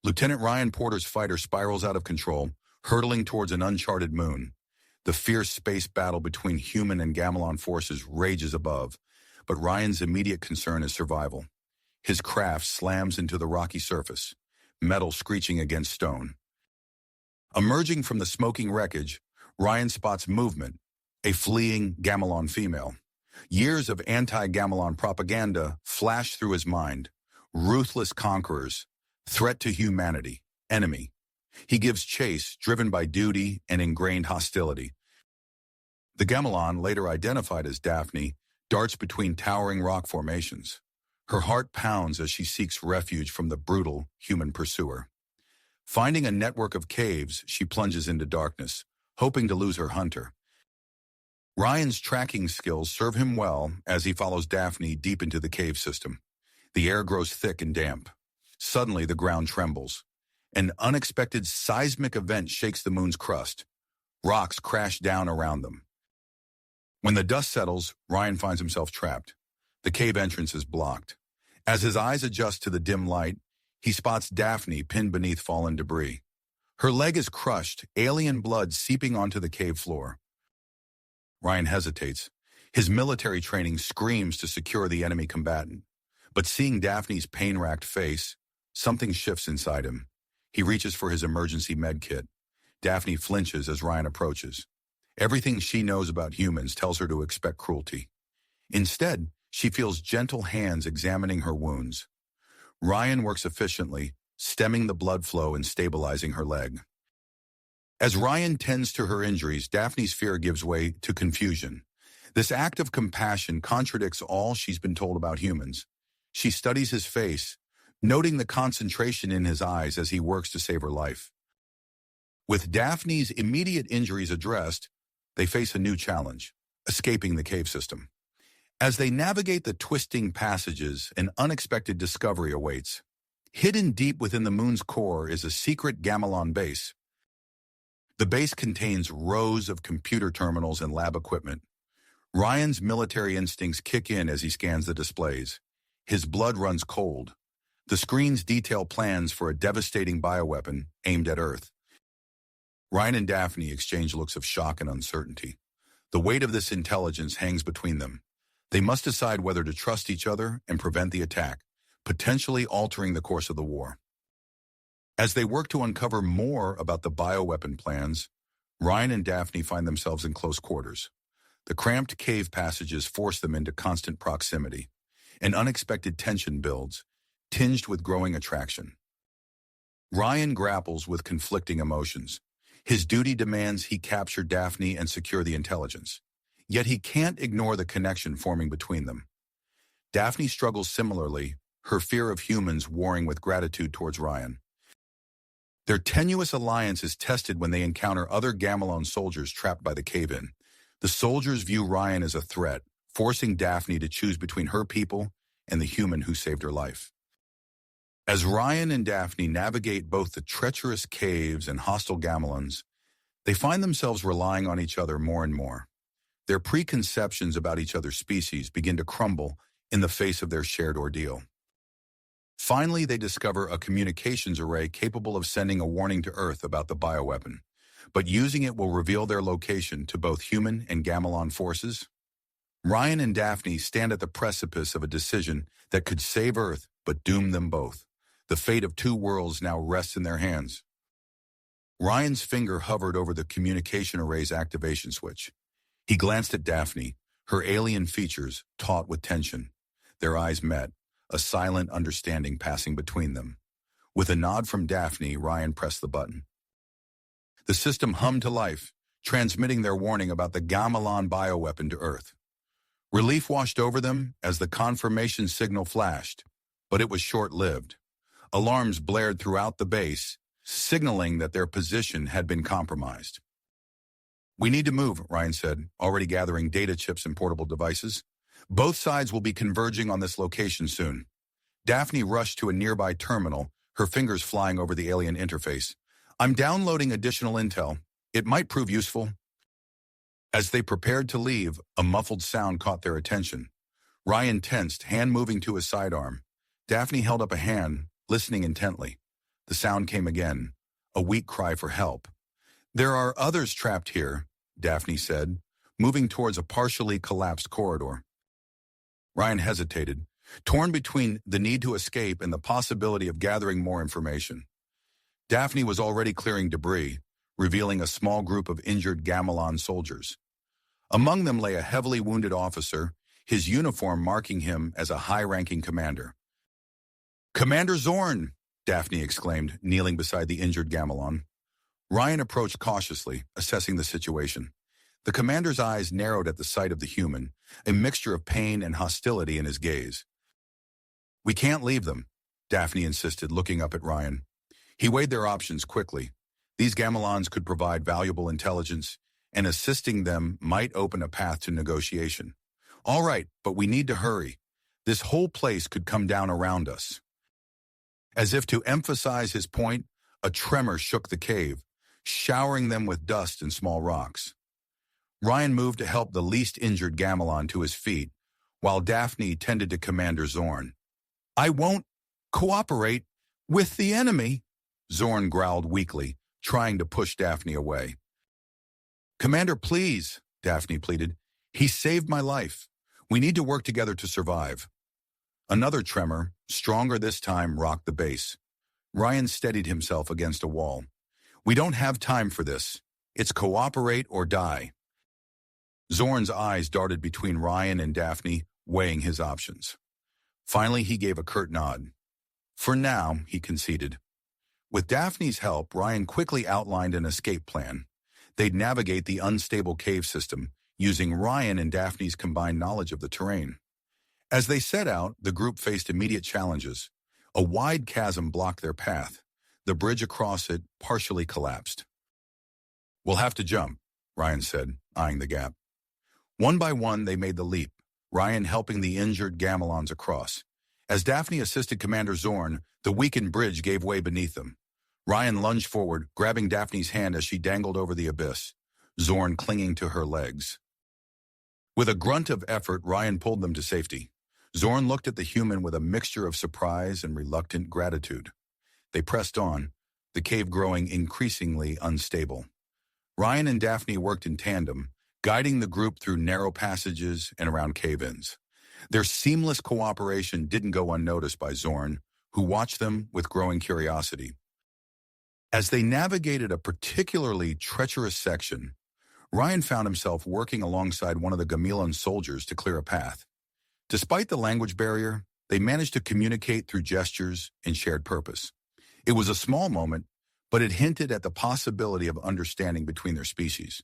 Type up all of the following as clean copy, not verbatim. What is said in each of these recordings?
Lieutenant Ryan Porter's fighter spirals out of control, hurtling towards an uncharted moon. The fierce space battle between human and Gamelon forces rages above, but Ryan's immediate concern is survival. His craft slams into the rocky surface, metal screeching against stone. Emerging from the smoking wreckage, Ryan spots movement, a fleeing Gamelon female. Years of anti-Gamelon propaganda flash through his mind. Ruthless conquerors, threat to humanity, enemy. He gives chase, driven by duty and ingrained hostility. The Gamelon, later identified as Daphne, darts between towering rock formations. Her heart pounds as she seeks refuge from the brutal human pursuer. Finding a network of caves, she plunges into darkness, hoping to lose her hunter. Ryan's tracking skills serve him well as he follows Daphne deep into the cave system. The air grows thick and damp. Suddenly, the ground trembles. An unexpected seismic event shakes the moon's crust. Rocks crash down around them. When the dust settles, Ryan finds himself trapped. The cave entrance is blocked. As his eyes adjust to the dim light, he spots Daphne pinned beneath fallen debris. Her leg is crushed, alien blood seeping onto the cave floor. Ryan hesitates. His military training screams to secure the enemy combatant. But seeing Daphne's pain-racked face, something shifts inside him. He reaches for his emergency med kit. Daphne flinches as Ryan approaches. Everything she knows about humans tells her to expect cruelty. Instead, she feels gentle hands examining her wounds. Ryan works efficiently, stemming the blood flow and stabilizing her leg. As Ryan tends to her injuries, Daphne's fear gives way to confusion. This act of compassion contradicts all she's been told about humans. She studies his face, noting the concentration in his eyes as he works to save her life. With Daphne's immediate injuries addressed, they face a new challenge, escaping the cave system. As they navigate the twisting passages, an unexpected discovery awaits. Hidden deep within the moon's core is a secret Gamelon base. The base contains rows of computer terminals and lab equipment. Ryan's military instincts kick in as he scans the displays. His blood runs cold. The screens detail plans for a devastating bioweapon aimed at Earth. Ryan and Daphne exchange looks of shock and uncertainty. The weight of this intelligence hangs between them. They must decide whether to trust each other and prevent the attack, potentially altering the course of the war. As they work to uncover more about the bioweapon plans, Ryan and Daphne find themselves in close quarters. The cramped cave passages force them into constant proximity. An unexpected tension builds, tinged with growing attraction. Ryan grapples with conflicting emotions. His duty demands he capture Daphne and secure the intelligence. Yet he can't ignore the connection forming between them. Daphne struggles similarly, her fear of humans warring with gratitude towards Ryan. Their tenuous alliance is tested when they encounter other Gamelon soldiers trapped by the cave-in. The soldiers view Ryan as a threat, forcing Daphne to choose between her people and the human who saved her life. As Ryan and Daphne navigate both the treacherous caves and hostile Gamelons, they find themselves relying on each other more and more. Their preconceptions about each other's species begin to crumble in the face of their shared ordeal. Finally, they discover a communications array capable of sending a warning to Earth about the bioweapon, but using it will reveal their location to both human and Gamelon forces. Ryan and Daphne stand at the precipice of a decision that could save Earth but doom them both. The fate of two worlds now rests in their hands. Ryan's finger hovered over the communication array's activation switch. He glanced at Daphne, her alien features taut with tension. Their eyes met, a silent understanding passing between them. With a nod from Daphne, Ryan pressed the button. The system hummed to life, transmitting their warning about the Gamelon bioweapon to Earth. Relief washed over them as the confirmation signal flashed, but it was short-lived. Alarms blared throughout the base, signaling that their position had been compromised. "We need to move," Ryan said, already gathering data chips and portable devices. "Both sides will be converging on this location soon." Daphne rushed to a nearby terminal, her fingers flying over the alien interface. "I'm downloading additional intel. It might prove useful." As they prepared to leave, a muffled sound caught their attention. Ryan tensed, hand moving to his sidearm. Daphne held up a hand, listening intently. The sound came again, a weak cry for help. "There are others trapped here," Daphne said, moving towards a partially collapsed corridor. Ryan hesitated, torn between the need to escape and the possibility of gathering more information. Daphne was already clearing debris, revealing a small group of injured Gamelon soldiers. Among them lay a heavily wounded officer, his uniform marking him as a high-ranking commander. "Commander Zorn!" Daphne exclaimed, kneeling beside the injured Gamelon. Ryan approached cautiously, assessing the situation. The commander's eyes narrowed at the sight of the human, a mixture of pain and hostility in his gaze. "We can't leave them," Daphne insisted, looking up at Ryan. He weighed their options quickly. These Gamelons could provide valuable intelligence, and assisting them might open a path to negotiation. "All right, but we need to hurry. This whole place could come down around us." As if to emphasize his point, a tremor shook the cave, showering them with dust and small rocks. Ryan moved to help the least injured Gamelon to his feet, while Daphne tended to Commander Zorn. "I won't cooperate with the enemy," Zorn growled weakly, trying to push Daphne away. "Commander, please," Daphne pleaded. "He saved my life. We need to work together to survive." Another tremor, stronger this time, rocked the base. Ryan steadied himself against a wall. "We don't have time for this. It's cooperate or die." Zorn's eyes darted between Ryan and Daphne, weighing his options. Finally, he gave a curt nod. "For now," he conceded. With Daphne's help, Ryan quickly outlined an escape plan. They'd navigate the unstable cave system, using Ryan and Daphne's combined knowledge of the terrain. As they set out, the group faced immediate challenges. A wide chasm blocked their path. The bridge across it partially collapsed. "We'll have to jump," Ryan said, eyeing the gap. One by one, they made the leap, Ryan helping the injured Gamelons across. As Daphne assisted Commander Zorn, the weakened bridge gave way beneath them. Ryan lunged forward, grabbing Daphne's hand as she dangled over the abyss, Zorn clinging to her legs. With a grunt of effort, Ryan pulled them to safety. Zorn looked at the human with a mixture of surprise and reluctant gratitude. They pressed on, the cave growing increasingly unstable. Ryan and Daphne worked in tandem, guiding the group through narrow passages and around cave-ins. Their seamless cooperation didn't go unnoticed by Zorn, who watched them with growing curiosity. As they navigated a particularly treacherous section, Ryan found himself working alongside one of the Gamelon soldiers to clear a path. Despite the language barrier, they managed to communicate through gestures and shared purpose. It was a small moment, but it hinted at the possibility of understanding between their species.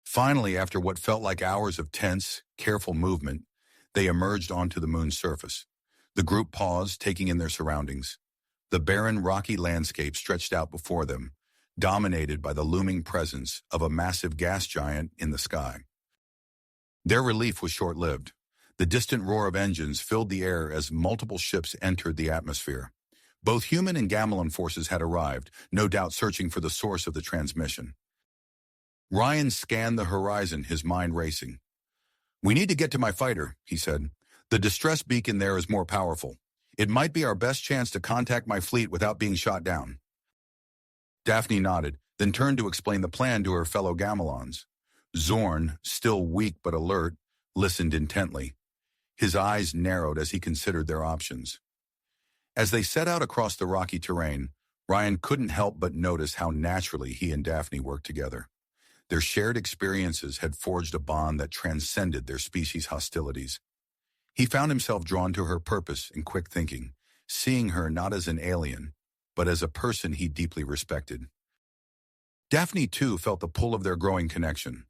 Finally, after what felt like hours of tense, careful movement, they emerged onto the moon's surface. The group paused, taking in their surroundings. The barren, rocky landscape stretched out before them, dominated by the looming presence of a massive gas giant in the sky. Their relief was short-lived. The distant roar of engines filled the air as multiple ships entered the atmosphere. Both human and Gamelon forces had arrived, no doubt searching for the source of the transmission. Ryan scanned the horizon, his mind racing. "We need to get to my fighter," he said. "The distress beacon there is more powerful. It might be our best chance to contact my fleet without being shot down." Daphne nodded, then turned to explain the plan to her fellow Gamelons. Zorn, still weak but alert, listened intently. His eyes narrowed as he considered their options. As they set out across the rocky terrain, Ryan couldn't help but notice how naturally he and Daphne worked together. Their shared experiences had forged a bond that transcended their species' hostilities. He found himself drawn to her purpose and quick thinking, seeing her not as an alien, but as a person he deeply respected. Daphne, too, felt the pull of their growing connection.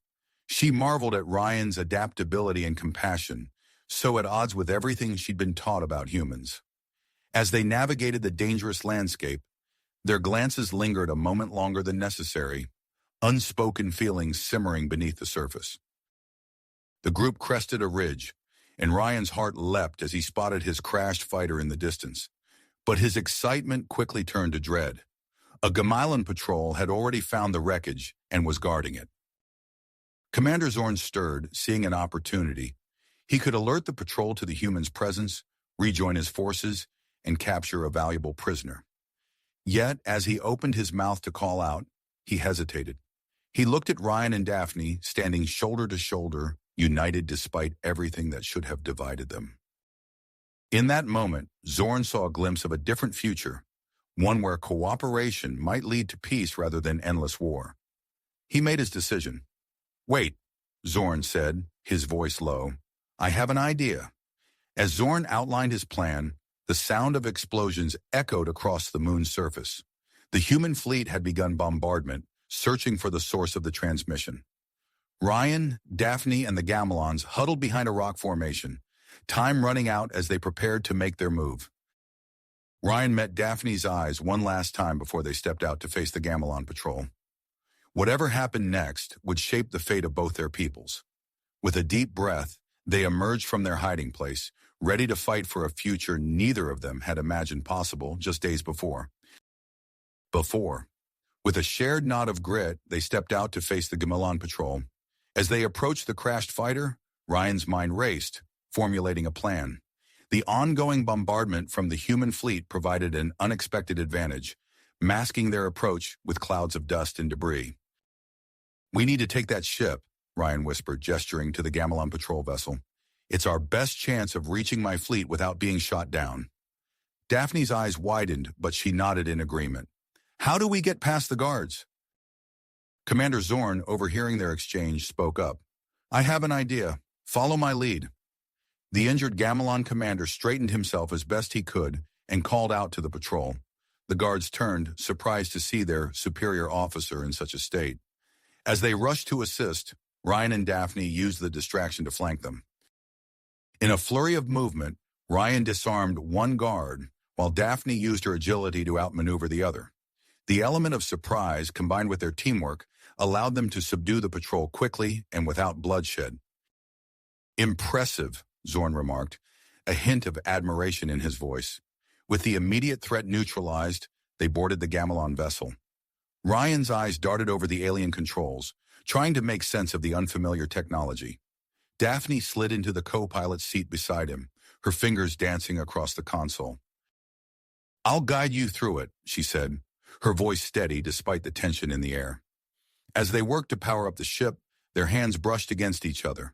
She marveled at Ryan's adaptability and compassion, so at odds with everything she'd been taught about humans. As they navigated the dangerous landscape, their glances lingered a moment longer than necessary, unspoken feelings simmering beneath the surface. The group crested a ridge, and Ryan's heart leapt as he spotted his crashed fighter in the distance. But his excitement quickly turned to dread. A Gamelon patrol had already found the wreckage and was guarding it. Commander Zorn stirred, seeing an opportunity. He could alert the patrol to the human's presence, rejoin his forces, and capture a valuable prisoner. Yet, as he opened his mouth to call out, he hesitated. He looked at Ryan and Daphne, standing shoulder to shoulder, united despite everything that should have divided them. In that moment, Zorn saw a glimpse of a different future, one where cooperation might lead to peace rather than endless war. He made his decision. "Wait," Zorn said, his voice low. "I have an idea." As Zorn outlined his plan, the sound of explosions echoed across the moon's surface. The human fleet had begun bombardment, searching for the source of the transmission. Ryan, Daphne, and the Gamelons huddled behind a rock formation, time running out as they prepared to make their move. Ryan met Daphne's eyes one last time before they stepped out to face the Gamelon patrol. Whatever happened next would shape the fate of both their peoples. With a deep breath, they emerged from their hiding place, ready to fight for a future neither of them had imagined possible just days before. With a shared nod of grit, they stepped out to face the Gamelon patrol. As they approached the crashed fighter, Ryan's mind raced, formulating a plan. The ongoing bombardment from the human fleet provided an unexpected advantage, masking their approach with clouds of dust and debris. "We need to take that ship," Ryan whispered, gesturing to the Gamelon patrol vessel. "It's our best chance of reaching my fleet without being shot down." Daphne's eyes widened, but she nodded in agreement. "How do we get past the guards?" Commander Zorn, overhearing their exchange, spoke up. "I have an idea. Follow my lead." The injured Gamelon commander straightened himself as best he could and called out to the patrol. The guards turned, surprised to see their superior officer in such a state. As they rushed to assist, Ryan and Daphne used the distraction to flank them. In a flurry of movement, Ryan disarmed one guard, while Daphne used her agility to outmaneuver the other. The element of surprise, combined with their teamwork, allowed them to subdue the patrol quickly and without bloodshed. "Impressive," Zorn remarked, a hint of admiration in his voice. With the immediate threat neutralized, they boarded the Gamelon vessel. Ryan's eyes darted over the alien controls, trying to make sense of the unfamiliar technology. Daphne slid into the co-pilot's seat beside him, her fingers dancing across the console. "I'll guide you through it," she said, her voice steady despite the tension in the air. As they worked to power up the ship, their hands brushed against each other.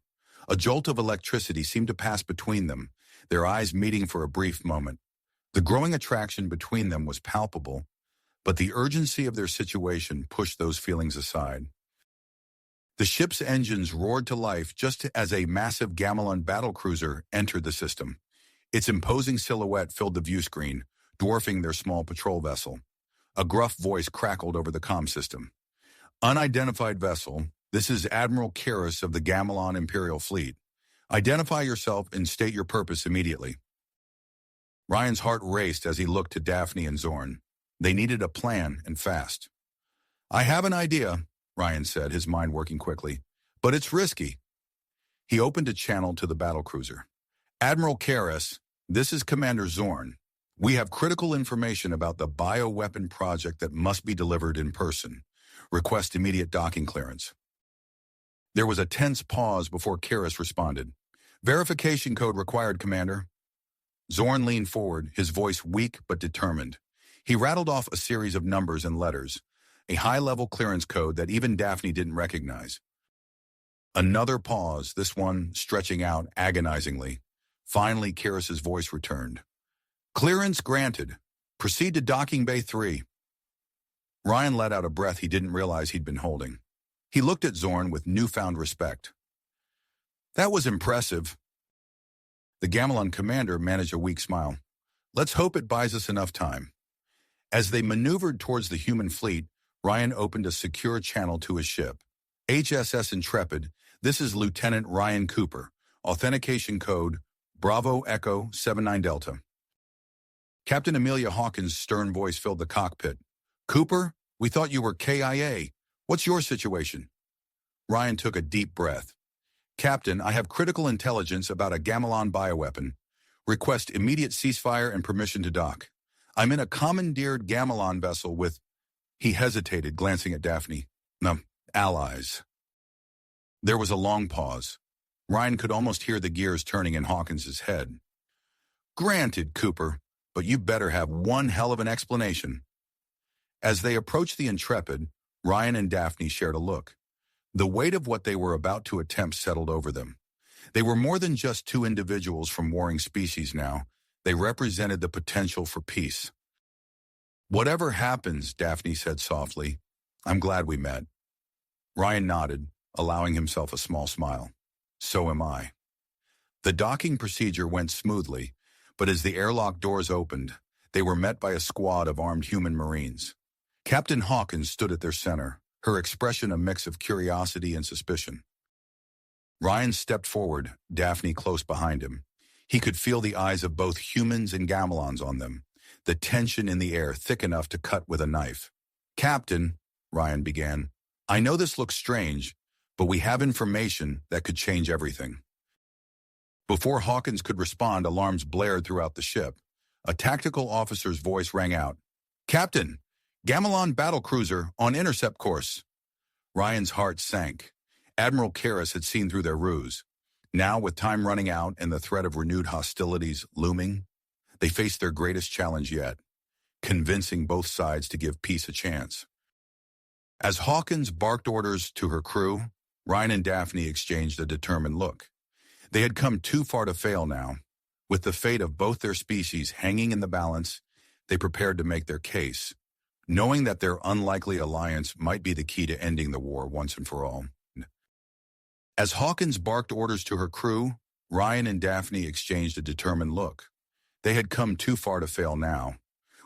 A jolt of electricity seemed to pass between them, their eyes meeting for a brief moment. The growing attraction between them was palpable, but the urgency of their situation pushed those feelings aside. The ship's engines roared to life just as a massive Gamelon battlecruiser entered the system. Its imposing silhouette filled the view screen, dwarfing their small patrol vessel. A gruff voice crackled over the comm system. "Unidentified vessel, this is Admiral Karras of the Gamelon Imperial Fleet. Identify yourself and state your purpose immediately." Ryan's heart raced as he looked to Daphne and Zorn. They needed a plan, and fast. "I have an idea," Ryan said, his mind working quickly, "but it's risky." He opened a channel to the battlecruiser. "Admiral Karras, this is Commander Zorn. We have critical information about the bioweapon project that must be delivered in person. Request immediate docking clearance." There was a tense pause before Karras responded. "Verification code required, Commander." Zorn leaned forward, his voice weak but determined. He rattled off a series of numbers and letters, a high-level clearance code that even Daphne didn't recognize. Another pause, this one stretching out agonizingly. Finally, Karras's voice returned. "Clearance granted. Proceed to docking bay 3. Ryan let out a breath he didn't realize he'd been holding. He looked at Zorn with newfound respect. "That was impressive." The Gamelon commander managed a weak smile. "Let's hope it buys us enough time." As they maneuvered towards the human fleet, Ryan opened a secure channel to his ship. "HSS Intrepid, this is Lieutenant Ryan Cooper. Authentication code Bravo Echo 79 Delta. Captain Amelia Hawkins' stern voice filled the cockpit. "Cooper, we thought you were KIA. What's your situation?" Ryan took a deep breath. "Captain, I have critical intelligence about a Gamelon bioweapon. Request immediate ceasefire and permission to dock. I'm in a commandeered Gamelon vessel with..." He hesitated, glancing at Daphne. "No, allies." There was a long pause. Ryan could almost hear the gears turning in Hawkins's head. "Granted, Cooper, but you better have one hell of an explanation." As they approached the Intrepid, Ryan and Daphne shared a look. The weight of what they were about to attempt settled over them. They were more than just two individuals from warring species now. They represented the potential for peace. "Whatever happens," Daphne said softly, "I'm glad we met." Ryan nodded, allowing himself a small smile. "So am I." The docking procedure went smoothly, but as the airlock doors opened, they were met by a squad of armed human Marines. Captain Hawkins stood at their center, her expression a mix of curiosity and suspicion. Ryan stepped forward, Daphne close behind him. He could feel the eyes of both humans and Gamelons on them, the tension in the air thick enough to cut with a knife. "Captain," Ryan began, "I know this looks strange, but we have information that could change everything." Before Hawkins could respond, alarms blared throughout the ship. A tactical officer's voice rang out. "Captain, Gamelon battlecruiser on intercept course." Ryan's heart sank. Admiral Karras had seen through their ruse. Now, with time running out and the threat of renewed hostilities looming, they faced their greatest challenge yet, convincing both sides to give peace a chance. As Hawkins barked orders to her crew, Ryan and Daphne exchanged a determined look. They had come too far to fail now. With the fate of both their species hanging in the balance, they prepared to make their case, knowing that their unlikely alliance might be the key to ending the war once and for all. As Hawkins barked orders to her crew, Ryan and Daphne exchanged a determined look. They had come too far to fail now.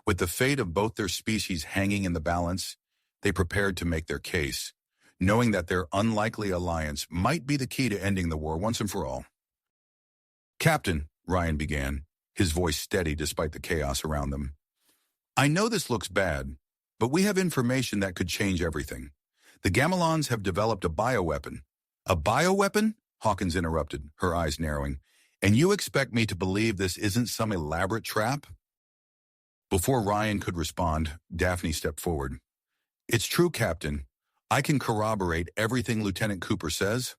With the fate of both their species hanging in the balance, they prepared to make their case, knowing that their unlikely alliance might be the key to ending the war once and for all. "Captain," Ryan began, his voice steady despite the chaos around them, "I know this looks bad, but we have information that could change everything. The Gamelons have developed a bioweapon." "A bioweapon?" Hawkins interrupted, her eyes narrowing. "And you expect me to believe this isn't some elaborate trap?" Before Ryan could respond, Daphne stepped forward. "It's true, Captain. I can corroborate everything Lieutenant Cooper says."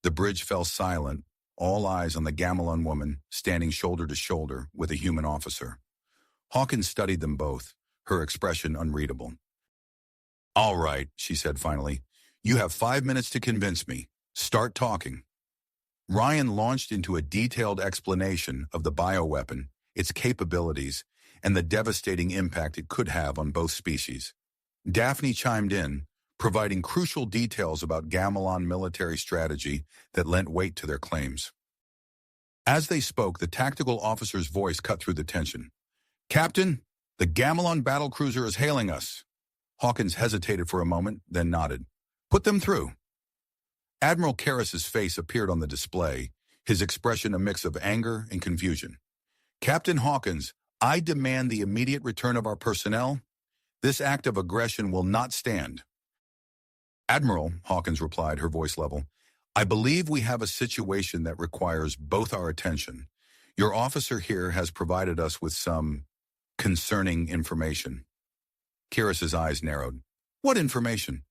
The bridge fell silent, all eyes on the Gamelon woman standing shoulder to shoulder with a human officer. Hawkins studied them both, her expression unreadable. "All right," she said finally. "You have 5 minutes to convince me. Start talking." Ryan launched into a detailed explanation of the bioweapon, its capabilities, and the devastating impact it could have on both species. Daphne chimed in, providing crucial details about Gamelon military strategy that lent weight to their claims. As they spoke, the tactical officer's voice cut through the tension. "Captain, the Gamelon battlecruiser is hailing us." Hawkins hesitated for a moment, then nodded. "Put them through." Admiral Karras's face appeared on the display, his expression a mix of anger and confusion. "Captain Hawkins, I demand the immediate return of our personnel. This act of aggression will not stand." "Admiral," Hawkins replied, her voice level, "I believe we have a situation that requires both our attention. Your officer here has provided us with some concerning information." Karras's eyes narrowed. "What information?"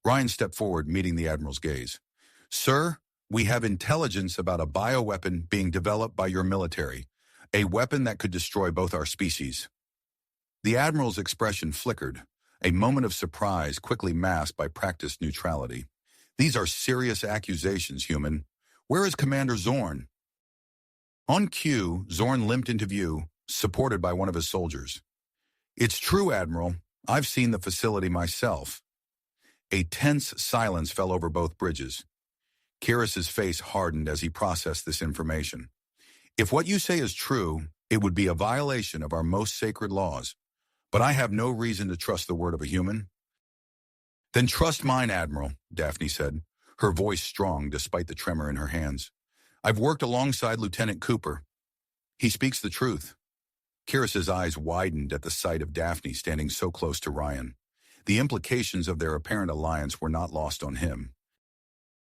Ryan stepped forward, meeting the Admiral's gaze. "Sir, we have intelligence about a bioweapon being developed by your military, a weapon that could destroy both our species." The Admiral's expression flickered, a moment of surprise quickly masked by practiced neutrality. "These are serious accusations, human. Where is Commander Zorn?" On cue, Zorn limped into view, supported by one of his soldiers. "It's true, Admiral. I've seen the facility myself." A tense silence fell over both bridges. Karras's face hardened as he processed this information. "If what you say is true, it would be a violation of our most sacred laws. But I have no reason to trust the word of a human." "Then trust mine, Admiral," Daphne said, her voice strong despite the tremor in her hands. "I've worked alongside Lieutenant Cooper. He speaks the truth." Karras's eyes widened at the sight of Daphne standing so close to Ryan. The implications of their apparent alliance were not lost on him.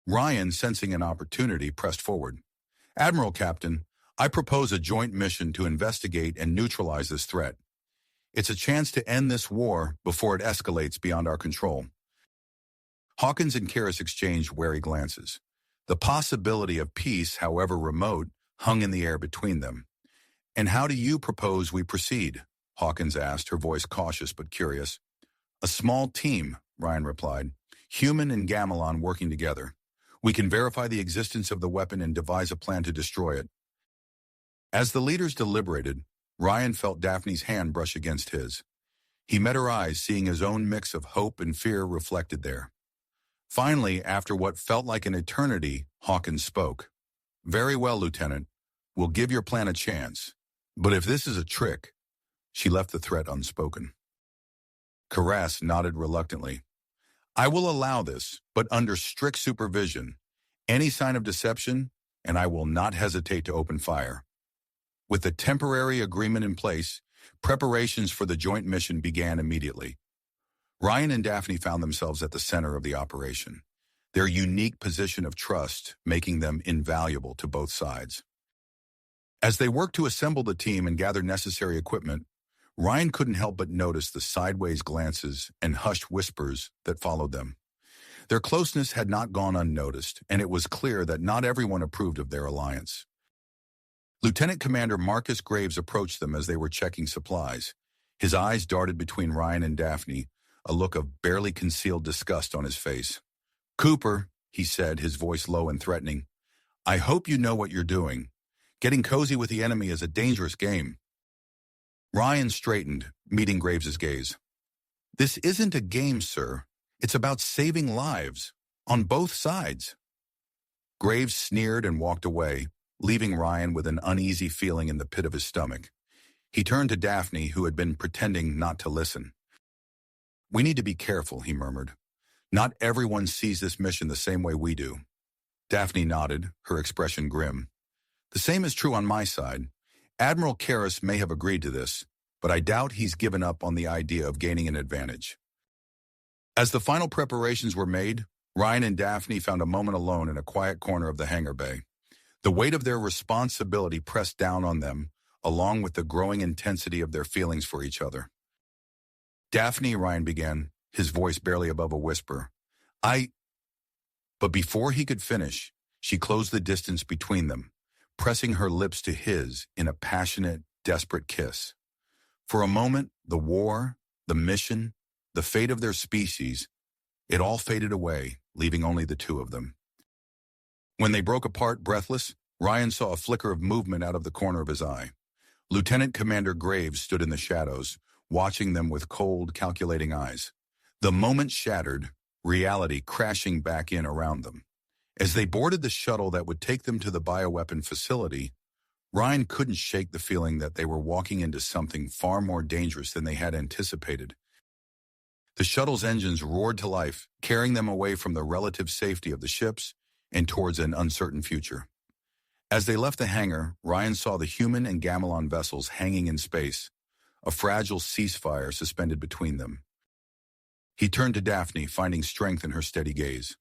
Ryan, sensing an opportunity, pressed forward. "Admiral Captain, I propose a joint mission to investigate and neutralize this threat. It's a chance to end this war before it escalates beyond our control." Hawkins and Karras exchanged wary glances. The possibility of peace, however remote, hung in the air between them. "And how do you propose we proceed?" Hawkins asked, her voice cautious but curious. A small team, Ryan replied. Human and Gamelon working together. We can verify the existence of the weapon and devise a plan to destroy it. As the leaders deliberated, Ryan felt Daphne's hand brush against his. He met her eyes, seeing his own mix of hope and fear reflected there. Finally, after what felt like an eternity, Hawkins spoke. Very well, Lieutenant. We'll give your plan a chance. But if this is a trick, she left the threat unspoken. Carras nodded reluctantly. I will allow this, but under strict supervision. Any sign of deception, and I will not hesitate to open fire. With the temporary agreement in place, preparations for the joint mission began immediately. Ryan and Daphne found themselves at the center of the operation, their unique position of trust making them invaluable to both sides. As they worked to assemble the team and gather necessary equipment, Ryan couldn't help but notice the sideways glances and hushed whispers that followed them. Their closeness had not gone unnoticed, and it was clear that not everyone approved of their alliance. Lieutenant Commander Marcus Graves approached them as they were checking supplies. His eyes darted between Ryan and Daphne, a look of barely concealed disgust on his face. Cooper, he said, his voice low and threatening, I hope you know what you're doing. Getting cozy with the enemy is a dangerous game. Ryan straightened, meeting Graves's gaze. This isn't a game, sir. It's about saving lives, on both sides. Graves sneered and walked away, leaving Ryan with an uneasy feeling in the pit of his stomach. He turned to Daphne, who had been pretending not to listen. We need to be careful, he murmured. Not everyone sees this mission the same way we do. Daphne nodded, her expression grim. The same is true on my side. Admiral Karras may have agreed to this, but I doubt he's given up on the idea of gaining an advantage. As the final preparations were made, Ryan and Daphne found a moment alone in a quiet corner of the hangar bay. The weight of their responsibility pressed down on them, along with the growing intensity of their feelings for each other. Daphne, Ryan began, his voice barely above a whisper. But before he could finish, she closed the distance between them, pressing her lips to his in a passionate, desperate kiss. For a moment, the war, the mission, the fate of their species, it all faded away, leaving only the two of them. When they broke apart, breathless, Ryan saw a flicker of movement out of the corner of his eye. Lieutenant Commander Graves stood in the shadows, watching them with cold, calculating eyes. The moment shattered, reality crashing back in around them. As they boarded the shuttle that would take them to the bioweapon facility, Ryan couldn't shake the feeling that they were walking into something far more dangerous than they had anticipated. The shuttle's engines roared to life, carrying them away from the relative safety of the ships and towards an uncertain future. As they left the hangar, Ryan saw the human and Gamelon vessels hanging in space, a fragile ceasefire suspended between them. He turned to Daphne, finding strength in her steady gaze.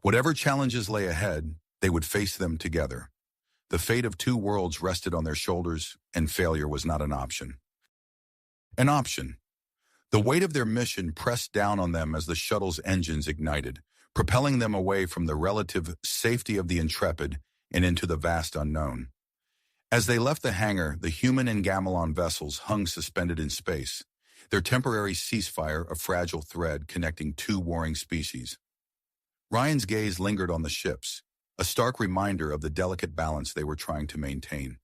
Whatever challenges lay ahead, they would face them together. The fate of two worlds rested on their shoulders, and failure was not an option. An option. The weight of their mission pressed down on them as the shuttle's engines ignited, propelling them away from the relative safety of the Intrepid and into the vast unknown. As they left the hangar, the human and Gamelon vessels hung suspended in space, their temporary ceasefire a fragile thread connecting two warring species. Ryan's gaze lingered on the ships, a stark reminder of the delicate balance they were trying to maintain.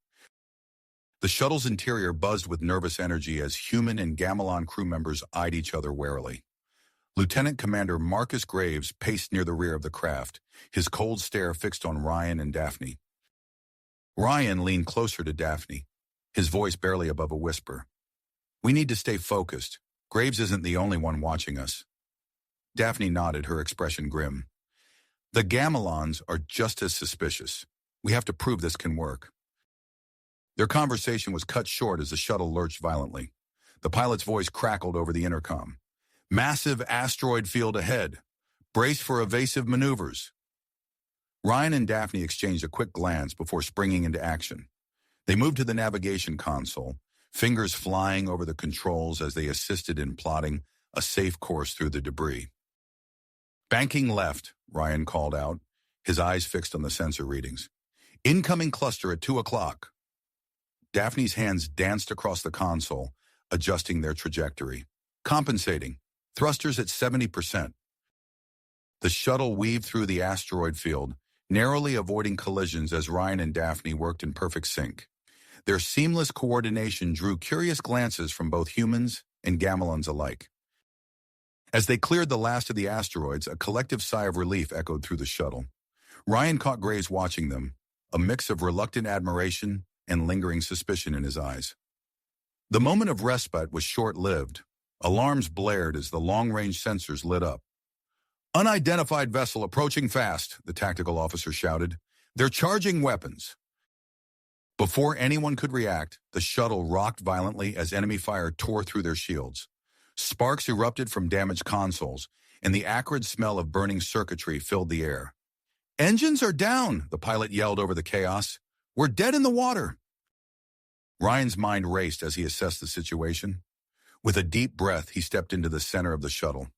The shuttle's interior buzzed with nervous energy as human and Gamelon crew members eyed each other warily. Lieutenant Commander Marcus Graves paced near the rear of the craft, his cold stare fixed on Ryan and Daphne. Ryan leaned closer to Daphne, his voice barely above a whisper. We need to stay focused. Graves isn't the only one watching us. Daphne nodded, her expression grim. The Gamelons are just as suspicious. We have to prove this can work. Their conversation was cut short as the shuttle lurched violently. The pilot's voice crackled over the intercom. Massive asteroid field ahead. Brace for evasive maneuvers. Ryan and Daphne exchanged a quick glance before springing into action. They moved to the navigation console, fingers flying over the controls as they assisted in plotting a safe course through the debris. Banking left, Ryan called out, his eyes fixed on the sensor readings. Incoming cluster at 2 o'clock. Daphne's hands danced across the console, adjusting their trajectory. Compensating. Thrusters at 70%. The shuttle weaved through the asteroid field, narrowly avoiding collisions as Ryan and Daphne worked in perfect sync. Their seamless coordination drew curious glances from both humans and Gamelons alike. As they cleared the last of the asteroids, a collective sigh of relief echoed through the shuttle. Ryan caught Graves watching them, a mix of reluctant admiration and lingering suspicion in his eyes. The moment of respite was short-lived. Alarms blared as the long-range sensors lit up. "Unidentified vessel approaching fast," the tactical officer shouted. "They're charging weapons." Before anyone could react, the shuttle rocked violently as enemy fire tore through their shields. Sparks erupted from damaged consoles, and the acrid smell of burning circuitry filled the air. "Engines are down," the pilot yelled over the chaos. "We're dead in the water." Ryan's mind raced as he assessed the situation. With a deep breath, he stepped into the center of the shuttle.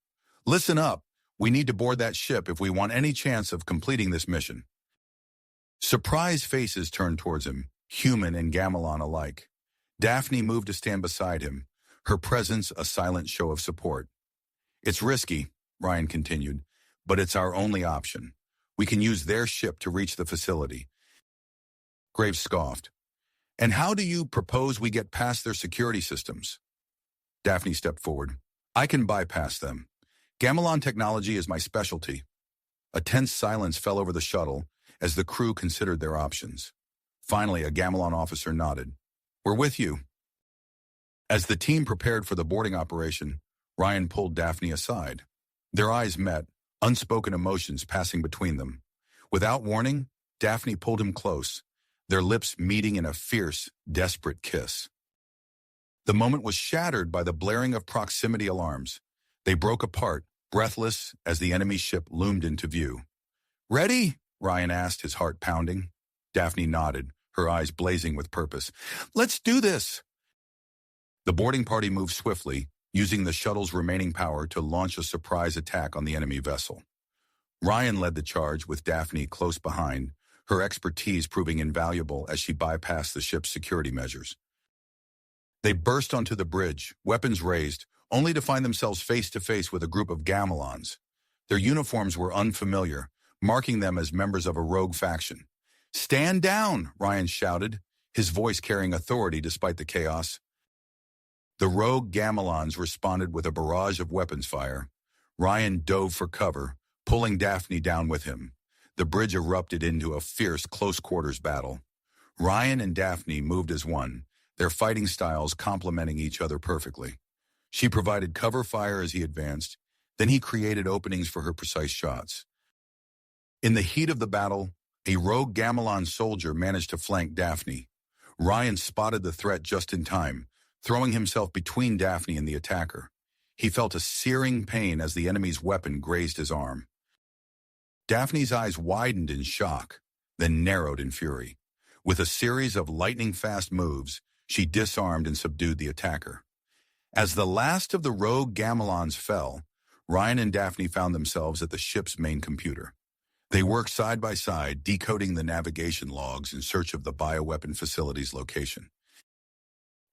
"Listen up. We need to board that ship if we want any chance of completing this mission." Surprised faces turned towards him, human and Gamelon alike. Daphne moved to stand beside him, her presence a silent show of support. "It's risky," Ryan continued, "but it's our only option. We can use their ship to reach the facility." Graves scoffed. "And how do you propose we get past their security systems?" Daphne stepped forward. "I can bypass them. Gamelon technology is my specialty." A tense silence fell over the shuttle as the crew considered their options. Finally, a Gamelon officer nodded. "We're with you." As the team prepared for the boarding operation, Ryan pulled Daphne aside. Their eyes met, unspoken emotions passing between them. Without warning, Daphne pulled him close, their lips meeting in a fierce, desperate kiss. The moment was shattered by the blaring of proximity alarms. They broke apart, breathless, as the enemy ship loomed into view. "Ready?" Ryan asked, his heart pounding. Daphne nodded, her eyes blazing with purpose. "Let's do this!" The boarding party moved swiftly, using the shuttle's remaining power to launch a surprise attack on the enemy vessel. Ryan led the charge with Daphne close behind, her expertise proving invaluable as she bypassed the ship's security measures. They burst onto the bridge, weapons raised, only to find themselves face-to-face with a group of Gamelons. Their uniforms were unfamiliar, marking them as members of a rogue faction. "Stand down!" Ryan shouted, his voice carrying authority despite the chaos. The rogue Gamelons responded with a barrage of weapons fire. Ryan dove for cover, pulling Daphne down with him. The bridge erupted into a fierce close-quarters battle. Ryan and Daphne moved as one, their fighting styles complementing each other perfectly. She provided cover fire as he advanced, then he created openings for her precise shots. In the heat of the battle, a rogue Gamelon soldier managed to flank Daphne. Ryan spotted the threat just in time, throwing himself between Daphne and the attacker. He felt a searing pain as the enemy's weapon grazed his arm. Daphne's eyes widened in shock, then narrowed in fury. With a series of lightning-fast moves, she disarmed and subdued the attacker. As the last of the rogue Gamelons fell, Ryan and Daphne found themselves at the ship's main computer. They worked side by side, decoding the navigation logs in search of the bioweapon facility's location.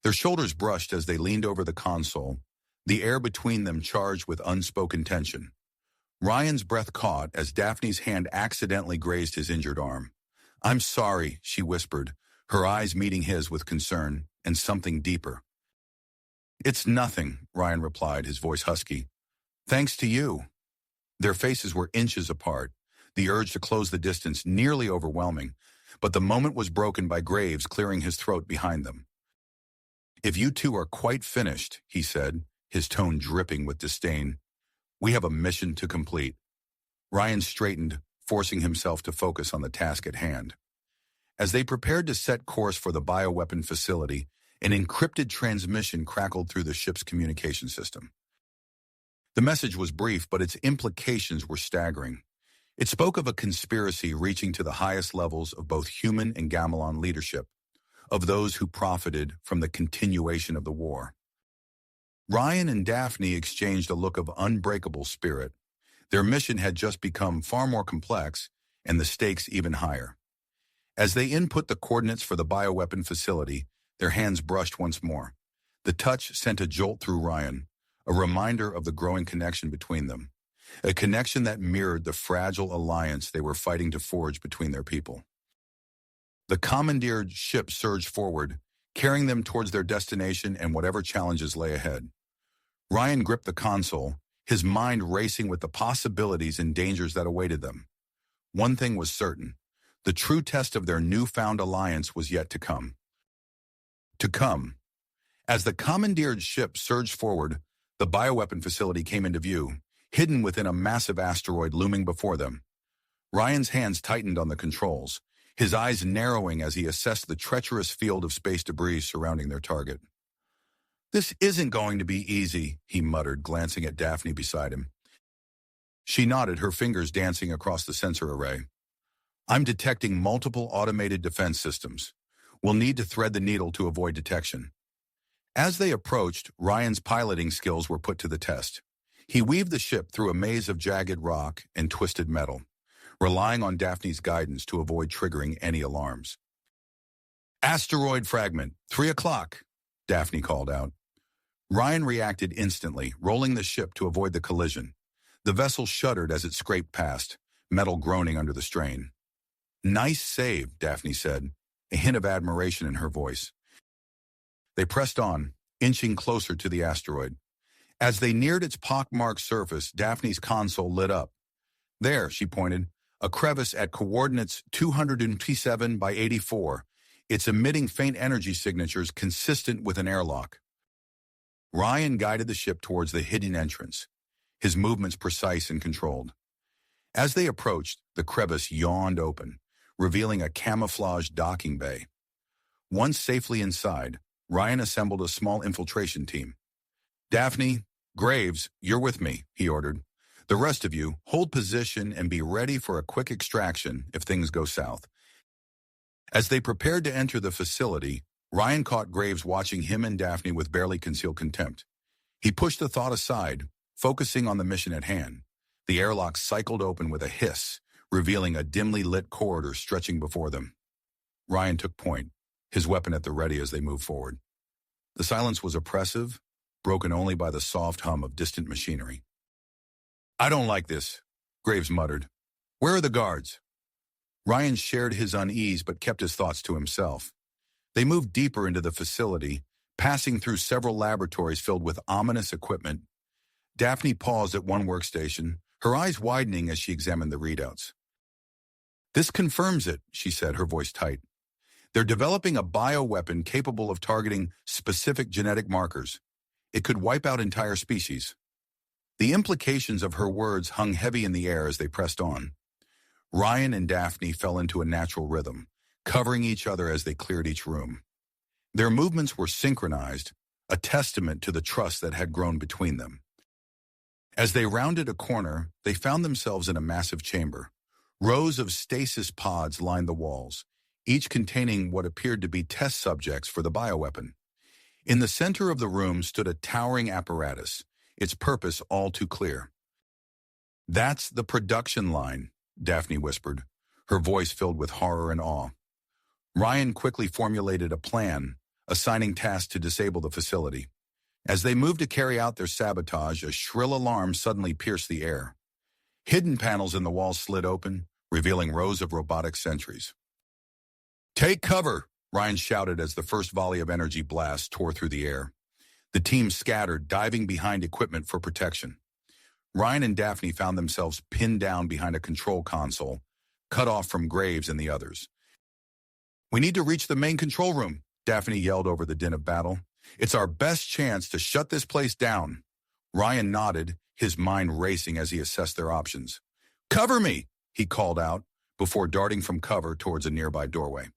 Their shoulders brushed as they leaned over the console, the air between them charged with unspoken tension. Ryan's breath caught as Daphne's hand accidentally grazed his injured arm. "I'm sorry," she whispered, her eyes meeting his with concern and something deeper. "It's nothing," Ryan replied, his voice husky. "Thanks to you." Their faces were inches apart, the urge to close the distance nearly overwhelming, but the moment was broken by Graves clearing his throat behind them. "If you two are quite finished," he said, his tone dripping with disdain, "we have a mission to complete." Ryan straightened, forcing himself to focus on the task at hand. As they prepared to set course for the bioweapon facility, an encrypted transmission crackled through the ship's communication system. The message was brief, but its implications were staggering. It spoke of a conspiracy reaching to the highest levels of both human and Gamelon leadership, of those who profited from the continuation of the war. Ryan and Daphne exchanged a look of unbreakable spirit. Their mission had just become far more complex, and the stakes even higher. As they input the coordinates for the bioweapon facility, their hands brushed once more. The touch sent a jolt through Ryan, a reminder of the growing connection between them, a connection that mirrored the fragile alliance they were fighting to forge between their people. The commandeered ship surged forward, carrying them towards their destination and whatever challenges lay ahead. Ryan gripped the console, his mind racing with the possibilities and dangers that awaited them. One thing was certain: the true test of their newfound alliance was yet to come. As the commandeered ship surged forward, the bioweapon facility came into view, hidden within a massive asteroid looming before them. Ryan's hands tightened on the controls, his eyes narrowing as he assessed the treacherous field of space debris surrounding their target. "This isn't going to be easy," he muttered, glancing at Daphne beside him. She nodded, her fingers dancing across the sensor array. "I'm detecting multiple automated defense systems. We'll need to thread the needle to avoid detection." As they approached, Ryan's piloting skills were put to the test. He weaved the ship through a maze of jagged rock and twisted metal, relying on Daphne's guidance to avoid triggering any alarms. "Asteroid fragment, 3 o'clock," Daphne called out. Ryan reacted instantly, rolling the ship to avoid the collision. The vessel shuddered as it scraped past, metal groaning under the strain. "Nice save," Daphne said, a hint of admiration in her voice. They pressed on, inching closer to the asteroid. As they neared its pockmarked surface, Daphne's console lit up. "There," she pointed, "a crevice at coordinates 227 by 84. It's emitting faint energy signatures consistent with an airlock." Ryan guided the ship towards the hidden entrance, his movements precise and controlled. As they approached, the crevice yawned open, revealing a camouflaged docking bay. Once safely inside, Ryan assembled a small infiltration team. "Daphne, Graves, you're with me," he ordered. "The rest of you, hold position and be ready for a quick extraction if things go south." As they prepared to enter the facility, Ryan caught Graves watching him and Daphne with barely concealed contempt. He pushed the thought aside, focusing on the mission at hand. The airlock cycled open with a hiss, revealing a dimly lit corridor stretching before them. Ryan took point, his weapon at the ready as they moved forward. The silence was oppressive, broken only by the soft hum of distant machinery. "I don't like this," Graves muttered. "Where are the guards?" Ryan shared his unease but kept his thoughts to himself. They moved deeper into the facility, passing through several laboratories filled with ominous equipment. Daphne paused at one workstation, her eyes widening as she examined the readouts. "This confirms it," she said, her voice tight. "They're developing a bioweapon capable of targeting specific genetic markers. It could wipe out entire species." The implications of her words hung heavy in the air as they pressed on. Ryan and Daphne fell into a natural rhythm, covering each other as they cleared each room. Their movements were synchronized, a testament to the trust that had grown between them. As they rounded a corner, they found themselves in a massive chamber. Rows of stasis pods lined the walls, each containing what appeared to be test subjects for the bioweapon. In the center of the room stood a towering apparatus, its purpose all too clear. "That's the production line," Daphne whispered, her voice filled with horror and awe. Ryan quickly formulated a plan, assigning tasks to disable the facility. As they moved to carry out their sabotage, a shrill alarm suddenly pierced the air. Hidden panels in the walls slid open, revealing rows of robotic sentries. "Take cover!" Ryan shouted as the first volley of energy blasts tore through the air. The team scattered, diving behind equipment for protection. Ryan and Daphne found themselves pinned down behind a control console, cut off from Graves and the others. "We need to reach the main control room," Daphne yelled over the din of battle. "It's our best chance to shut this place down." Ryan nodded, his mind racing as he assessed their options. "Cover me!" he called out, before darting from cover towards a nearby doorway.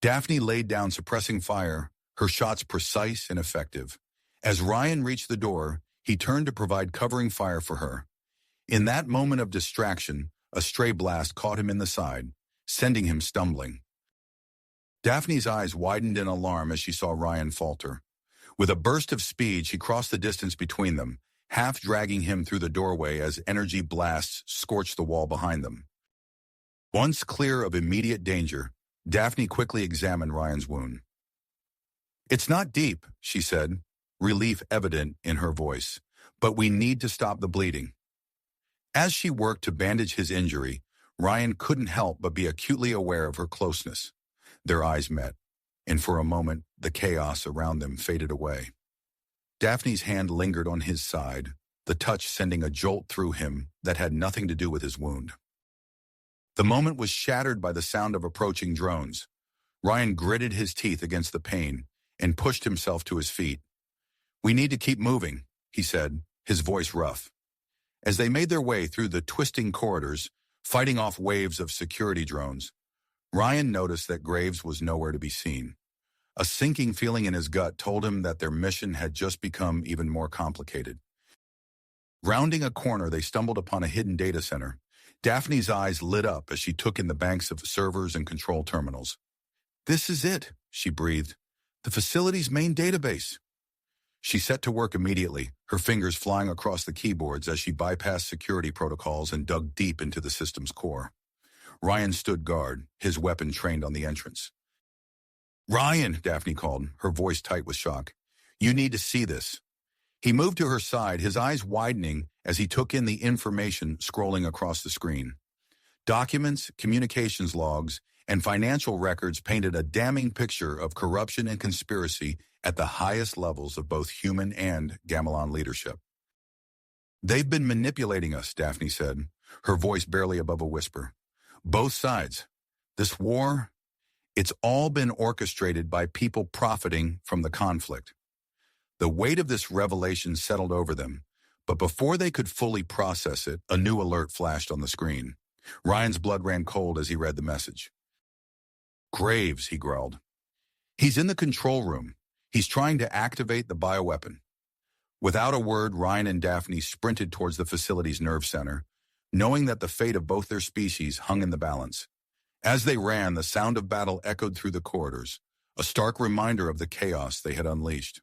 Daphne laid down, suppressing fire, her shots precise and effective. As Ryan reached the door, he turned to provide covering fire for her. In that moment of distraction, a stray blast caught him in the side, sending him stumbling. Daphne's eyes widened in alarm as she saw Ryan falter. With a burst of speed, she crossed the distance between them, half dragging him through the doorway as energy blasts scorched the wall behind them. Once clear of immediate danger, Daphne quickly examined Ryan's wound. It's not deep, she said, relief evident in her voice, but we need to stop the bleeding. As she worked to bandage his injury, Ryan couldn't help but be acutely aware of her closeness. Their eyes met, and for a moment, the chaos around them faded away. Daphne's hand lingered on his side, the touch sending a jolt through him that had nothing to do with his wound. The moment was shattered by the sound of approaching drones. Ryan gritted his teeth against the pain and pushed himself to his feet. "We need to keep moving," he said, his voice rough. As they made their way through the twisting corridors, fighting off waves of security drones, Ryan noticed that Graves was nowhere to be seen. A sinking feeling in his gut told him that their mission had just become even more complicated. Rounding a corner, they stumbled upon a hidden data center. Daphne's eyes lit up as she took in the banks of servers and control terminals. "This is it," she breathed. "The facility's main database." She set to work immediately, her fingers flying across the keyboards as she bypassed security protocols and dug deep into the system's core. Ryan stood guard, his weapon trained on the entrance. "Ryan," Daphne called, her voice tight with shock. "You need to see this." He moved to her side, his eyes widening as he took in the information scrolling across the screen. Documents, communications logs, and financial records painted a damning picture of corruption and conspiracy at the highest levels of both human and Gamelon leadership. "They've been manipulating us," Daphne said, her voice barely above a whisper. "Both sides. This war, it's all been orchestrated by people profiting from the conflict." The weight of this revelation settled over them, but before they could fully process it, a new alert flashed on the screen. Ryan's blood ran cold as he read the message. "Graves," he growled. "He's in the control room. He's trying to activate the bioweapon." Without a word, Ryan and Daphne sprinted towards the facility's nerve center, knowing that the fate of both their species hung in the balance. As they ran, the sound of battle echoed through the corridors, a stark reminder of the chaos they had unleashed.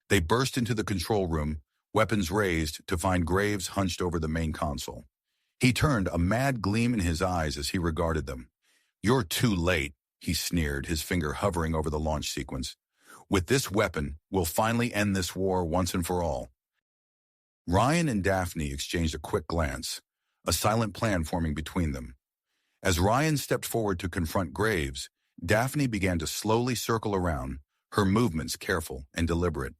They burst into the control room, weapons raised, to find Graves hunched over the main console. He turned, a mad gleam in his eyes as he regarded them. "You're too late," he sneered, his finger hovering over the launch sequence. "With this weapon, we'll finally end this war once and for all." Ryan and Daphne exchanged a quick glance, a silent plan forming between them. As Ryan stepped forward to confront Graves, Daphne began to slowly circle around, her movements careful and deliberate.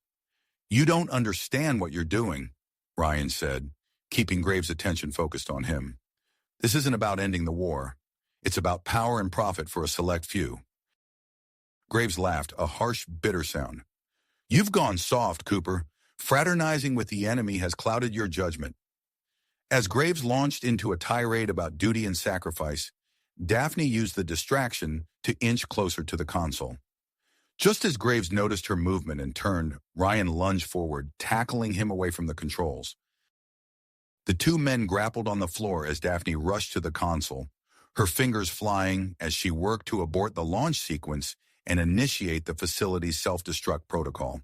"You don't understand what you're doing," Ryan said, keeping Graves' attention focused on him. "This isn't about ending the war. It's about power and profit for a select few." Graves laughed, a harsh, bitter sound. "You've gone soft, Cooper. Fraternizing with the enemy has clouded your judgment." As Graves launched into a tirade about duty and sacrifice, Daphne used the distraction to inch closer to the console. Just as Graves noticed her movement and turned, Ryan lunged forward, tackling him away from the controls. The two men grappled on the floor as Daphne rushed to the console, her fingers flying as she worked to abort the launch sequence and initiate the facility's self-destruct protocol.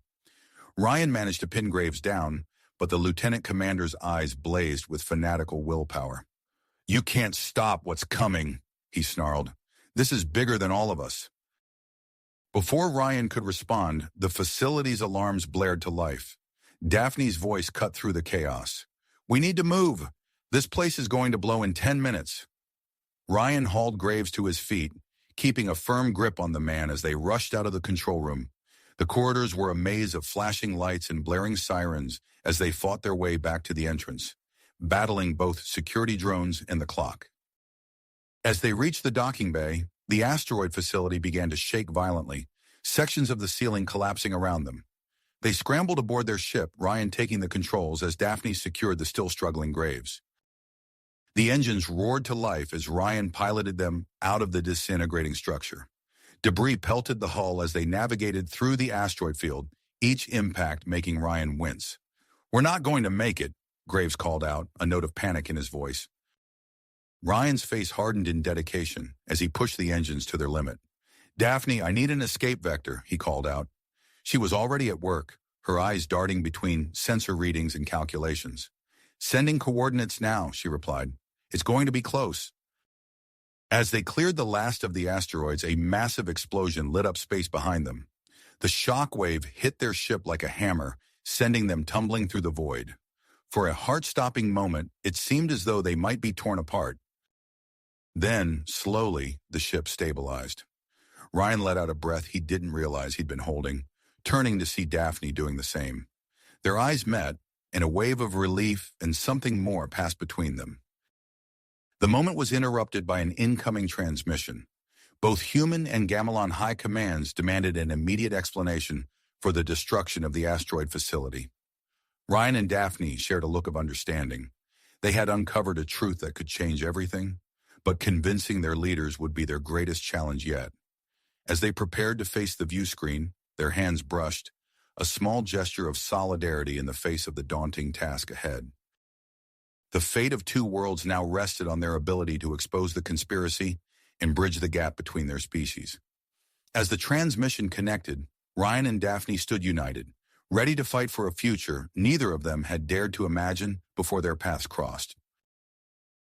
Ryan managed to pin Graves down, but the lieutenant commander's eyes blazed with fanatical willpower. "You can't stop what's coming," he snarled. "This is bigger than all of us." Before Ryan could respond, the facility's alarms blared to life. Daphne's voice cut through the chaos. "We need to move. This place is going to blow in 10 minutes. Ryan hauled Graves to his feet, keeping a firm grip on the man as they rushed out of the control room. The corridors were a maze of flashing lights and blaring sirens as they fought their way back to the entrance, battling both security drones and the clock. As they reached the docking bay, the asteroid facility began to shake violently, sections of the ceiling collapsing around them. They scrambled aboard their ship, Ryan taking the controls as Daphne secured the still struggling Graves. The engines roared to life as Ryan piloted them out of the disintegrating structure. Debris pelted the hull as they navigated through the asteroid field, each impact making Ryan wince. "We're not going to make it," Graves called out, a note of panic in his voice. Ryan's face hardened in dedication as he pushed the engines to their limit. "Daphne, I need an escape vector," he called out. She was already at work, her eyes darting between sensor readings and calculations. "Sending coordinates now," she replied. "It's going to be close." As they cleared the last of the asteroids, a massive explosion lit up space behind them. The shock wave hit their ship like a hammer, sending them tumbling through the void. For a heart-stopping moment, it seemed as though they might be torn apart. Then, slowly, the ship stabilized. Ryan let out a breath he didn't realize he'd been holding, turning to see Daphne doing the same. Their eyes met, and a wave of relief and something more passed between them. The moment was interrupted by an incoming transmission. Both human and Gamelon high commands demanded an immediate explanation for the destruction of the asteroid facility. Ryan and Daphne shared a look of understanding. They had uncovered a truth that could change everything, but convincing their leaders would be their greatest challenge yet. As they prepared to face the view screen, their hands brushed, a small gesture of solidarity in the face of the daunting task ahead. The fate of two worlds now rested on their ability to expose the conspiracy and bridge the gap between their species. As the transmission connected, Ryan and Daphne stood united, ready to fight for a future neither of them had dared to imagine before their paths crossed.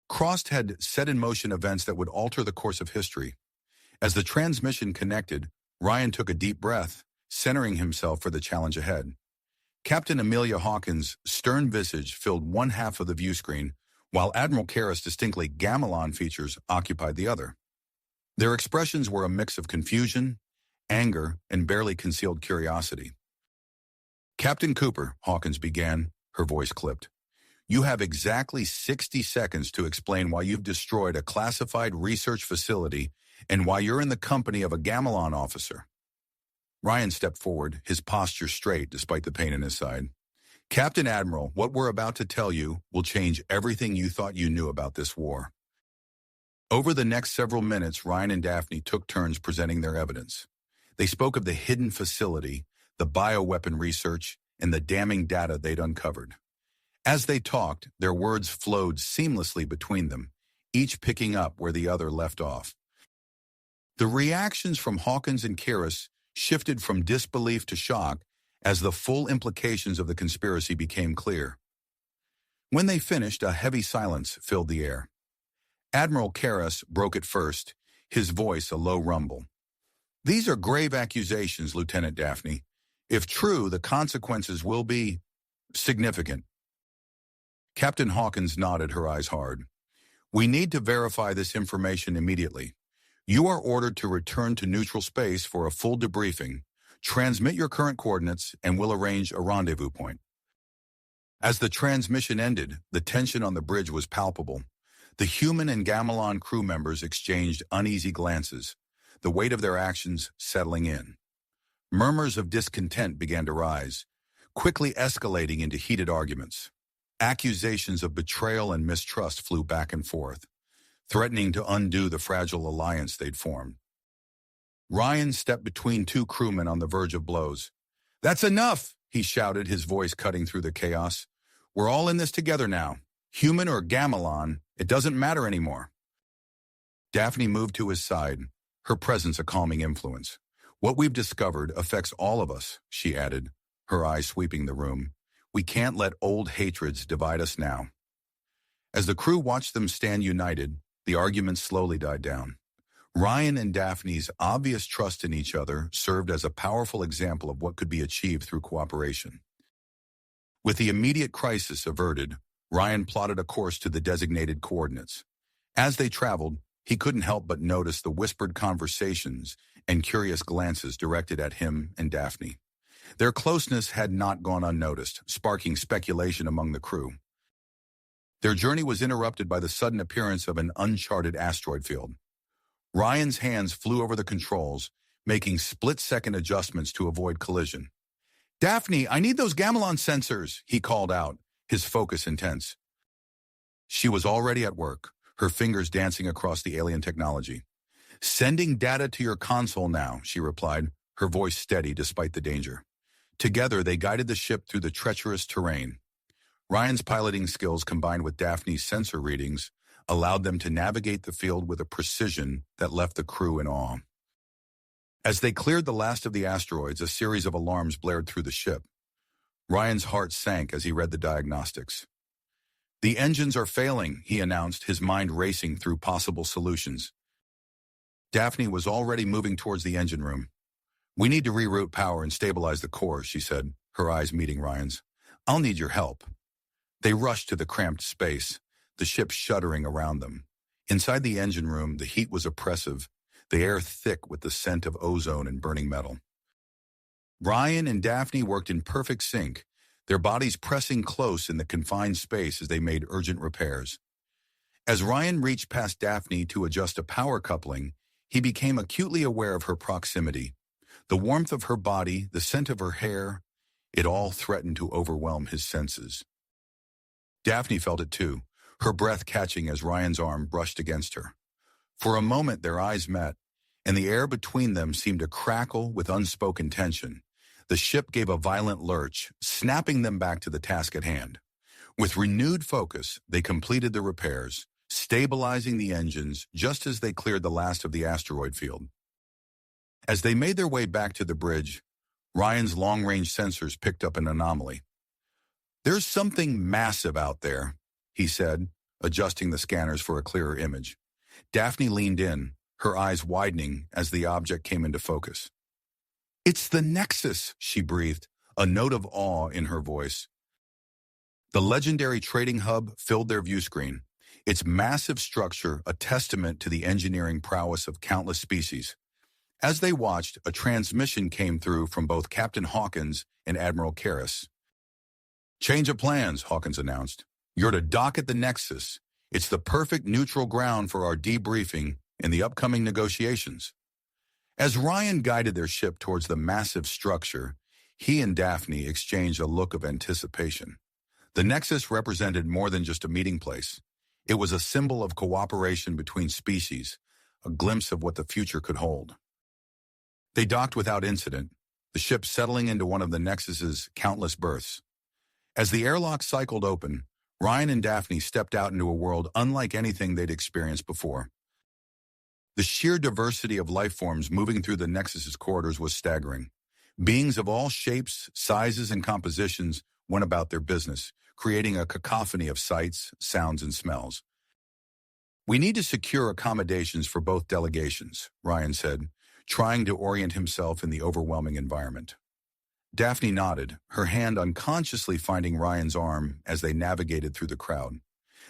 Crossed had set in motion events that would alter the course of history. As the transmission connected, Ryan took a deep breath, centering himself for the challenge ahead. Captain Amelia Hawkins' stern visage filled one half of the view screen, while Admiral Kara's distinctly Gamelon features occupied the other. Their expressions were a mix of confusion, anger, and barely concealed curiosity. "Captain Cooper," Hawkins began, her voice clipped. "You have exactly 60 seconds to explain why you've destroyed a classified research facility and why you're in the company of a Gamelon officer." Ryan stepped forward, his posture straight despite the pain in his side. "Captain Admiral, what we're about to tell you will change everything you thought you knew about this war." Over the next several minutes, Ryan and Daphne took turns presenting their evidence. They spoke of the hidden facility, the bioweapon research, and the damning data they'd uncovered. As they talked, their words flowed seamlessly between them, each picking up where the other left off. The reactions from Hawkins and Karis shifted from disbelief to shock as the full implications of the conspiracy became clear. When they finished, a heavy silence filled the air. Admiral Karis broke it first, his voice a low rumble. "These are grave accusations, Lieutenant Daphne. If true, the consequences will be significant." Captain Hawkins nodded, her eyes hard. "We need to verify this information immediately. You are ordered to return to neutral space for a full debriefing. Transmit your current coordinates, and we'll arrange a rendezvous point." As the transmission ended, the tension on the bridge was palpable. The human and Gamelon crew members exchanged uneasy glances, the weight of their actions settling in. Murmurs of discontent began to rise, quickly escalating into heated arguments. Accusations of betrayal and mistrust flew back and forth, threatening to undo the fragile alliance they'd formed. Ryan stepped between two crewmen on the verge of blows. "That's enough!" he shouted, his voice cutting through the chaos. "We're all in this together now. Human or Gamelon, it doesn't matter anymore." Daphne moved to his side, her presence a calming influence. "What we've discovered affects all of us," she added, her eyes sweeping the room. "We can't let old hatreds divide us now." As the crew watched them stand united, the argument slowly died down. Ryan and Daphne's obvious trust in each other served as a powerful example of what could be achieved through cooperation. With the immediate crisis averted, Ryan plotted a course to the designated coordinates. As they traveled, he couldn't help but notice the whispered conversations and curious glances directed at him and Daphne. Their closeness had not gone unnoticed, sparking speculation among the crew. Their journey was interrupted by the sudden appearance of an uncharted asteroid field. Ryan's hands flew over the controls, making split-second adjustments to avoid collision. "Daphne, I need those Gamelon sensors," he called out, his focus intense. She was already at work, her fingers dancing across the alien technology. "Sending data to your console now," she replied, her voice steady despite the danger. Together, they guided the ship through the treacherous terrain. Ryan's piloting skills combined with Daphne's sensor readings allowed them to navigate the field with a precision that left the crew in awe. As they cleared the last of the asteroids, a series of alarms blared through the ship. Ryan's heart sank as he read the diagnostics. "The engines are failing," he announced, his mind racing through possible solutions. Daphne was already moving towards the engine room. We need to reroute power and stabilize the core, she said, her eyes meeting Ryan's. I'll need your help. They rushed to the cramped space, the ship shuddering around them. Inside the engine room, the heat was oppressive, the air thick with the scent of ozone and burning metal. Ryan and Daphne worked in perfect sync, their bodies pressing close in the confined space as they made urgent repairs. As Ryan reached past Daphne to adjust a power coupling, he became acutely aware of her proximity. The warmth of her body, the scent of her hair, it all threatened to overwhelm his senses. Daphne felt it too, her breath catching as Ryan's arm brushed against her. For a moment their eyes met, and the air between them seemed to crackle with unspoken tension. The ship gave a violent lurch, snapping them back to the task at hand. With renewed focus, they completed the repairs, stabilizing the engines just as they cleared the last of the asteroid field. As they made their way back to the bridge, Ryan's long-range sensors picked up an anomaly. "There's something massive out there," he said, adjusting the scanners for a clearer image. Daphne leaned in, her eyes widening as the object came into focus. "It's the Nexus," she breathed, a note of awe in her voice. The legendary trading hub filled their view screen, its massive structure a testament to the engineering prowess of countless species. As they watched, a transmission came through from both Captain Hawkins and Admiral Karras. "Change of plans," Hawkins announced. "You're to dock at the Nexus. It's the perfect neutral ground for our debriefing and the upcoming negotiations." As Ryan guided their ship towards the massive structure, he and Daphne exchanged a look of anticipation. The Nexus represented more than just a meeting place. It was a symbol of cooperation between species, a glimpse of what the future could hold. They docked without incident, the ship settling into one of the Nexus's countless berths. As the airlock cycled open, Ryan and Daphne stepped out into a world unlike anything they'd experienced before. The sheer diversity of life forms moving through the Nexus's corridors was staggering. Beings of all shapes, sizes, and compositions went about their business, creating a cacophony of sights, sounds, and smells. "We need to secure accommodations for both delegations," Ryan said, trying to orient himself in the overwhelming environment. Daphne nodded, her hand unconsciously finding Ryan's arm as they navigated through the crowd.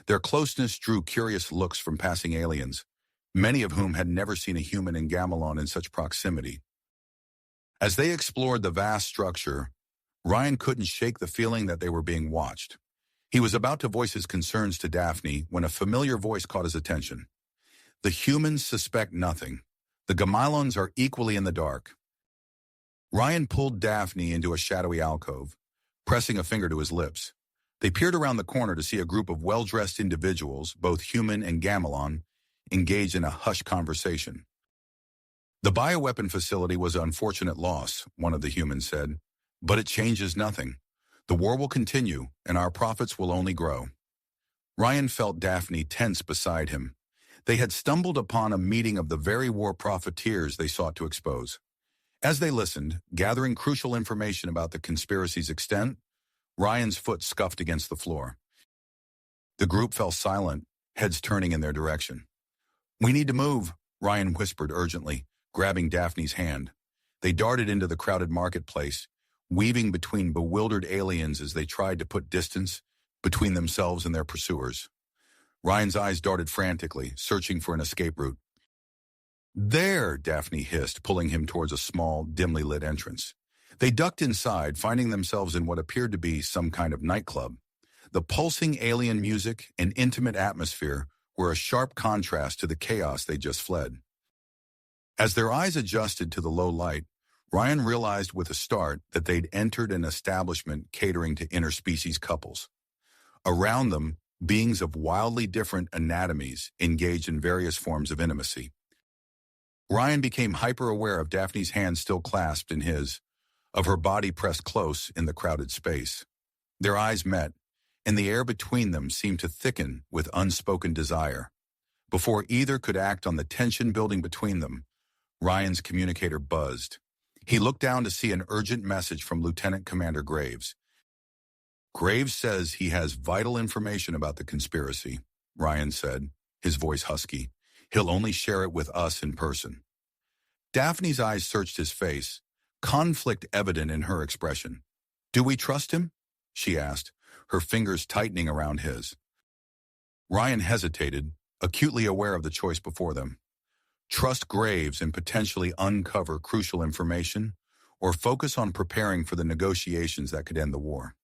Their closeness drew curious looks from passing aliens, many of whom had never seen a human in Gamelon in such proximity. As they explored the vast structure, Ryan couldn't shake the feeling that they were being watched. He was about to voice his concerns to Daphne when a familiar voice caught his attention. "The humans suspect nothing. The Gamelons are equally in the dark." Ryan pulled Daphne into a shadowy alcove, pressing a finger to his lips. They peered around the corner to see a group of well-dressed individuals, both human and Gamelon, engaged in a hushed conversation. "The bioweapon facility was an unfortunate loss," one of the humans said, "but it changes nothing. The war will continue, and our profits will only grow." Ryan felt Daphne tense beside him. They had stumbled upon a meeting of the very war profiteers they sought to expose. As they listened, gathering crucial information about the conspiracy's extent, Ryan's foot scuffed against the floor. The group fell silent, heads turning in their direction. "We need to move," Ryan whispered urgently, grabbing Daphne's hand. They darted into the crowded marketplace, weaving between bewildered aliens as they tried to put distance between themselves and their pursuers. Ryan's eyes darted frantically, searching for an escape route. "There," Daphne hissed, pulling him towards a small, dimly lit entrance. They ducked inside, finding themselves in what appeared to be some kind of nightclub. The pulsing alien music and intimate atmosphere were a sharp contrast to the chaos they just fled. As their eyes adjusted to the low light, Ryan realized with a start that they'd entered an establishment catering to interspecies couples. Around them, beings of wildly different anatomies engaged in various forms of intimacy. Ryan became hyper-aware of Daphne's hand still clasped in his, of her body pressed close in the crowded space. Their eyes met, and the air between them seemed to thicken with unspoken desire. Before either could act on the tension building between them, Ryan's communicator buzzed. He looked down to see an urgent message from Lieutenant Commander Graves. "Graves says he has vital information about the conspiracy," Ryan said, his voice husky. "He'll only share it with us in person." Daphne's eyes searched his face, conflict evident in her expression. "Do we trust him?" she asked, her fingers tightening around his. Ryan hesitated, acutely aware of the choice before them. Trust Graves and potentially uncover crucial information, or focus on preparing for the negotiations that could end the war.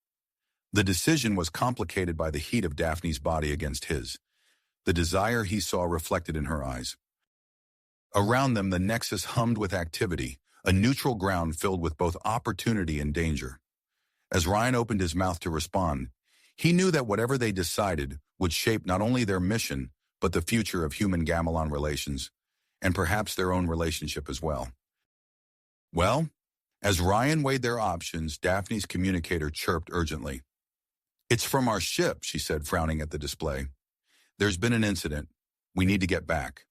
The decision was complicated by the heat of Daphne's body against his, the desire he saw reflected in her eyes. Around them, the Nexus hummed with activity, a neutral ground filled with both opportunity and danger. As Ryan opened his mouth to respond, he knew that whatever they decided would shape not only their mission, but the future of human-Gamelon relations, and perhaps their own relationship as well. Well, as Ryan weighed their options, Daphne's communicator chirped urgently. "It's from our ship," she said, frowning at the display. "There's been an incident. We need to get back."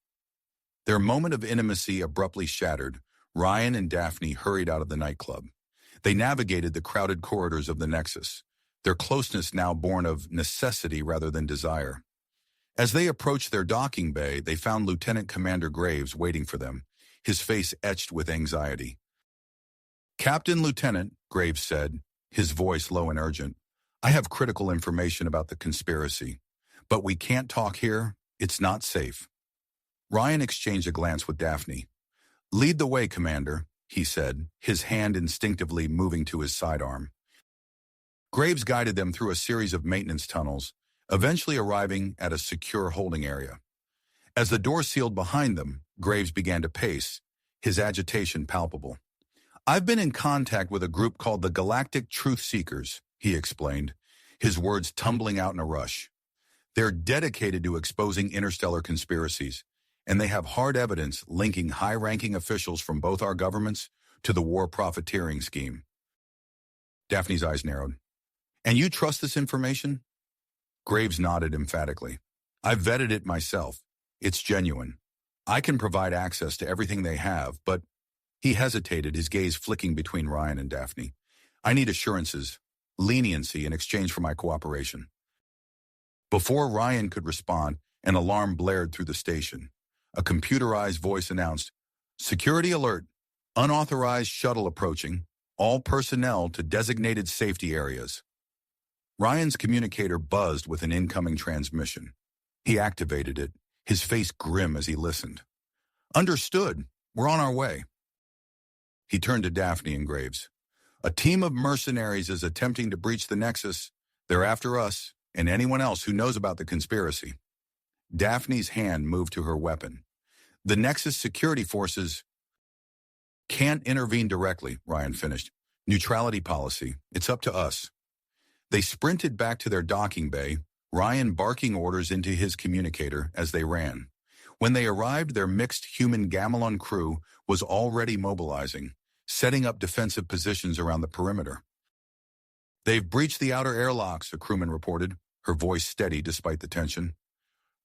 Their moment of intimacy abruptly shattered. Ryan and Daphne hurried out of the nightclub. They navigated the crowded corridors of the Nexus, their closeness now born of necessity rather than desire. As they approached their docking bay, they found Lieutenant Commander Graves waiting for them, his face etched with anxiety. "Captain Lieutenant," Graves said, his voice low and urgent, "I have critical information about the conspiracy, but we can't talk here. It's not safe." Ryan exchanged a glance with Daphne. "Lead the way, Commander," he said, his hand instinctively moving to his sidearm. Graves guided them through a series of maintenance tunnels, eventually arriving at a secure holding area. As the door sealed behind them, Graves began to pace, his agitation palpable. "I've been in contact with a group called the Galactic Truth Seekers," he explained, his words tumbling out in a rush. "They're dedicated to exposing interstellar conspiracies, and they have hard evidence linking high-ranking officials from both our governments to the war profiteering scheme." Daphne's eyes narrowed. "And you trust this information?" Graves nodded emphatically. "I've vetted it myself. It's genuine. I can provide access to everything they have, but—" He hesitated, his gaze flicking between Ryan and Daphne. "I need assurances, leniency in exchange for my cooperation." Before Ryan could respond, an alarm blared through the station. A computerized voice announced, "Security alert. Unauthorized shuttle approaching. All personnel to designated safety areas." Ryan's communicator buzzed with an incoming transmission. He activated it, his face grim as he listened. "Understood. We're on our way." He turned to Daphne and Graves. "A team of mercenaries is attempting to breach the Nexus. They're after us and anyone else who knows about the conspiracy." Daphne's hand moved to her weapon. "The Nexus security forces—" "Can't intervene directly," Ryan finished. "Neutrality policy. It's up to us." They sprinted back to their docking bay, Ryan barking orders into his communicator as they ran. When they arrived, their mixed human-Gamelon crew was already mobilizing, setting up defensive positions around the perimeter. "They've breached the outer airlocks," a crewman reported, her voice steady despite the tension.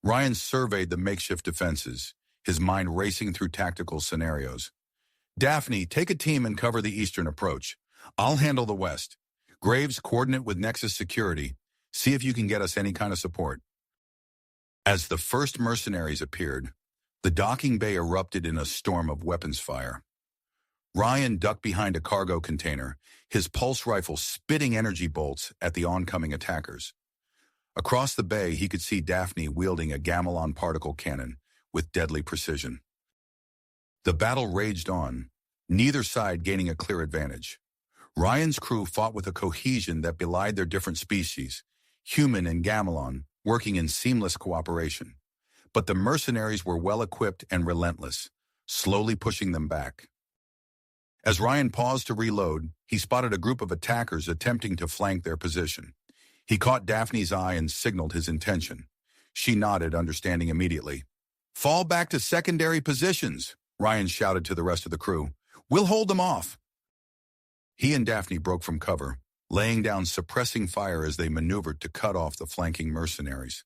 Ryan surveyed the makeshift defenses, his mind racing through tactical scenarios. "Daphne, take a team and cover the eastern approach. I'll handle the west. Graves, coordinate with Nexus Security. See if you can get us any kind of support." As the first mercenaries appeared, the docking bay erupted in a storm of weapons fire. Ryan ducked behind a cargo container, his pulse rifle spitting energy bolts at the oncoming attackers. Across the bay, he could see Daphne wielding a Gamelon particle cannon with deadly precision. The battle raged on, neither side gaining a clear advantage. Ryan's crew fought with a cohesion that belied their different species, human and Gamelon, working in seamless cooperation. But the mercenaries were well-equipped and relentless, slowly pushing them back. As Ryan paused to reload, he spotted a group of attackers attempting to flank their position. He caught Daphne's eye and signaled his intention. She nodded, understanding immediately. "Fall back to secondary positions," Ryan shouted to the rest of the crew. "We'll hold them off." He and Daphne broke from cover, laying down suppressing fire as they maneuvered to cut off the flanking mercenaries.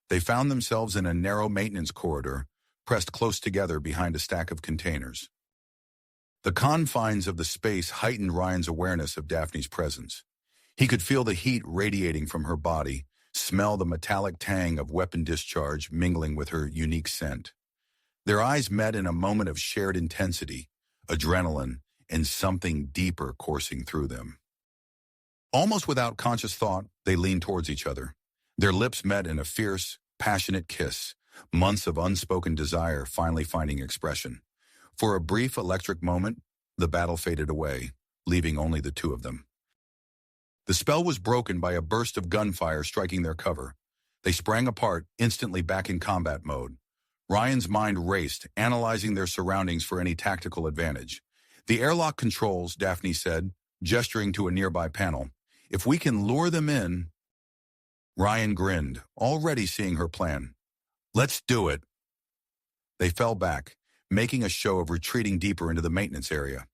They found themselves in a narrow maintenance corridor, pressed close together behind a stack of containers. The confines of the space heightened Ryan's awareness of Daphne's presence. He could feel the heat radiating from her body, smell the metallic tang of weapon discharge mingling with her unique scent. Their eyes met in a moment of shared intensity, adrenaline, and something deeper coursing through them. Almost without conscious thought, they leaned towards each other. Their lips met in a fierce, passionate kiss, months of unspoken desire finally finding expression. For a brief electric moment, the battle faded away, leaving only the two of them. The spell was broken by a burst of gunfire striking their cover. They sprang apart, instantly back in combat mode. Ryan's mind raced, analyzing their surroundings for any tactical advantage. The airlock controls, Daphne said, gesturing to a nearby panel. If we can lure them in... Ryan grinned, already seeing her plan. Let's do it. They fell back, making a show of retreating deeper into the maintenance area.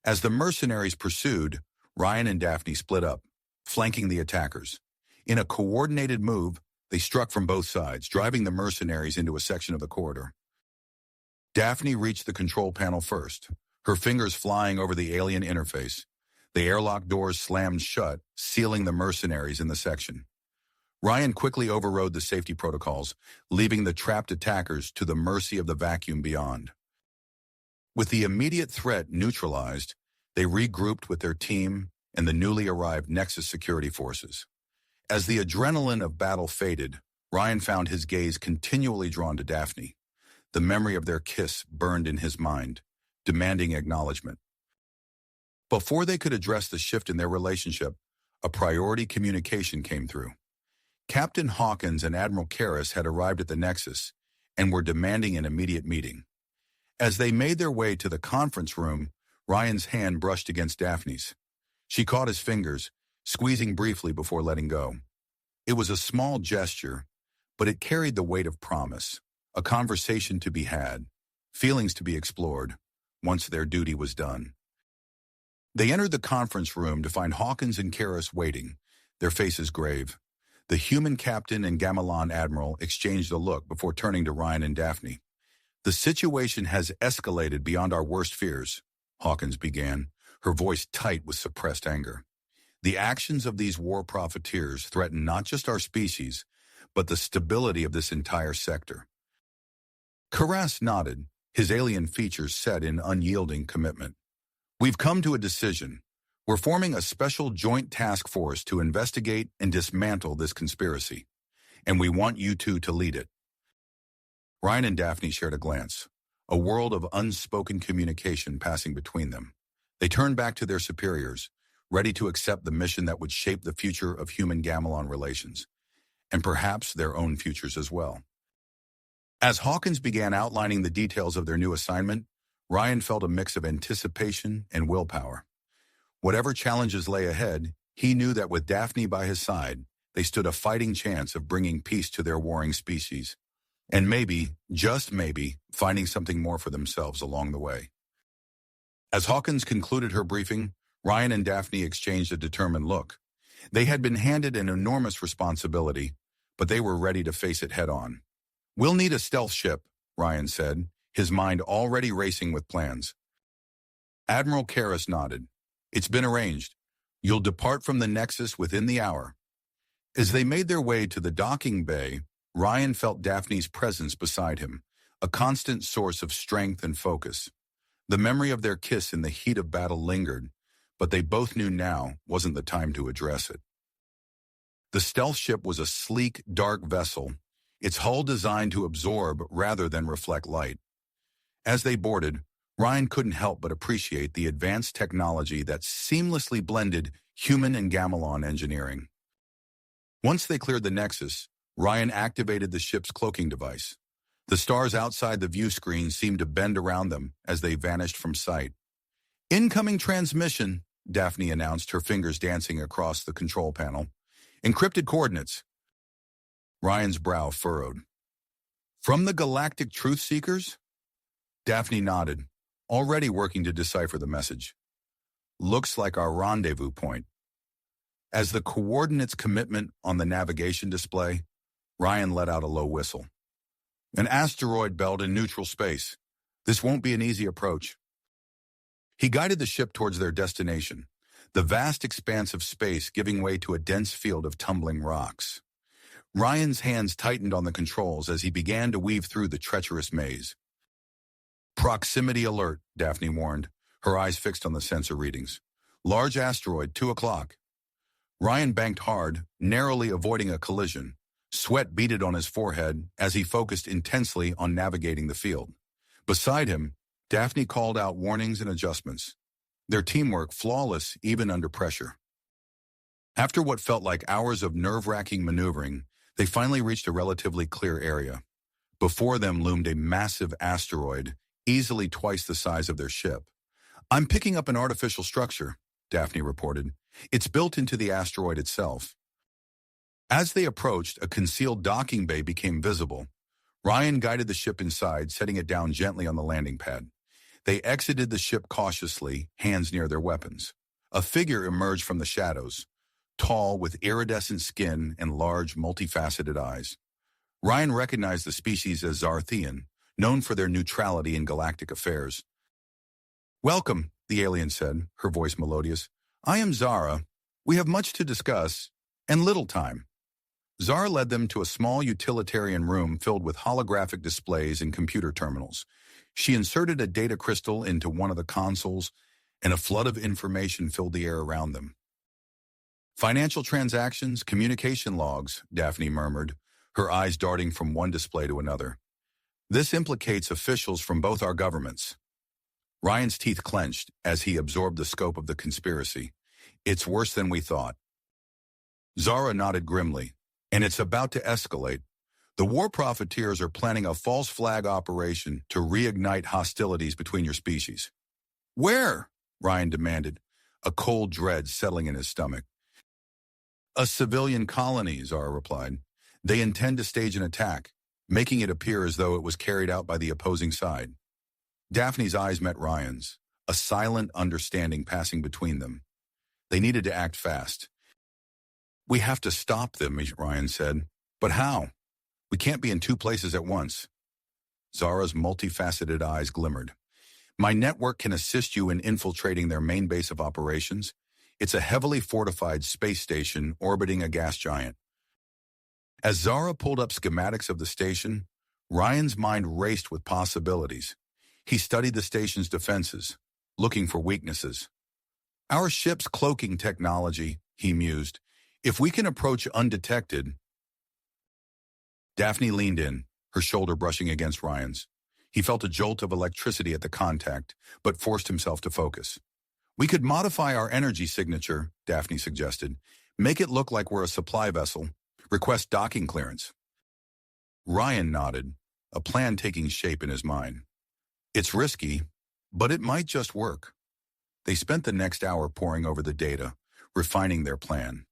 As the mercenaries pursued, Ryan and Daphne split up, flanking the attackers. In a coordinated move, they struck from both sides, driving the mercenaries into a section of the corridor. Daphne reached the control panel first, her fingers flying over the alien interface. The airlock doors slammed shut, sealing the mercenaries in the section. Ryan quickly overrode the safety protocols, leaving the trapped attackers to the mercy of the vacuum beyond. With the immediate threat neutralized, they regrouped with their team and the newly arrived Nexus security forces. As the adrenaline of battle faded, Ryan found his gaze continually drawn to Daphne. The memory of their kiss burned in his mind, demanding acknowledgement. Before they could address the shift in their relationship, a priority communication came through. Captain Hawkins and Admiral Karras had arrived at the Nexus and were demanding an immediate meeting. As they made their way to the conference room, Ryan's hand brushed against Daphne's. She caught his fingers, squeezing briefly before letting go. It was a small gesture, but it carried the weight of promise, a conversation to be had, feelings to be explored, once their duty was done. They entered the conference room to find Hawkins and Karras waiting, their faces grave. The human captain and Gamelan admiral exchanged a look before turning to Ryan and Daphne. The situation has escalated beyond our worst fears, Hawkins began, her voice tight with suppressed anger. The actions of these war profiteers threaten not just our species, but the stability of this entire sector. Karras nodded, his alien features set in unyielding commitment. We've come to a decision. We're forming a special joint task force to investigate and dismantle this conspiracy, and we want you two to lead it. Ryan and Daphne shared a glance, a world of unspoken communication passing between them. They turned back to their superiors, ready to accept the mission that would shape the future of human-Gamelan relations, and perhaps their own futures as well. As Hawkins began outlining the details of their new assignment, Ryan felt a mix of anticipation and willpower. Whatever challenges lay ahead, he knew that with Daphne by his side, they stood a fighting chance of bringing peace to their warring species, and maybe, just maybe, finding something more for themselves along the way. As Hawkins concluded her briefing, Ryan and Daphne exchanged a determined look. They had been handed an enormous responsibility, but they were ready to face it head-on. We'll need a stealth ship, Ryan said, his mind already racing with plans. Admiral Karras nodded. It's been arranged. You'll depart from the Nexus within the hour. As they made their way to the docking bay, Ryan felt Daphne's presence beside him, a constant source of strength and focus. The memory of their kiss in the heat of battle lingered, but they both knew now wasn't the time to address it. The stealth ship was a sleek, dark vessel, its hull designed to absorb rather than reflect light. As they boarded, Ryan couldn't help but appreciate the advanced technology that seamlessly blended human and Gamelan engineering. Once they cleared the Nexus, Ryan activated the ship's cloaking device. The stars outside the view screen seemed to bend around them as they vanished from sight. Incoming transmission, Daphne announced, her fingers dancing across the control panel. Encrypted coordinates. Ryan's brow furrowed. From the galactic truth seekers? Daphne nodded, already working to decipher the message. Looks like our rendezvous point. As the coordinates commitment on the navigation display, Ryan let out a low whistle. An asteroid belt in neutral space. This won't be an easy approach. He guided the ship towards their destination, the vast expanse of space giving way to a dense field of tumbling rocks. Ryan's hands tightened on the controls as he began to weave through the treacherous maze. Proximity alert, Daphne warned, her eyes fixed on the sensor readings. Large asteroid, 2 o'clock. Ryan banked hard, narrowly avoiding a collision. Sweat beaded on his forehead as he focused intensely on navigating the field. Beside him, Daphne called out warnings and adjustments. Their teamwork flawless even under pressure. After what felt like hours of nerve-wracking maneuvering, they finally reached a relatively clear area. Before them loomed a massive asteroid, easily twice the size of their ship. "I'm picking up an artificial structure," Daphne reported. "It's built into the asteroid itself." As they approached, a concealed docking bay became visible. Ryan guided the ship inside, setting it down gently on the landing pad. They exited the ship cautiously, hands near their weapons. A figure emerged from the shadows, tall with iridescent skin and large, multifaceted eyes. Ryan recognized the species as Zarthian, known for their neutrality in galactic affairs. "Welcome," the alien said, her voice melodious. "I am Zara. We have much to discuss, and little time." Zara led them to a small utilitarian room filled with holographic displays and computer terminals. She inserted a data crystal into one of the consoles, and a flood of information filled the air around them. "Financial transactions, communication logs," Daphne murmured, her eyes darting from one display to another. "This implicates officials from both our governments." Ryan's teeth clenched as he absorbed the scope of the conspiracy. "It's worse than we thought." Zara nodded grimly. "And it's about to escalate. The war profiteers are planning a false flag operation to reignite hostilities between your species." "Where?" Ryan demanded, a cold dread settling in his stomach. "A civilian colony," Zara replied. "They intend to stage an attack, making it appear as though it was carried out by the opposing side." Daphne's eyes met Ryan's, a silent understanding passing between them. They needed to act fast. "We have to stop them," Ryan said. "But how? We can't be in two places at once." Zara's multifaceted eyes glimmered. "My network can assist you in infiltrating their main base of operations. It's a heavily fortified space station orbiting a gas giant." As Zara pulled up schematics of the station, Ryan's mind raced with possibilities. He studied the station's defenses, looking for weaknesses. "Our ship's cloaking technology," he mused. "If we can approach undetected—" Daphne leaned in, her shoulder brushing against Ryan's. He felt a jolt of electricity at the contact, but forced himself to focus. "We could modify our energy signature," Daphne suggested. "Make it look like we're a supply vessel. Request docking clearance." Ryan nodded, a plan taking shape in his mind. "It's risky, but it might just work." They spent the next hour poring over the data, refining their plan.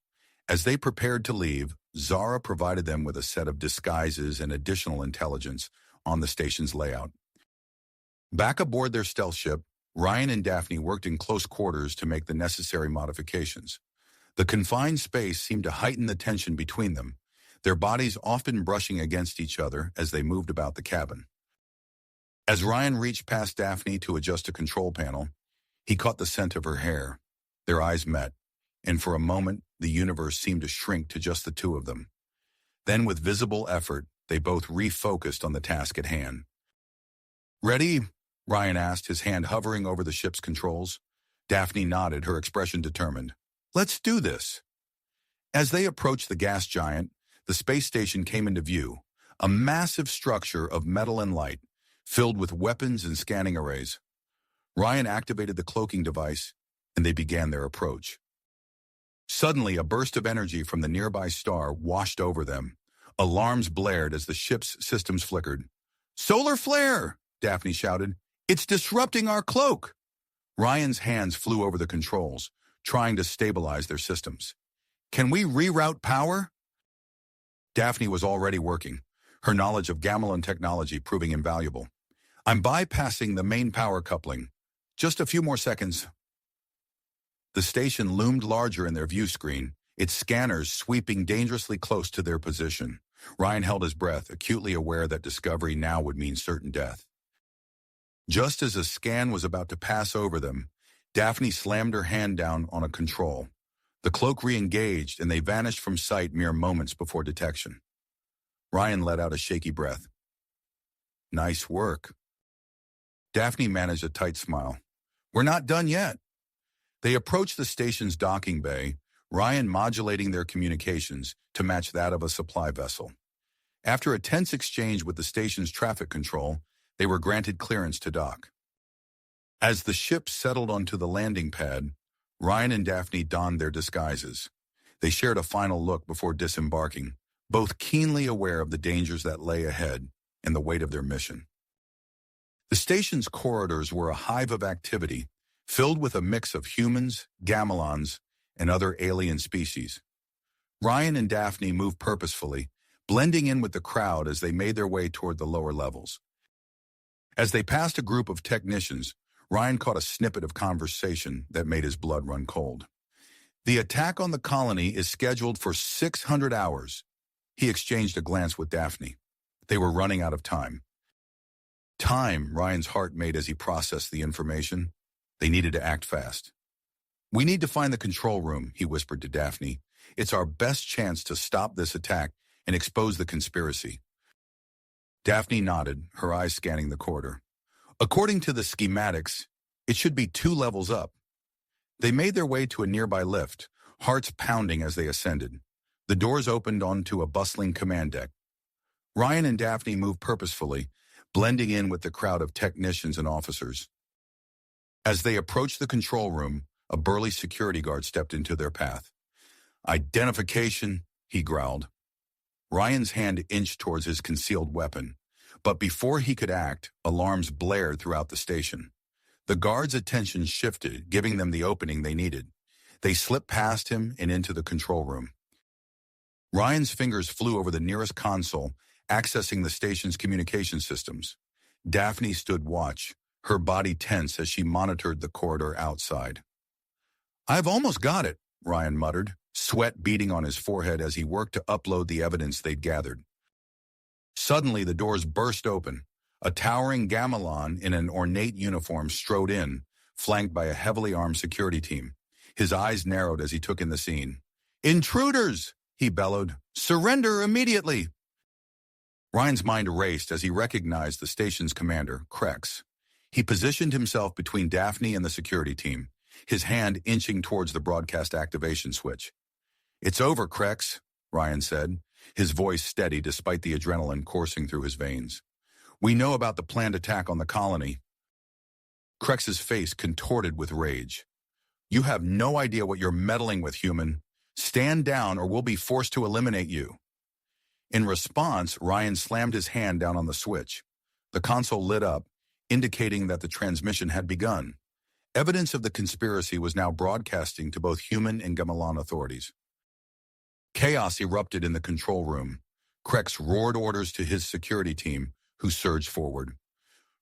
As they prepared to leave, Zara provided them with a set of disguises and additional intelligence on the station's layout. Back aboard their stealth ship, Ryan and Daphne worked in close quarters to make the necessary modifications. The confined space seemed to heighten the tension between them, their bodies often brushing against each other as they moved about the cabin. As Ryan reached past Daphne to adjust a control panel, he caught the scent of her hair. Their eyes met, and for a moment, the universe seemed to shrink to just the two of them. Then, with visible effort, they both refocused on the task at hand. "Ready?" Ryan asked, his hand hovering over the ship's controls. Daphne nodded, her expression determined. "Let's do this." As they approached the gas giant, the space station came into view, a massive structure of metal and light, filled with weapons and scanning arrays. Ryan activated the cloaking device, and they began their approach. Suddenly, a burst of energy from the nearby star washed over them. Alarms blared as the ship's systems flickered. "Solar flare!" Daphne shouted. "It's disrupting our cloak!" Ryan's hands flew over the controls, trying to stabilize their systems. "Can we reroute power?" Daphne was already working, her knowledge of Gamelon technology proving invaluable. "I'm bypassing the main power coupling. Just a few more seconds." The station loomed larger in their view screen, its scanners sweeping dangerously close to their position. Ryan held his breath, acutely aware that discovery now would mean certain death. Just as a scan was about to pass over them, Daphne slammed her hand down on a control. The cloak re-engaged, and they vanished from sight mere moments before detection. Ryan let out a shaky breath. "Nice work." Daphne managed a tight smile. We're not done yet. They approached the station's docking bay, Ryan modulating their communications to match that of a supply vessel. After a tense exchange with the station's traffic control, they were granted clearance to dock. As the ship settled onto the landing pad, Ryan and Daphne donned their disguises. They shared a final look before disembarking, both keenly aware of the dangers that lay ahead and the weight of their mission. The station's corridors were a hive of activity, filled with a mix of humans, gamelons, and other alien species. Ryan and Daphne moved purposefully, blending in with the crowd as they made their way toward the lower levels. As they passed a group of technicians, Ryan caught a snippet of conversation that made his blood run cold. "The attack on the colony is scheduled for 600 hours. He exchanged a glance with Daphne. They were running out of time. Time, Ryan's heart made as he processed the information. They needed to act fast. "We need to find the control room," he whispered to Daphne. "It's our best chance to stop this attack and expose the conspiracy." Daphne nodded, her eyes scanning the corridor. "According to the schematics, it should be 2 levels up." They made their way to a nearby lift, hearts pounding as they ascended. The doors opened onto a bustling command deck. Ryan and Daphne moved purposefully, blending in with the crowd of technicians and officers. As they approached the control room, a burly security guard stepped into their path. "Identification," he growled. Ryan's hand inched towards his concealed weapon, but before he could act, alarms blared throughout the station. The guard's attention shifted, giving them the opening they needed. They slipped past him and into the control room. Ryan's fingers flew over the nearest console, accessing the station's communication systems. Daphne stood watch, her body tense as she monitored the corridor outside. "I've almost got it," Ryan muttered, sweat beading on his forehead as he worked to upload the evidence they'd gathered. Suddenly, the doors burst open. A towering gamelon in an ornate uniform strode in, flanked by a heavily armed security team. His eyes narrowed as he took in the scene. "Intruders!" he bellowed. "Surrender immediately!" Ryan's mind raced as he recognized the station's commander, Krex. He positioned himself between Daphne and the security team, his hand inching towards the broadcast activation switch. "It's over, Krex," Ryan said, his voice steady despite the adrenaline coursing through his veins. "We know about the planned attack on the colony." Krex's face contorted with rage. "You have no idea what you're meddling with, human. Stand down or we'll be forced to eliminate you." In response, Ryan slammed his hand down on the switch. The console lit up, indicating that the transmission had begun. Evidence of the conspiracy was now broadcasting to both human and Gamelan authorities. Chaos erupted in the control room. Krex roared orders to his security team, who surged forward.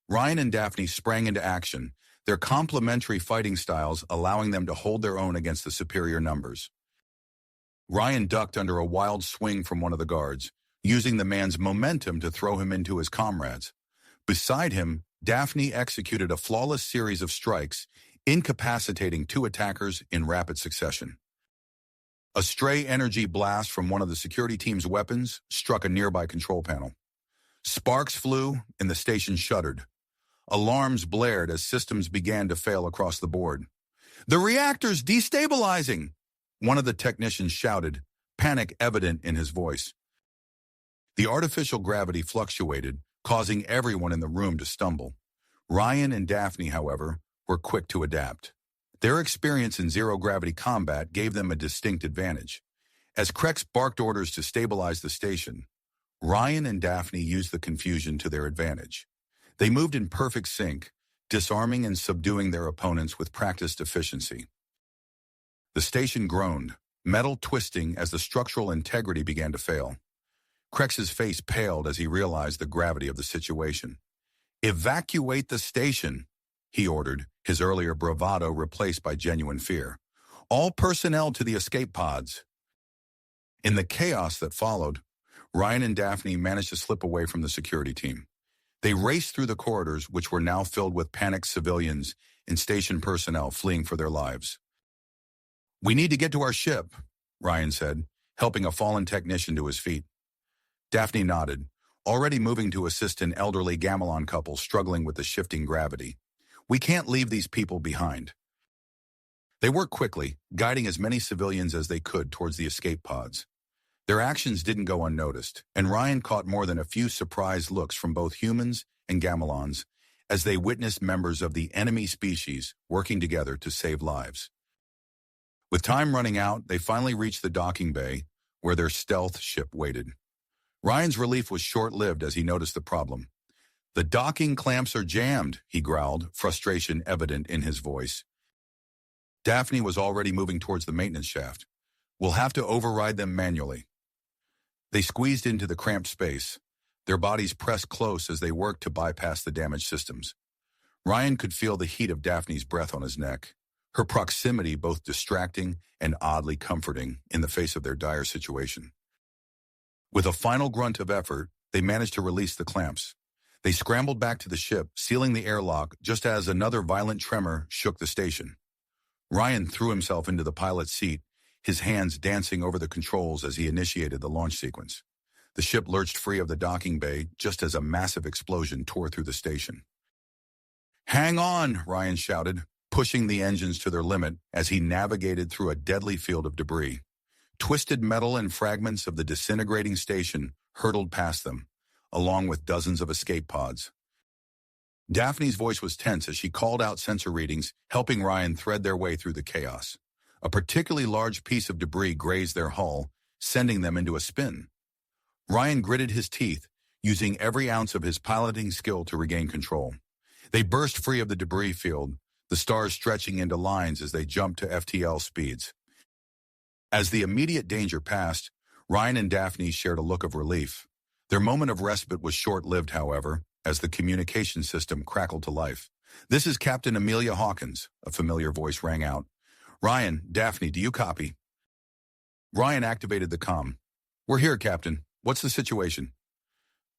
Ryan and Daphne sprang into action, their complementary fighting styles allowing them to hold their own against the superior numbers. Ryan ducked under a wild swing from one of the guards, using the man's momentum to throw him into his comrades. Beside him, Daphne executed a flawless series of strikes, incapacitating 2 attackers in rapid succession. A stray energy blast from one of the security team's weapons struck a nearby control panel. Sparks flew, and the station shuddered. Alarms blared as systems began to fail across the board. "The reactor's destabilizing!" one of the technicians shouted, panic evident in his voice. The artificial gravity fluctuated, causing everyone in the room to stumble. Ryan and Daphne, however, were quick to adapt. Their experience in zero-gravity combat gave them a distinct advantage. As Krex barked orders to stabilize the station, Ryan and Daphne used the confusion to their advantage. They moved in perfect sync, disarming and subduing their opponents with practiced efficiency. The station groaned, metal twisting as the structural integrity began to fail. Krex's face paled as he realized the gravity of the situation. "Evacuate the station," he ordered, his earlier bravado replaced by genuine fear. "All personnel to the escape pods." In the chaos that followed, Ryan and Daphne managed to slip away from the security team. They raced through the corridors, which were now filled with panicked civilians and station personnel fleeing for their lives. "We need to get to our ship," Ryan said, helping a fallen technician to his feet. Daphne nodded, already moving to assist an elderly Gamelon couple struggling with the shifting gravity. We can't leave these people behind. They worked quickly, guiding as many civilians as they could towards the escape pods. Their actions didn't go unnoticed, and Ryan caught more than a few surprised looks from both humans and Gamelons as they witnessed members of the enemy species working together to save lives. With time running out, they finally reached the docking bay where their stealth ship waited. Ryan's relief was short-lived as he noticed the problem. "The docking clamps are jammed," he growled, frustration evident in his voice. Daphne was already moving towards the maintenance shaft. "We'll have to override them manually." They squeezed into the cramped space, their bodies pressed close as they worked to bypass the damaged systems. Ryan could feel the heat of Daphne's breath on his neck, her proximity both distracting and oddly comforting in the face of their dire situation. With a final grunt of effort, they managed to release the clamps. They scrambled back to the ship, sealing the airlock just as another violent tremor shook the station. Ryan threw himself into the pilot's seat, his hands dancing over the controls as he initiated the launch sequence. The ship lurched free of the docking bay just as a massive explosion tore through the station. "Hang on," Ryan shouted, pushing the engines to their limit as he navigated through a deadly field of debris. Twisted metal and fragments of the disintegrating station hurtled past them, along with dozens of escape pods. Daphne's voice was tense as she called out sensor readings, helping Ryan thread their way through the chaos. A particularly large piece of debris grazed their hull, sending them into a spin. Ryan gritted his teeth, using every ounce of his piloting skill to regain control. They burst free of the debris field, the stars stretching into lines as they jumped to FTL speeds. As the immediate danger passed, Ryan and Daphne shared a look of relief. Their moment of respite was short-lived, however, as the communication system crackled to life. "This is Captain Amelia Hawkins," a familiar voice rang out. "Ryan, Daphne, do you copy?" Ryan activated the comm. "We're here, Captain. What's the situation?"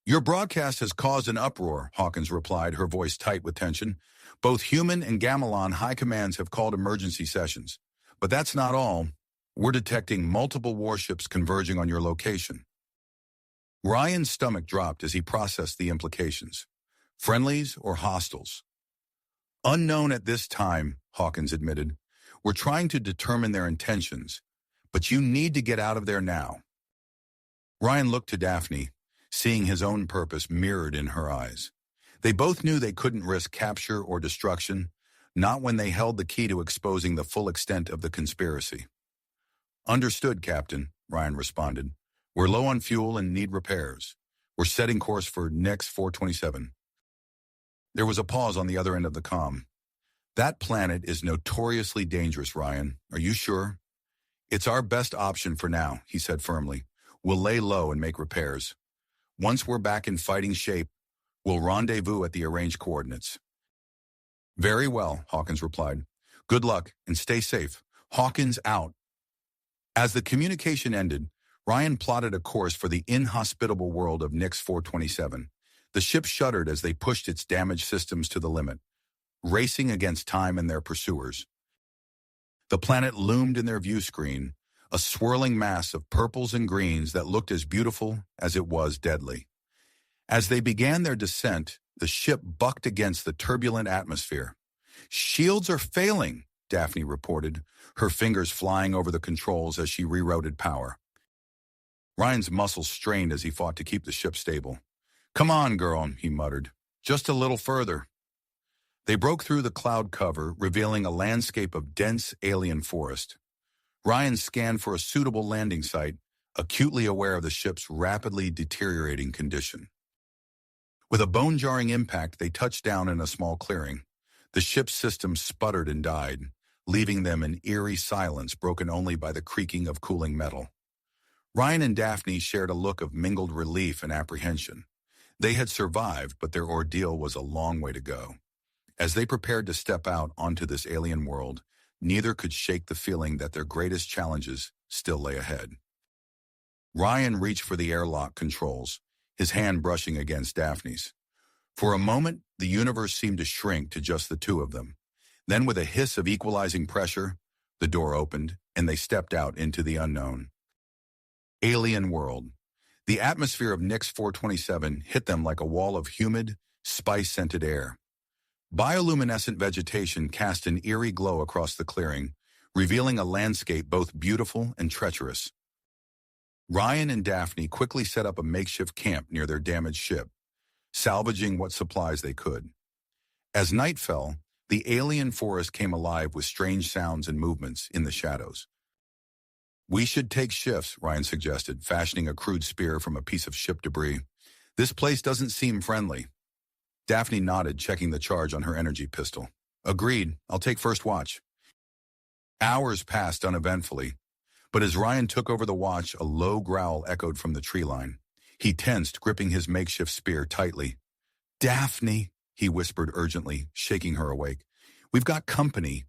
"Your broadcast has caused an uproar," Hawkins replied, her voice tight with tension. "Both human and Gamelon high commands have called emergency sessions. But that's not all. We're detecting multiple warships converging on your location." Ryan's stomach dropped as he processed the implications. Friendlies or hostiles? "Unknown at this time," Hawkins admitted. "We're trying to determine their intentions, but you need to get out of there now." Ryan looked to Daphne, seeing his own purpose mirrored in her eyes. They both knew they couldn't risk capture or destruction, not when they held the key to exposing the full extent of the conspiracy. "Understood, Captain," Ryan responded. "We're low on fuel and need repairs. We're setting course for Nix 427. There was a pause on the other end of the comm. "That planet is notoriously dangerous, Ryan. Are you sure?" "It's our best option for now," he said firmly. "We'll lay low and make repairs. Once we're back in fighting shape, we'll rendezvous at the arranged coordinates." "Very well," Hawkins replied. "Good luck and stay safe. Hawkins out." As the communication ended, Ryan plotted a course for the inhospitable world of Nix 427. The ship shuddered as they pushed its damaged systems to the limit, racing against time and their pursuers. The planet loomed in their view screen, a swirling mass of purples and greens that looked as beautiful as it was deadly. As they began their descent, the ship bucked against the turbulent atmosphere. "Shields are failing," Daphne reported, her fingers flying over the controls as she rerouted power. Ryan's muscles strained as he fought to keep the ship stable. "Come on, girl," he muttered. "Just a little further." They broke through the cloud cover, revealing a landscape of dense alien forest. Ryan scanned for a suitable landing site, acutely aware of the ship's rapidly deteriorating condition. With a bone-jarring impact, they touched down in a small clearing. The ship's system sputtered and died, leaving them in eerie silence broken only by the creaking of cooling metal. Ryan and Daphne shared a look of mingled relief and apprehension. They had survived, but their ordeal was a long way to go. As they prepared to step out onto this alien world, neither could shake the feeling that their greatest challenges still lay ahead. Ryan reached for the airlock controls, his hand brushing against Daphne's. For a moment, the universe seemed to shrink to just the two of them. Then, with a hiss of equalizing pressure, the door opened, and they stepped out into the unknown. Alien world. The atmosphere of Nix 427 hit them like a wall of humid, spice-scented air. Bioluminescent vegetation cast an eerie glow across the clearing, revealing a landscape both beautiful and treacherous. Ryan and Daphne quickly set up a makeshift camp near their damaged ship, salvaging what supplies they could. As night fell, the alien forest came alive with strange sounds and movements in the shadows. "We should take shifts," Ryan suggested, fashioning a crude spear from a piece of ship debris. "This place doesn't seem friendly." Daphne nodded, checking the charge on her energy pistol. "Agreed. I'll take first watch." Hours passed uneventfully, but as Ryan took over the watch, a low growl echoed from the tree line. He tensed, gripping his makeshift spear tightly. "Daphne," he whispered urgently, shaking her awake. "We've got company."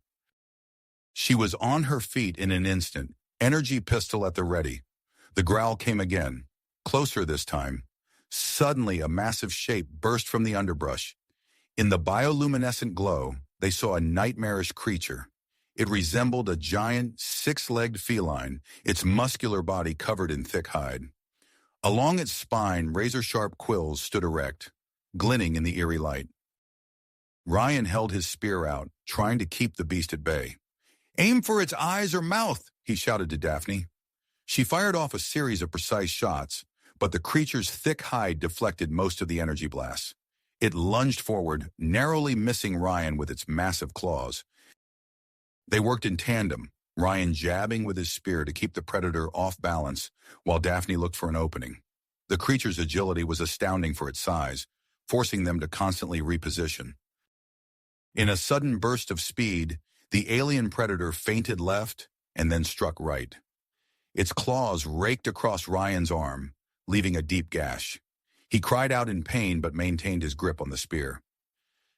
She was on her feet in an instant, energy pistol at the ready. The growl came again, closer this time. Suddenly, a massive shape burst from the underbrush. In the bioluminescent glow, they saw a nightmarish creature. It resembled a giant, six-legged feline, its muscular body covered in thick hide. Along its spine, razor-sharp quills stood erect, glinting in the eerie light. Ryan held his spear out, trying to keep the beast at bay. "Aim for its eyes or mouth," he shouted to Daphne. She fired off a series of precise shots, but the creature's thick hide deflected most of the energy blasts. It lunged forward, narrowly missing Ryan with its massive claws. They worked in tandem, Ryan jabbing with his spear to keep the predator off balance, while Daphne looked for an opening. The creature's agility was astounding for its size, forcing them to constantly reposition. In a sudden burst of speed, the alien predator feinted left and then struck right. Its claws raked across Ryan's arm, leaving a deep gash. He cried out in pain but maintained his grip on the spear.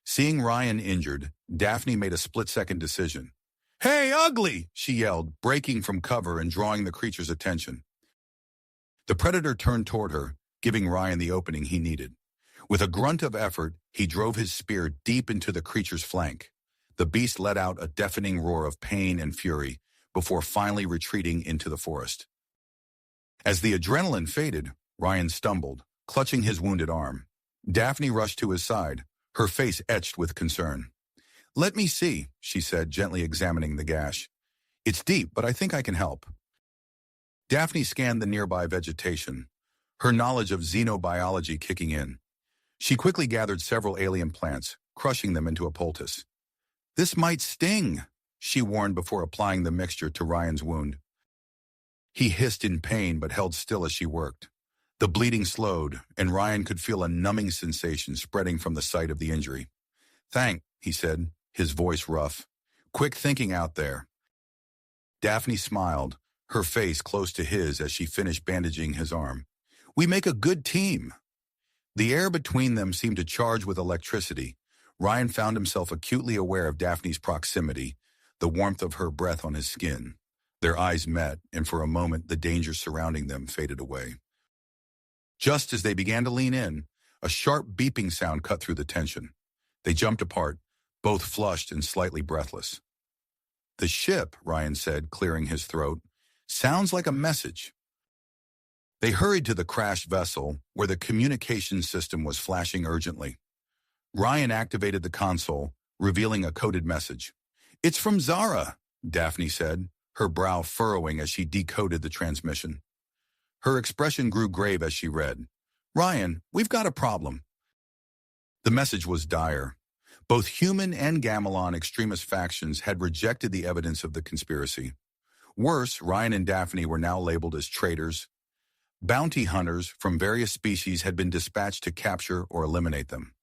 Seeing Ryan injured, Daphne made a split-second decision. "Hey, ugly!" she yelled, breaking from cover and drawing the creature's attention. The predator turned toward her, giving Ryan the opening he needed. With a grunt of effort, he drove his spear deep into the creature's flank. The beast let out a deafening roar of pain and fury before finally retreating into the forest. As the adrenaline faded, Ryan stumbled, clutching his wounded arm. Daphne rushed to his side, her face etched with concern. "Let me see," she said, gently examining the gash. "It's deep, but I think I can help." Daphne scanned the nearby vegetation, her knowledge of xenobiology kicking in. She quickly gathered several alien plants, crushing them into a poultice. "This might sting," she warned before applying the mixture to Ryan's wound. He hissed in pain but held still as she worked. The bleeding slowed, and Ryan could feel a numbing sensation spreading from the site of the injury. "Thank," he said, his voice rough. "Quick thinking out there." Daphne smiled, her face close to his as she finished bandaging his arm. "We make a good team." The air between them seemed to charge with electricity. Ryan found himself acutely aware of Daphne's proximity, the warmth of her breath on his skin. Their eyes met, and for a moment the danger surrounding them faded away. Just as they began to lean in, a sharp beeping sound cut through the tension. They jumped apart, both flushed and slightly breathless. "The ship," Ryan said, clearing his throat, "sounds like a message." They hurried to the crashed vessel, where the communication system was flashing urgently. Ryan activated the console, revealing a coded message. "It's from Zara," Daphne said, her brow furrowing as she decoded the transmission. Her expression grew grave as she read. "Ryan, we've got a problem." The message was dire. Both human and Gamelon extremist factions had rejected the evidence of the conspiracy. Worse, Ryan and Daphne were now labeled as traitors. Bounty hunters from various species had been dispatched to capture or eliminate them.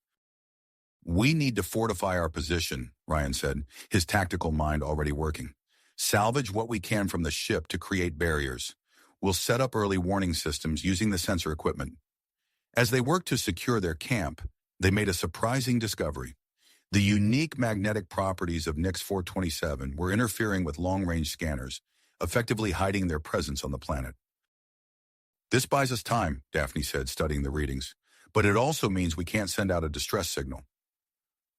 "We need to fortify our position," Ryan said, his tactical mind already working. "Salvage what we can from the ship to create barriers. We'll set up early warning systems using the sensor equipment." As they worked to secure their camp, they made a surprising discovery. The unique magnetic properties of Nix 427 were interfering with long-range scanners, effectively hiding their presence on the planet. "This buys us time," Daphne said, studying the readings, "but it also means we can't send out a distress signal."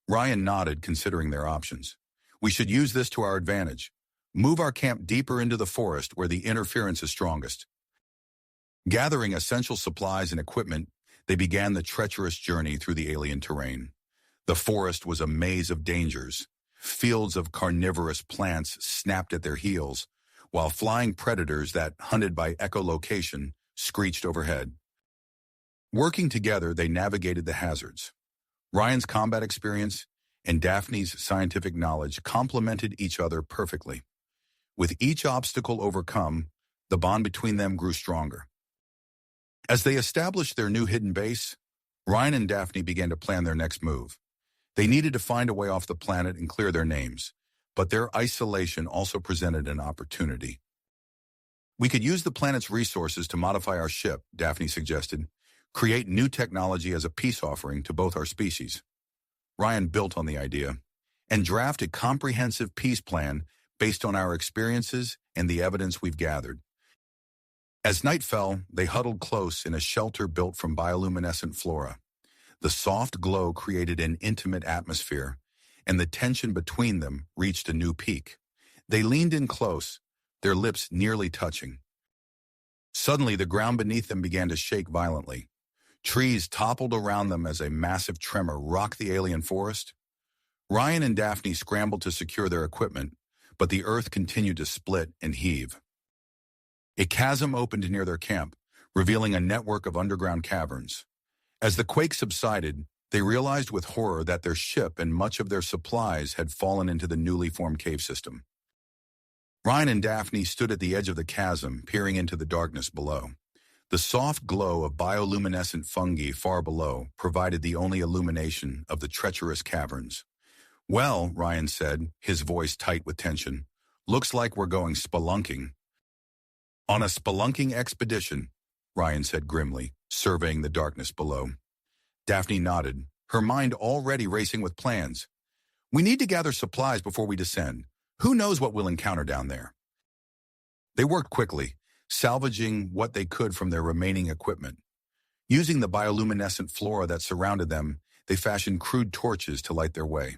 Ryan nodded, considering their options. "We should use this to our advantage. Move our camp deeper into the forest where the interference is strongest." Gathering essential supplies and equipment, they began the treacherous journey through the alien terrain. The forest was a maze of dangers. Fields of carnivorous plants snapped at their heels, while flying predators that, hunted by echolocation, screeched overhead. Working together, they navigated the hazards. Ryan's combat experience and Daphne's scientific knowledge complemented each other perfectly. With each obstacle overcome, the bond between them grew stronger. As they established their new hidden base, Ryan and Daphne began to plan their next move. They needed to find a way off the planet and clear their names, but their isolation also presented an opportunity. "We could use the planet's resources to modify our ship," Daphne suggested, "create new technology as a peace offering to both our species." Ryan built on the idea and drafted a comprehensive peace plan based on our experiences and the evidence we've gathered. As night fell, they huddled close in a shelter built from bioluminescent flora. The soft glow created an intimate atmosphere, and the tension between them reached a new peak. They leaned in close, their lips nearly touching. Suddenly, the ground beneath them began to shake violently. Trees toppled around them as a massive tremor rocked the alien forest. Ryan and Daphne scrambled to secure their equipment, but the earth continued to split and heave. A chasm opened near their camp, revealing a network of underground caverns. As the quake subsided, they realized with horror that their ship and much of their supplies had fallen into the newly formed cave system. Ryan and Daphne stood at the edge of the chasm, peering into the darkness below. The soft glow of bioluminescent fungi far below provided the only illumination of the treacherous caverns. "Well," Ryan said, his voice tight with tension, "looks like we're going spelunking." "On a spelunking expedition," Ryan said grimly, surveying the darkness below. Daphne nodded, her mind already racing with plans. "We need to gather supplies before we descend. Who knows what we'll encounter down there?" They worked quickly, salvaging what they could from their remaining equipment. Using the bioluminescent flora that surrounded them, they fashioned crude torches to light their way.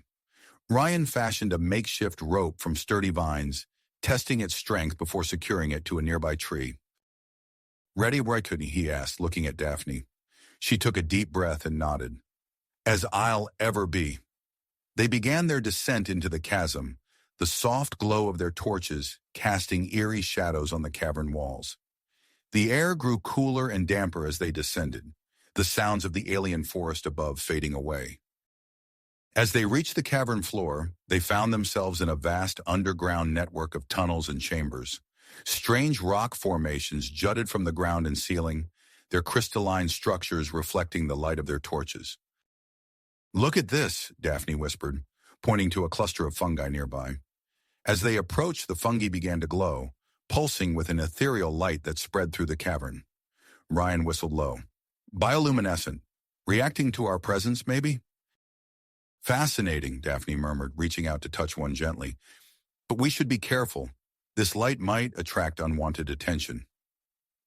Ryan fashioned a makeshift rope from sturdy vines, testing its strength before securing it to a nearby tree. "Ready, Roy?" he asked, looking at Daphne. She took a deep breath and nodded. "As I'll ever be." They began their descent into the chasm, the soft glow of their torches casting eerie shadows on the cavern walls. The air grew cooler and damper as they descended, the sounds of the alien forest above fading away. As they reached the cavern floor, they found themselves in a vast underground network of tunnels and chambers. Strange rock formations jutted from the ground and ceiling, their crystalline structures reflecting the light of their torches. "Look at this," Daphne whispered, pointing to a cluster of fungi nearby. As they approached, the fungi began to glow, pulsing with an ethereal light that spread through the cavern. Ryan whistled low. "Bioluminescent. Reacting to our presence, maybe?" "Fascinating," Daphne murmured, reaching out to touch one gently. "But we should be careful. This light might attract unwanted attention."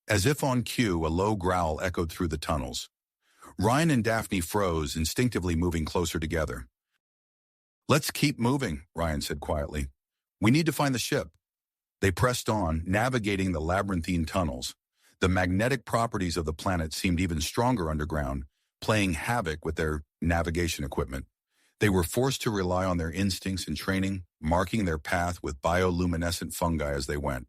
As if on cue, a low growl echoed through the tunnels. Ryan and Daphne froze, instinctively moving closer together. "Let's keep moving," Ryan said quietly. "We need to find the ship." They pressed on, navigating the labyrinthine tunnels. The magnetic properties of the planet seemed even stronger underground, playing havoc with their navigation equipment. They were forced to rely on their instincts and training, marking their path with bioluminescent fungi as they went.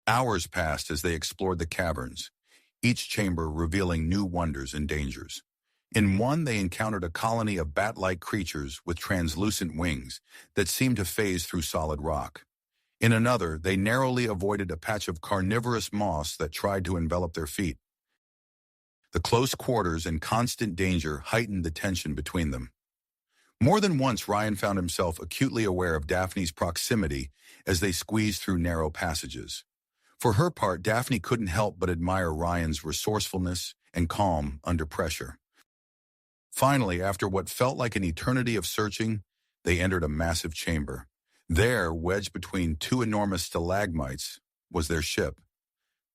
Hours passed as they explored the caverns, each chamber revealing new wonders and dangers. In one, they encountered a colony of bat-like creatures with translucent wings that seemed to phase through solid rock. In another, they narrowly avoided a patch of carnivorous moss that tried to envelop their feet. The close quarters and constant danger heightened the tension between them. More than once, Ryan found himself acutely aware of Daphne's proximity as they squeezed through narrow passages. For her part, Daphne couldn't help but admire Ryan's resourcefulness and calm under pressure. Finally, after what felt like an eternity of searching, they entered a massive chamber. There, wedged between two enormous stalagmites, was their ship.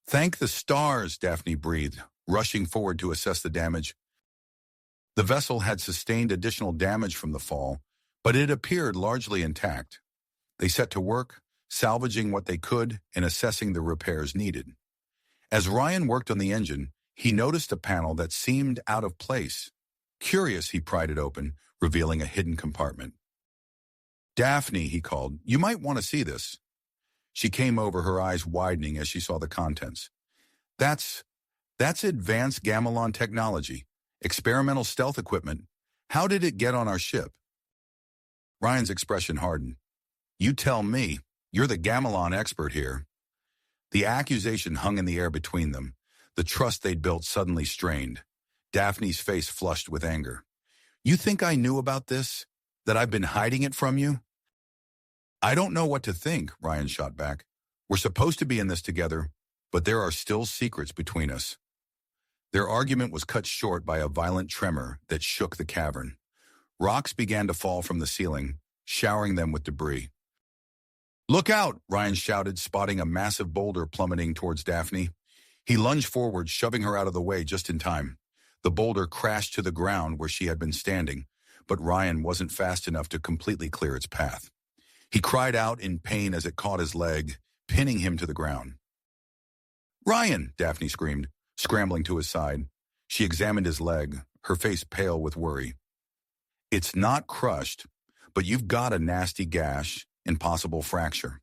"Thank the stars," Daphne breathed, rushing forward to assess the damage. The vessel had sustained additional damage from the fall, but it appeared largely intact. They set to work, salvaging what they could and assessing the repairs needed. As Ryan worked on the engine, he noticed a panel that seemed out of place. Curious, he pried it open, revealing a hidden compartment. "Daphne," he called, "you might want to see this." She came over, her eyes widening as she saw the contents. That's advanced Gamelon technology, experimental stealth equipment. How did it get on our ship?" Ryan's expression hardened. "You tell me. You're the Gamelon expert here." The accusation hung in the air between them. The trust they'd built suddenly strained. Daphne's face flushed with anger. "You think I knew about this? That I've been hiding it from you?" "I don't know what to think," Ryan shot back. "We're supposed to be in this together, but there are still secrets between us." Their argument was cut short by a violent tremor that shook the cavern. Rocks began to fall from the ceiling, showering them with debris. "Look out!" Ryan shouted, spotting a massive boulder plummeting towards Daphne. He lunged forward, shoving her out of the way just in time. The boulder crashed to the ground where she had been standing, but Ryan wasn't fast enough to completely clear its path. He cried out in pain as it caught his leg, pinning him to the ground. "Ryan!" Daphne screamed, scrambling to his side. She examined his leg, her face pale with worry. "It's not crushed, but you've got a nasty gash and possible fracture."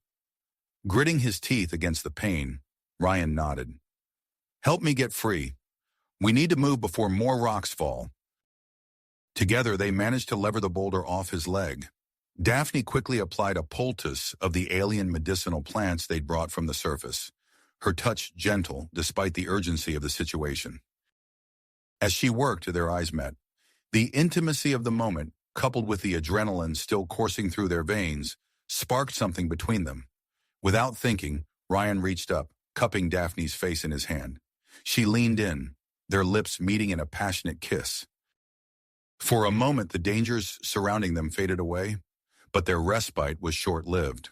Gritting his teeth against the pain, Ryan nodded. "Help me get free. We need to move before more rocks fall." Together, they managed to lever the boulder off his leg. Daphne quickly applied a poultice of the alien medicinal plants they'd brought from the surface, her touch gentle despite the urgency of the situation. As she worked, their eyes met. The intimacy of the moment, coupled with the adrenaline still coursing through their veins, sparked something between them. Without thinking, Ryan reached up, cupping Daphne's face in his hand. She leaned in, their lips meeting in a passionate kiss. For a moment, the dangers surrounding them faded away, but their respite was short-lived.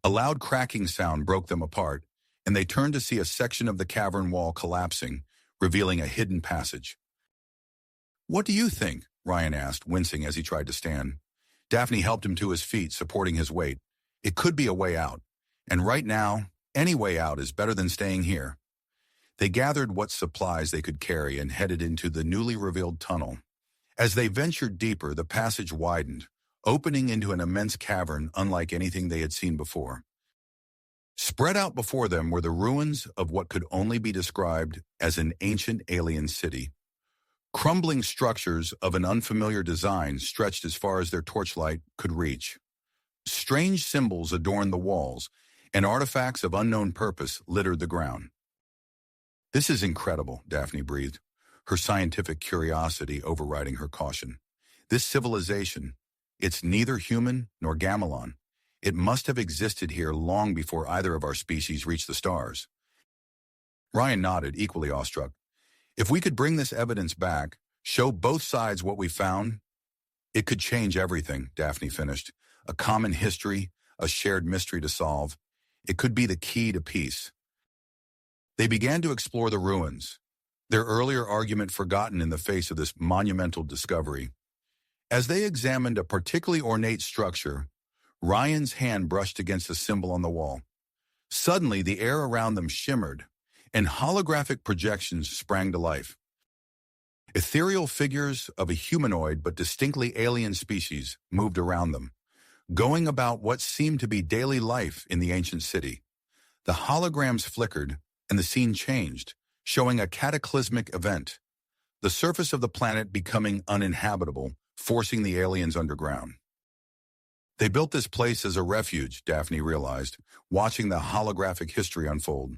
A loud cracking sound broke them apart, and they turned to see a section of the cavern wall collapsing, revealing a hidden passage. "What do you think?" Ryan asked, wincing as he tried to stand. Daphne helped him to his feet, supporting his weight. "It could be a way out, and right now, any way out is better than staying here." They gathered what supplies they could carry and headed into the newly revealed tunnel. As they ventured deeper, the passage widened, opening into an immense cavern unlike anything they had seen before. Spread out before them were the ruins of what could only be described as an ancient alien city. Crumbling structures of an unfamiliar design stretched as far as their torchlight could reach. Strange symbols adorned the walls, and artifacts of unknown purpose littered the ground. "This is incredible," Daphne breathed, her scientific curiosity overriding her caution. "This civilization, it's neither human nor Gamelon. It must have existed here long before either of our species reached the stars." Ryan nodded, equally awestruck. "If we could bring this evidence back, show both sides what we found, it could change everything," Daphne finished. "A common history, a shared mystery to solve. It could be the key to peace." They began to explore the ruins, their earlier argument forgotten in the face of this monumental discovery. As they examined a particularly ornate structure, Ryan's hand brushed against a symbol on the wall. Suddenly, the air around them shimmered, and holographic projections sprang to life. Ethereal figures of a humanoid but distinctly alien species moved around them, going about what seemed to be daily life in the ancient city. The holograms flickered, and the scene changed, showing a cataclysmic event. The surface of the planet becoming uninhabitable, forcing the aliens underground. They built this place as a refuge, Daphne realized, watching the holographic history unfold.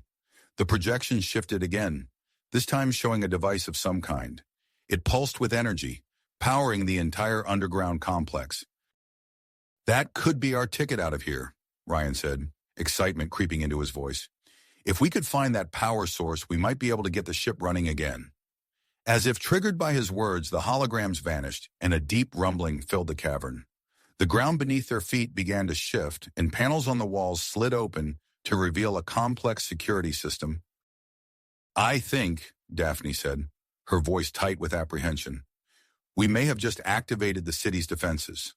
The projection shifted again, this time showing a device of some kind. It pulsed with energy, powering the entire underground complex. "That could be our ticket out of here," Ryan said, excitement creeping into his voice. "If we could find that power source, we might be able to get the ship running again." As if triggered by his words, the holograms vanished, and a deep rumbling filled the cavern. The ground beneath their feet began to shift, and panels on the walls slid open to reveal a complex security system. "I think," Daphne said, her voice tight with apprehension, "we may have just activated the city's defenses."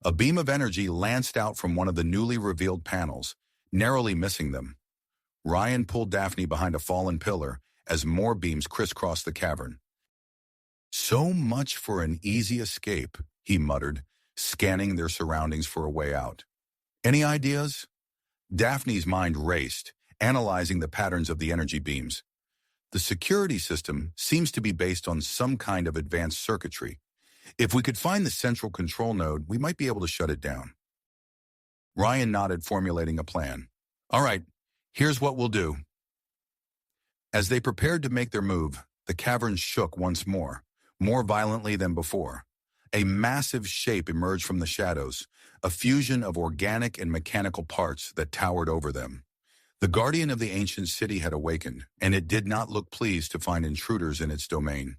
A beam of energy lanced out from one of the newly revealed panels, narrowly missing them. Ryan pulled Daphne behind a fallen pillar as more beams crisscrossed the cavern. "So much for an easy escape," he muttered, scanning their surroundings for a way out. Any ideas? Daphne's mind raced, analyzing the patterns of the energy beams. The security system seems to be based on some kind of advanced circuitry. If we could find the central control node, we might be able to shut it down. Ryan nodded, formulating a plan. All right, here's what we'll do. As they prepared to make their move, the cavern shook once more violently than before. A massive shape emerged from the shadows, a fusion of organic and mechanical parts that towered over them. The guardian of the ancient city had awakened, and it did not look pleased to find intruders in its domain.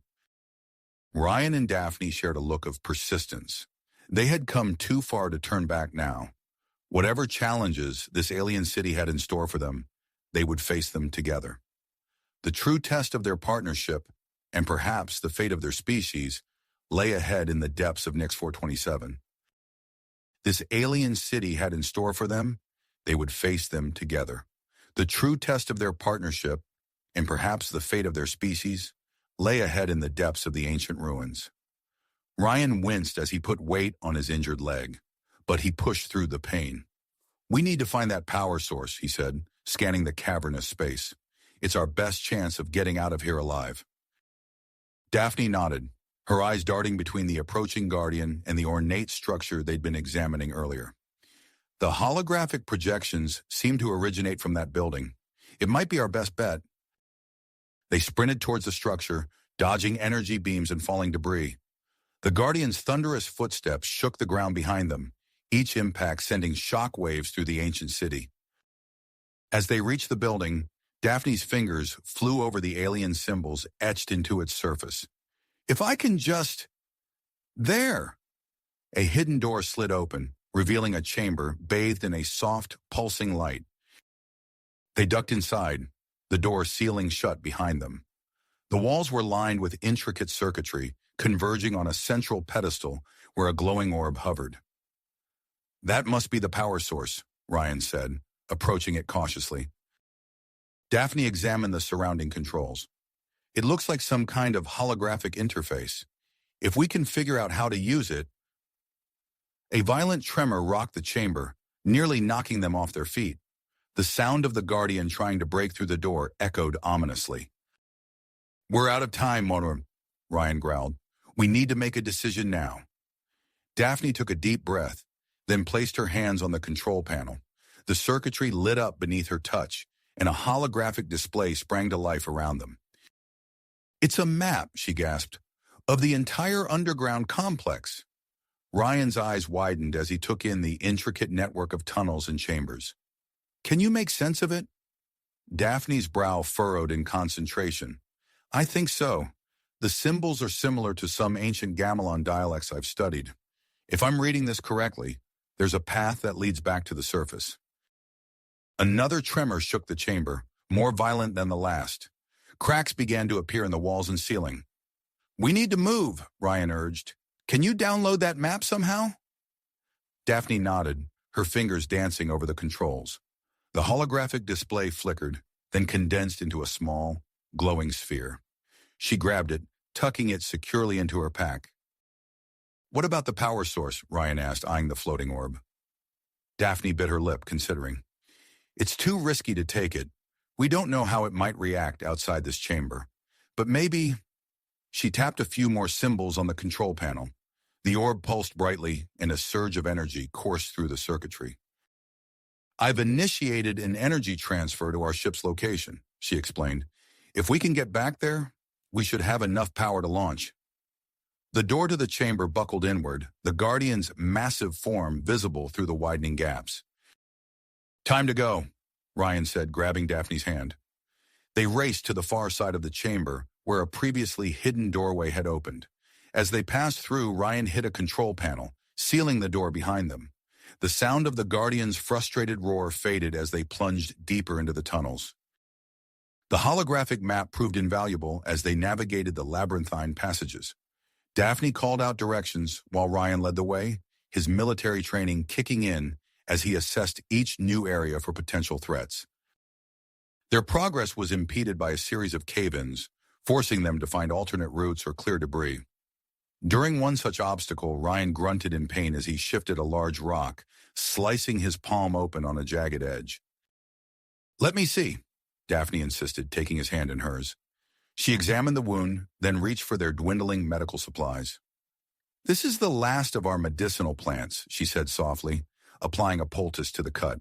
Ryan and Daphne shared a look of persistence. They had come too far to turn back now. Whatever challenges this alien city had in store for them, they would face them together. The true test of their partnership, and perhaps the fate of their species, lay ahead in the depths of Nix 427. This alien city had in store for them, they would face them together. The true test of their partnership, and perhaps the fate of their species, lay ahead in the depths of the ancient ruins. Ryan winced as he put weight on his injured leg, but he pushed through the pain. We need to find that power source, he said, scanning the cavernous space. It's our best chance of getting out of here alive. Daphne nodded, her eyes darting between the approaching guardian and the ornate structure they'd been examining earlier. The holographic projections seemed to originate from that building. It might be our best bet. They sprinted towards the structure, dodging energy beams and falling debris. The guardian's thunderous footsteps shook the ground behind them, each impact sending shock waves through the ancient city. As they reached the building, Daphne's fingers flew over the alien symbols etched into its surface. If I can just... There! A hidden door slid open, revealing a chamber bathed in a soft, pulsing light. They ducked inside, the door sealing shut behind them. The walls were lined with intricate circuitry, converging on a central pedestal where a glowing orb hovered. That must be the power source, Ryan said, approaching it cautiously. Daphne examined the surrounding controls. It looks like some kind of holographic interface. If we can figure out how to use it... A violent tremor rocked the chamber, nearly knocking them off their feet. The sound of the guardian trying to break through the door echoed ominously. We're out of time, Monor, Ryan growled. We need to make a decision now. Daphne took a deep breath, then placed her hands on the control panel. The circuitry lit up beneath her touch, and a holographic display sprang to life around them. It's a map, she gasped, of the entire underground complex. Ryan's eyes widened as he took in the intricate network of tunnels and chambers. Can you make sense of it? Daphne's brow furrowed in concentration. I think so. The symbols are similar to some ancient Gamelon dialects I've studied. If I'm reading this correctly, there's a path that leads back to the surface. Another tremor shook the chamber, more violent than the last. Cracks began to appear in the walls and ceiling. We need to move, Ryan urged. Can you download that map somehow? Daphne nodded, her fingers dancing over the controls. The holographic display flickered, then condensed into a small, glowing sphere. She grabbed it, tucking it securely into her pack. What about the power source? Ryan asked, eyeing the floating orb. Daphne bit her lip, considering. It's too risky to take it. We don't know how it might react outside this chamber. But maybe... She tapped a few more symbols on the control panel. The orb pulsed brightly, and a surge of energy coursed through the circuitry. I've initiated an energy transfer to our ship's location, she explained. If we can get back there, we should have enough power to launch. The door to the chamber buckled inward, the Guardian's massive form visible through the widening gaps. Time to go, Ryan said, grabbing Daphne's hand. They raced to the far side of the chamber, where a previously hidden doorway had opened. As they passed through, Ryan hit a control panel, sealing the door behind them. The sound of the Guardian's frustrated roar faded as they plunged deeper into the tunnels. The holographic map proved invaluable as they navigated the labyrinthine passages. Daphne called out directions while Ryan led the way, his military training kicking in as he assessed each new area for potential threats. Their progress was impeded by a series of cave-ins, forcing them to find alternate routes or clear debris. During one such obstacle, Ryan grunted in pain as he shifted a large rock, slicing his palm open on a jagged edge. "Let me see," Daphne insisted, taking his hand in hers. She examined the wound, then reached for their dwindling medical supplies. "This is the last of our medicinal plants," she said softly, applying a poultice to the cut.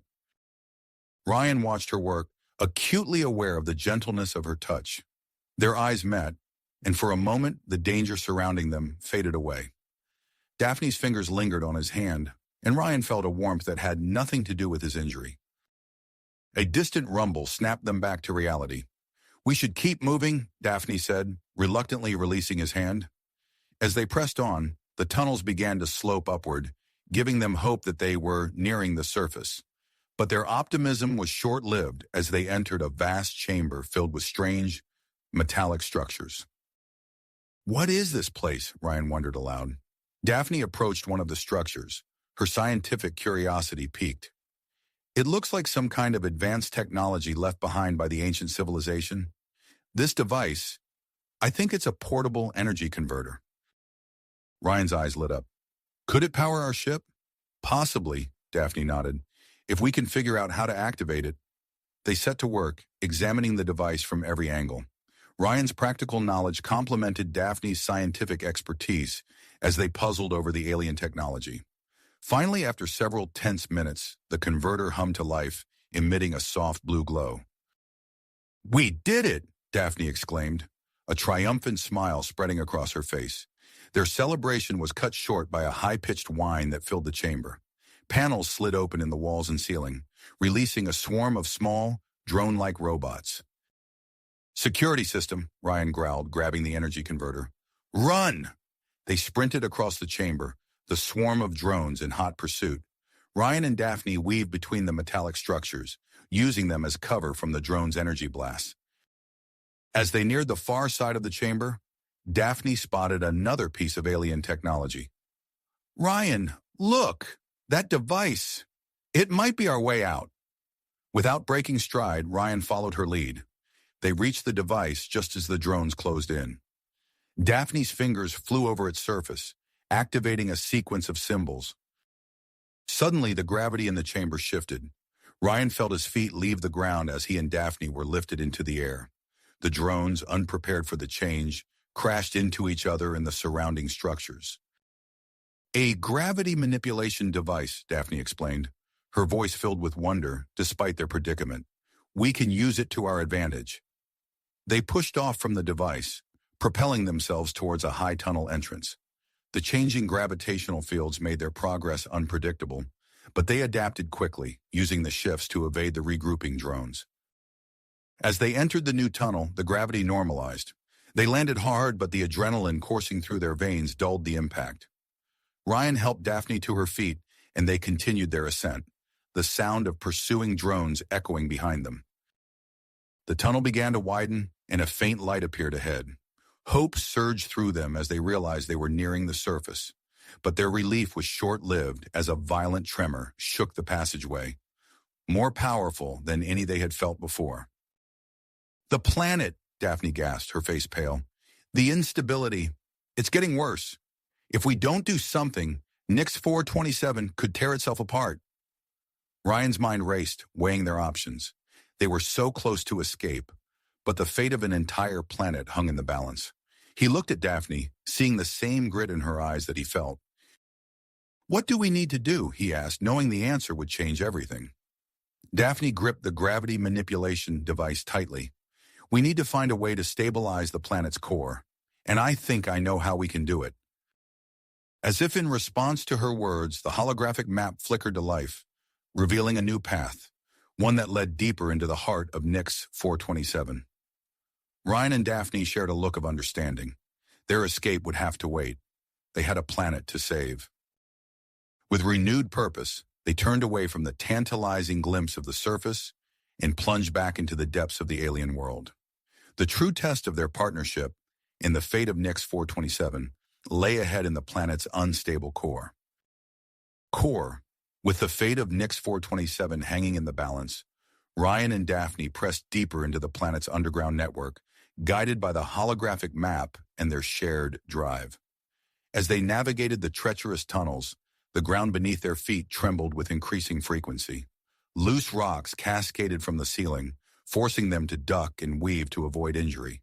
Ryan watched her work, acutely aware of the gentleness of her touch. Their eyes met, and for a moment the danger surrounding them faded away. Daphne's fingers lingered on his hand, and Ryan felt a warmth that had nothing to do with his injury. A distant rumble snapped them back to reality. "We should keep moving," Daphne said, reluctantly releasing his hand. As they pressed on, the tunnels began to slope upward, giving them hope that they were nearing the surface. But their optimism was short-lived as they entered a vast chamber filled with strange, metallic structures. "What is this place?" Ryan wondered aloud. Daphne approached one of the structures, her scientific curiosity piqued. "It looks like some kind of advanced technology left behind by the ancient civilization. This device, I think it's a portable energy converter." Ryan's eyes lit up. "Could it power our ship?" "Possibly," Daphne nodded, "if we can figure out how to activate it." They set to work, examining the device from every angle. Ryan's practical knowledge complemented Daphne's scientific expertise as they puzzled over the alien technology. Finally, after several tense minutes, the converter hummed to life, emitting a soft blue glow. "We did it!" Daphne exclaimed, a triumphant smile spreading across her face. Their celebration was cut short by a high-pitched whine that filled the chamber. Panels slid open in the walls and ceiling, releasing a swarm of small, drone-like robots. "Security system," Ryan growled, grabbing the energy converter. "Run!" They sprinted across the chamber, the swarm of drones in hot pursuit. Ryan and Daphne weaved between the metallic structures, using them as cover from the drone's energy blasts. As they neared the far side of the chamber, Daphne spotted another piece of alien technology. "Ryan, look! That device! It might be our way out." Without breaking stride, Ryan followed her lead. They reached the device just as the drones closed in. Daphne's fingers flew over its surface, activating a sequence of symbols. Suddenly, the gravity in the chamber shifted. Ryan felt his feet leave the ground as he and Daphne were lifted into the air. The drones, unprepared for the change, crashed into each other and the surrounding structures. "A gravity manipulation device," Daphne explained, her voice filled with wonder despite their predicament. "We can use it to our advantage." They pushed off from the device, propelling themselves towards a high tunnel entrance. The changing gravitational fields made their progress unpredictable, but they adapted quickly, using the shifts to evade the regrouping drones. As they entered the new tunnel, the gravity normalized. They landed hard, but the adrenaline coursing through their veins dulled the impact. Ryan helped Daphne to her feet, and they continued their ascent, the sound of pursuing drones echoing behind them. The tunnel began to widen, and a faint light appeared ahead. Hope surged through them as they realized they were nearing the surface. But their relief was short-lived as a violent tremor shook the passageway, more powerful than any they had felt before. "The planet," Daphne gasped, her face pale. "The instability. It's getting worse. If we don't do something, Nix 427 could tear itself apart." Ryan's mind raced, weighing their options. They were so close to escape, but the fate of an entire planet hung in the balance. He looked at Daphne, seeing the same grit in her eyes that he felt. "What do we need to do?" he asked, knowing the answer would change everything. Daphne gripped the gravity manipulation device tightly. "We need to find a way to stabilize the planet's core, and I think I know how we can do it." As if in response to her words, the holographic map flickered to life, revealing a new path, one that led deeper into the heart of Nix 427. Ryan and Daphne shared a look of understanding. Their escape would have to wait. They had a planet to save. With renewed purpose, they turned away from the tantalizing glimpse of the surface and plunged back into the depths of the alien world. The true test of their partnership and the fate of Nix 427 lay ahead in the planet's unstable core. With the fate of Nix 427 hanging in the balance, Ryan and Daphne pressed deeper into the planet's underground network, guided by the holographic map and their shared drive. As they navigated the treacherous tunnels, the ground beneath their feet trembled with increasing frequency. Loose rocks cascaded from the ceiling, forcing them to duck and weave to avoid injury.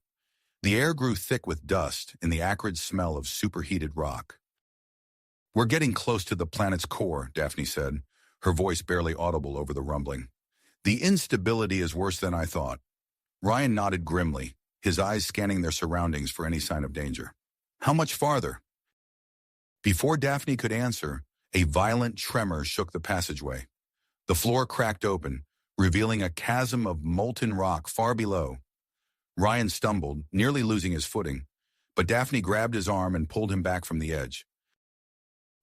The air grew thick with dust and the acrid smell of superheated rock. "We're getting close to the planet's core," Daphne said, her voice barely audible over the rumbling. "The instability is worse than I thought." Ryan nodded grimly, his eyes scanning their surroundings for any sign of danger. "How much farther?" Before Daphne could answer, a violent tremor shook the passageway. The floor cracked open, revealing a chasm of molten rock far below. Ryan stumbled, nearly losing his footing, but Daphne grabbed his arm and pulled him back from the edge.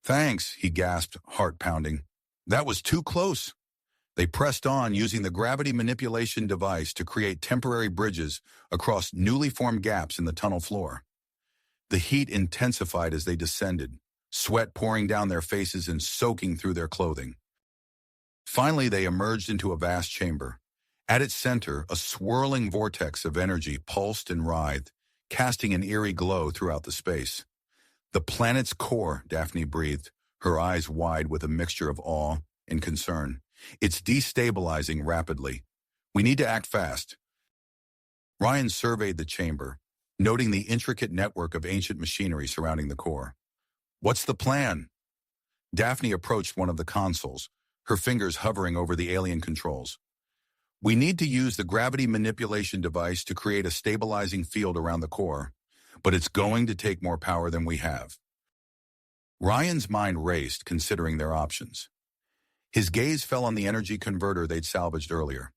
"Thanks," he gasped, heart pounding. "That was too close." They pressed on, using the gravity manipulation device to create temporary bridges across newly formed gaps in the tunnel floor. The heat intensified as they descended, sweat pouring down their faces and soaking through their clothing. Finally, they emerged into a vast chamber. At its center, a swirling vortex of energy pulsed and writhed, casting an eerie glow throughout the space. "The planet's core," Daphne breathed, her eyes wide with a mixture of awe and concern. "It's destabilizing rapidly. We need to act fast." Ryan surveyed the chamber, noting the intricate network of ancient machinery surrounding the core. "What's the plan?" Daphne approached one of the consoles, her fingers hovering over the alien controls. "We need to use the gravity manipulation device to create a stabilizing field around the core, but it's going to take more power than we have." Ryan's mind raced, considering their options. His gaze fell on the energy converter they'd salvaged earlier.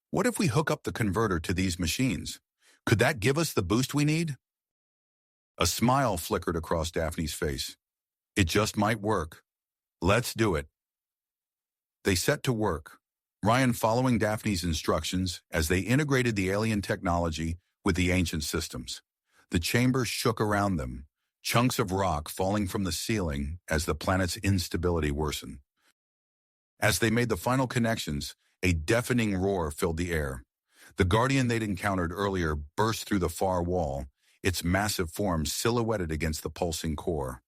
What if we hook up the converter to these machines? Could that give us the boost we need? A smile flickered across Daphne's face. "It just might work. Let's do it." They set to work, Ryan following Daphne's instructions as they integrated the alien technology with the ancient systems. The chamber shook around them, chunks of rock falling from the ceiling as the planet's instability worsened. As they made the final connections, a deafening roar filled the air. The Guardian they'd encountered earlier burst through the far wall, its massive form silhouetted against the pulsing core.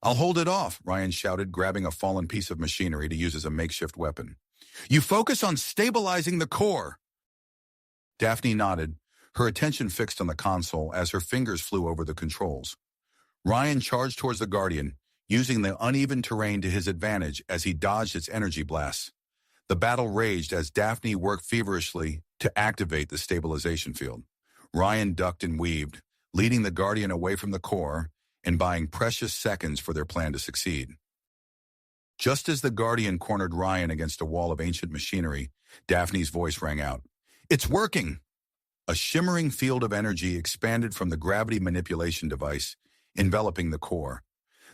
"I'll hold it off," Ryan shouted, grabbing a fallen piece of machinery to use as a makeshift weapon. "You focus on stabilizing the core." Daphne nodded, her attention fixed on the console as her fingers flew over the controls. Ryan charged towards the Guardian, using the uneven terrain to his advantage as he dodged its energy blasts. The battle raged as Daphne worked feverishly to activate the stabilization field. Ryan ducked and weaved, leading the Guardian away from the core and buying precious seconds for their plan to succeed. Just as the Guardian cornered Ryan against a wall of ancient machinery, Daphne's voice rang out. "It's working!" A shimmering field of energy expanded from the gravity manipulation device, enveloping the core.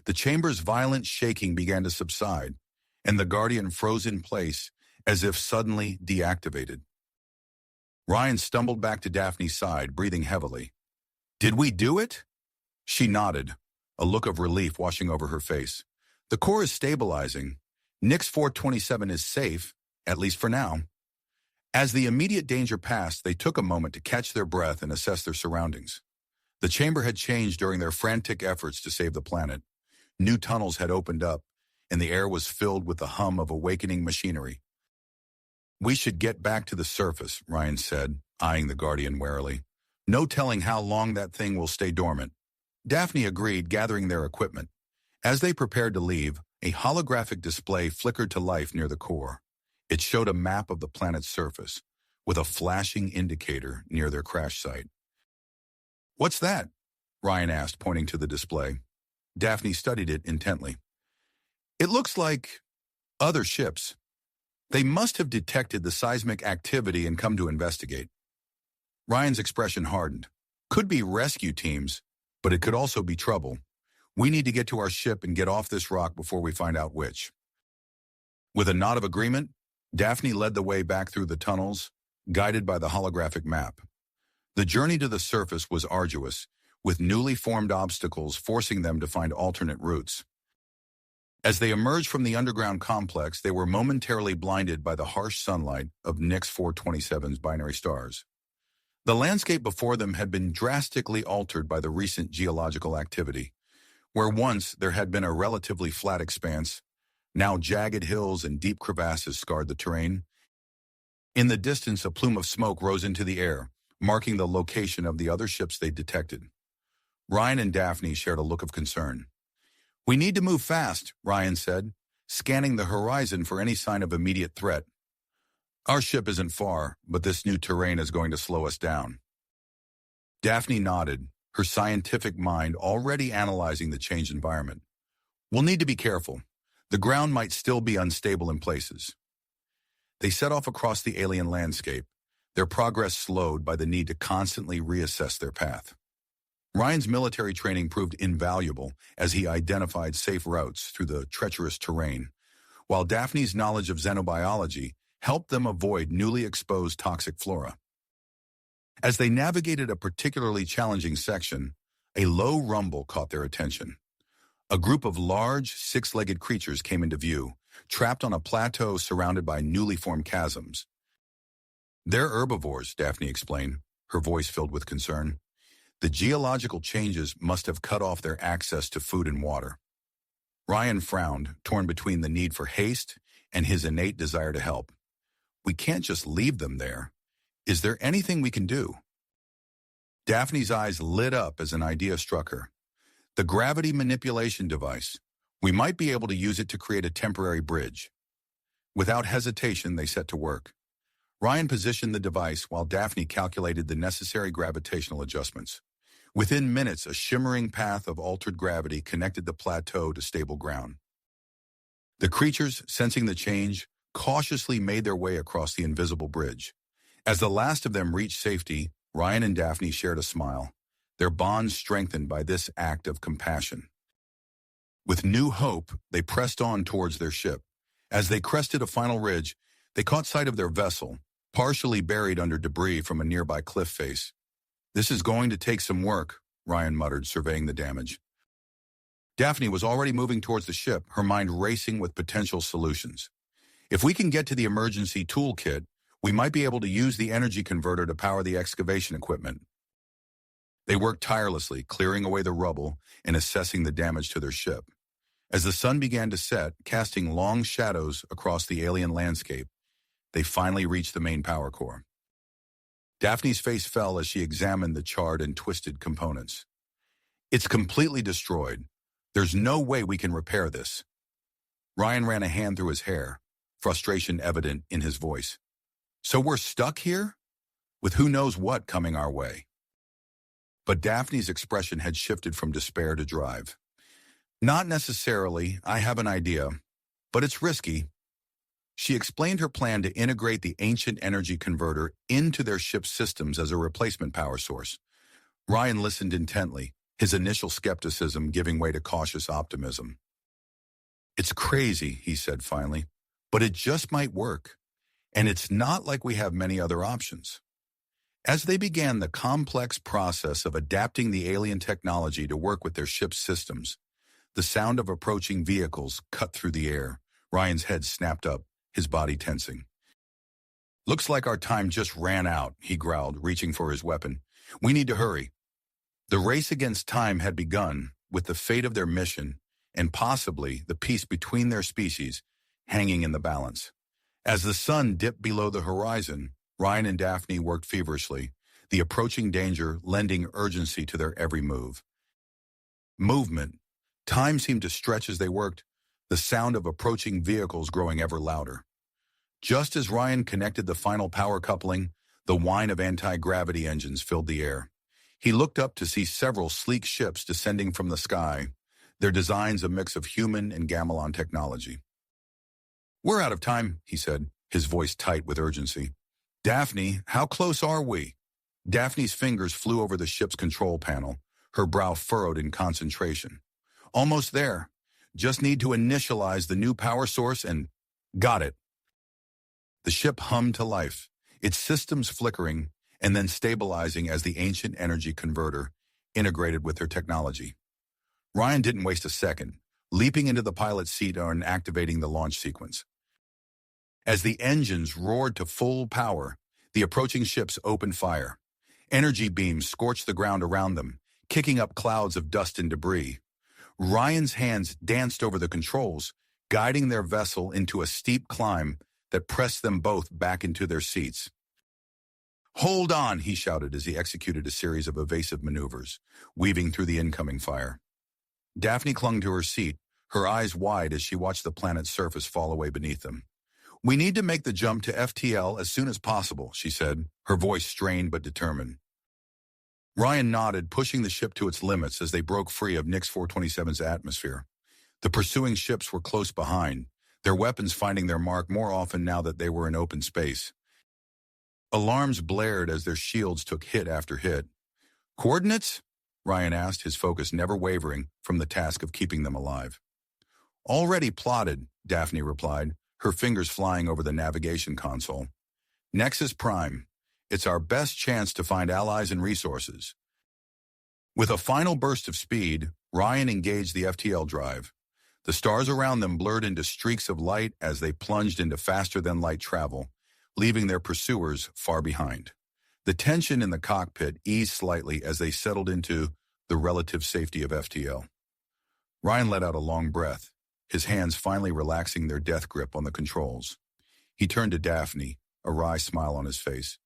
The chamber's violent shaking began to subside, and the Guardian froze in place as if suddenly deactivated. Ryan stumbled back to Daphne's side, breathing heavily. "Did we do it?" She nodded, a look of relief washing over her face. "The core is stabilizing. Nix 427 is safe, at least for now." As the immediate danger passed, they took a moment to catch their breath and assess their surroundings. The chamber had changed during their frantic efforts to save the planet. New tunnels had opened up, and the air was filled with the hum of awakening machinery. "We should get back to the surface," Ryan said, eyeing the Guardian warily. "No telling how long that thing will stay dormant." Daphne agreed, gathering their equipment. As they prepared to leave, a holographic display flickered to life near the core. It showed a map of the planet's surface, with a flashing indicator near their crash site. "What's that?" Ryan asked, pointing to the display. Daphne studied it intently. "It looks like other ships. They must have detected the seismic activity and come to investigate." Ryan's expression hardened. "Could be rescue teams, but it could also be trouble. We need to get to our ship and get off this rock before we find out which." With a nod of agreement, Daphne led the way back through the tunnels, guided by the holographic map. The journey to the surface was arduous, with newly formed obstacles forcing them to find alternate routes. As they emerged from the underground complex, they were momentarily blinded by the harsh sunlight of Nix 427's binary stars. The landscape before them had been drastically altered by the recent geological activity. Where once there had been a relatively flat expanse, now jagged hills and deep crevasses scarred the terrain. In the distance, a plume of smoke rose into the air, marking the location of the other ships they detected. Ryan and Daphne shared a look of concern. "We need to move fast," Ryan said, scanning the horizon for any sign of immediate threat. "Our ship isn't far, but this new terrain is going to slow us down." Daphne nodded, her scientific mind already analyzing the changed environment. "We'll need to be careful. The ground might still be unstable in places." They set off across the alien landscape, their progress slowed by the need to constantly reassess their path. Ryan's military training proved invaluable as he identified safe routes through the treacherous terrain, while Daphne's knowledge of xenobiology helped them avoid newly exposed toxic flora. As they navigated a particularly challenging section, a low rumble caught their attention. A group of large, six-legged creatures came into view, trapped on a plateau surrounded by newly formed chasms. "They're herbivores," Daphne explained, her voice filled with concern. "The geological changes must have cut off their access to food and water." Ryan frowned, torn between the need for haste and his innate desire to help. "We can't just leave them there. Is there anything we can do?" Daphne's eyes lit up as an idea struck her. "The gravity manipulation device. We might be able to use it to create a temporary bridge." Without hesitation, they set to work. Ryan positioned the device while Daphne calculated the necessary gravitational adjustments. Within minutes, a shimmering path of altered gravity connected the plateau to stable ground. The creatures, sensing the change, cautiously made their way across the invisible bridge. As the last of them reached safety, Ryan and Daphne shared a smile, their bonds strengthened by this act of compassion. With new hope, they pressed on towards their ship. As they crested a final ridge, they caught sight of their vessel, partially buried under debris from a nearby cliff face. "This is going to take some work," Ryan muttered, surveying the damage. Daphne was already moving towards the ship, her mind racing with potential solutions. "If we can get to the emergency toolkit, we might be able to use the energy converter to power the excavation equipment." They worked tirelessly, clearing away the rubble and assessing the damage to their ship. As the sun began to set, casting long shadows across the alien landscape, they finally reached the main power core. Daphne's face fell as she examined the charred and twisted components. "It's completely destroyed. There's no way we can repair this." Ryan ran a hand through his hair, frustration evident in his voice. "So we're stuck here? With who knows what coming our way?" But Daphne's expression had shifted from despair to drive. "Not necessarily. I have an idea, but it's risky." She explained her plan to integrate the ancient energy converter into their ship's systems as a replacement power source. Ryan listened intently, his initial skepticism giving way to cautious optimism. "It's crazy," he said finally, "but it just might work. And it's not like we have many other options." As they began the complex process of adapting the alien technology to work with their ship's systems, the sound of approaching vehicles cut through the air. Ryan's head snapped up, his body tensing. "Looks like our time just ran out," he growled, reaching for his weapon. "We need to hurry." The race against time had begun, with the fate of their mission, and possibly the peace between their species, hanging in the balance. As the sun dipped below the horizon, Ryan and Daphne worked feverishly, the approaching danger lending urgency to their every move. Movement. Time seemed to stretch as they worked, the sound of approaching vehicles growing ever louder. Just as Ryan connected the final power coupling, the whine of anti-gravity engines filled the air. He looked up to see several sleek ships descending from the sky, their designs a mix of human and Gamelon technology. "We're out of time," he said, his voice tight with urgency. "Daphne, how close are we?" Daphne's fingers flew over the ship's control panel, her brow furrowed in concentration. "Almost there. Just need to initialize the new power source and—" "Got it." The ship hummed to life, its systems flickering and then stabilizing as the ancient energy converter integrated with their technology. Ryan didn't waste a second, leaping into the pilot's seat and activating the launch sequence. As the engines roared to full power, the approaching ships opened fire. Energy beams scorched the ground around them, kicking up clouds of dust and debris. Ryan's hands danced over the controls, guiding their vessel into a steep climb that pressed them both back into their seats. "Hold on," he shouted as he executed a series of evasive maneuvers, weaving through the incoming fire. Daphne clung to her seat, her eyes wide as she watched the planet's surface fall away beneath them. "We need to make the jump to FTL as soon as possible," she said, her voice strained but determined. Ryan nodded, pushing the ship to its limits as they broke free of Nix 427's atmosphere. The pursuing ships were close behind, their weapons finding their mark more often now that they were in open space. Alarms blared as their shields took hit after hit. "Coordinates?" Ryan asked, his focus never wavering from the task of keeping them alive. "Already plotted," Daphne replied, her fingers flying over the navigation console. "Nexus Prime. It's our best chance to find allies and resources." With a final burst of speed, Ryan engaged the FTL drive. The stars around them blurred into streaks of light as they plunged into faster-than-light travel, leaving their pursuers far behind. The tension in the cockpit eased slightly as they settled into the relative safety of FTL. Ryan let out a long breath, his hands finally relaxing their death grip on the controls. He turned to Daphne, a wry smile on his face.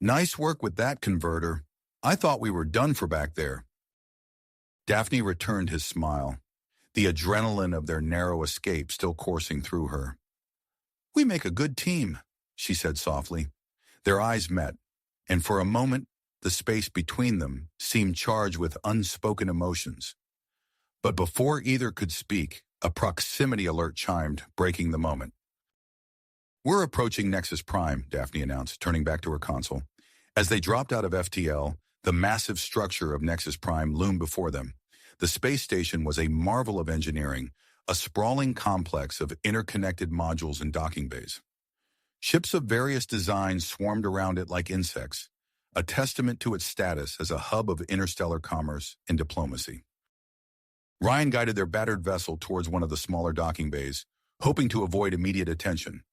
"Nice work with that converter. I thought we were done for back there." Daphne returned his smile, the adrenaline of their narrow escape still coursing through her. "We make a good team," she said softly. Their eyes met, and for a moment, the space between them seemed charged with unspoken emotions. But before either could speak, a proximity alert chimed, breaking the moment. "We're approaching Nexus Prime," Daphne announced, turning back to her console. As they dropped out of FTL, the massive structure of Nexus Prime loomed before them. The space station was a marvel of engineering, a sprawling complex of interconnected modules and docking bays. Ships of various designs swarmed around it like insects, a testament to its status as a hub of interstellar commerce and diplomacy. Ryan guided their battered vessel towards one of the smaller docking bays, hoping to avoid immediate attention.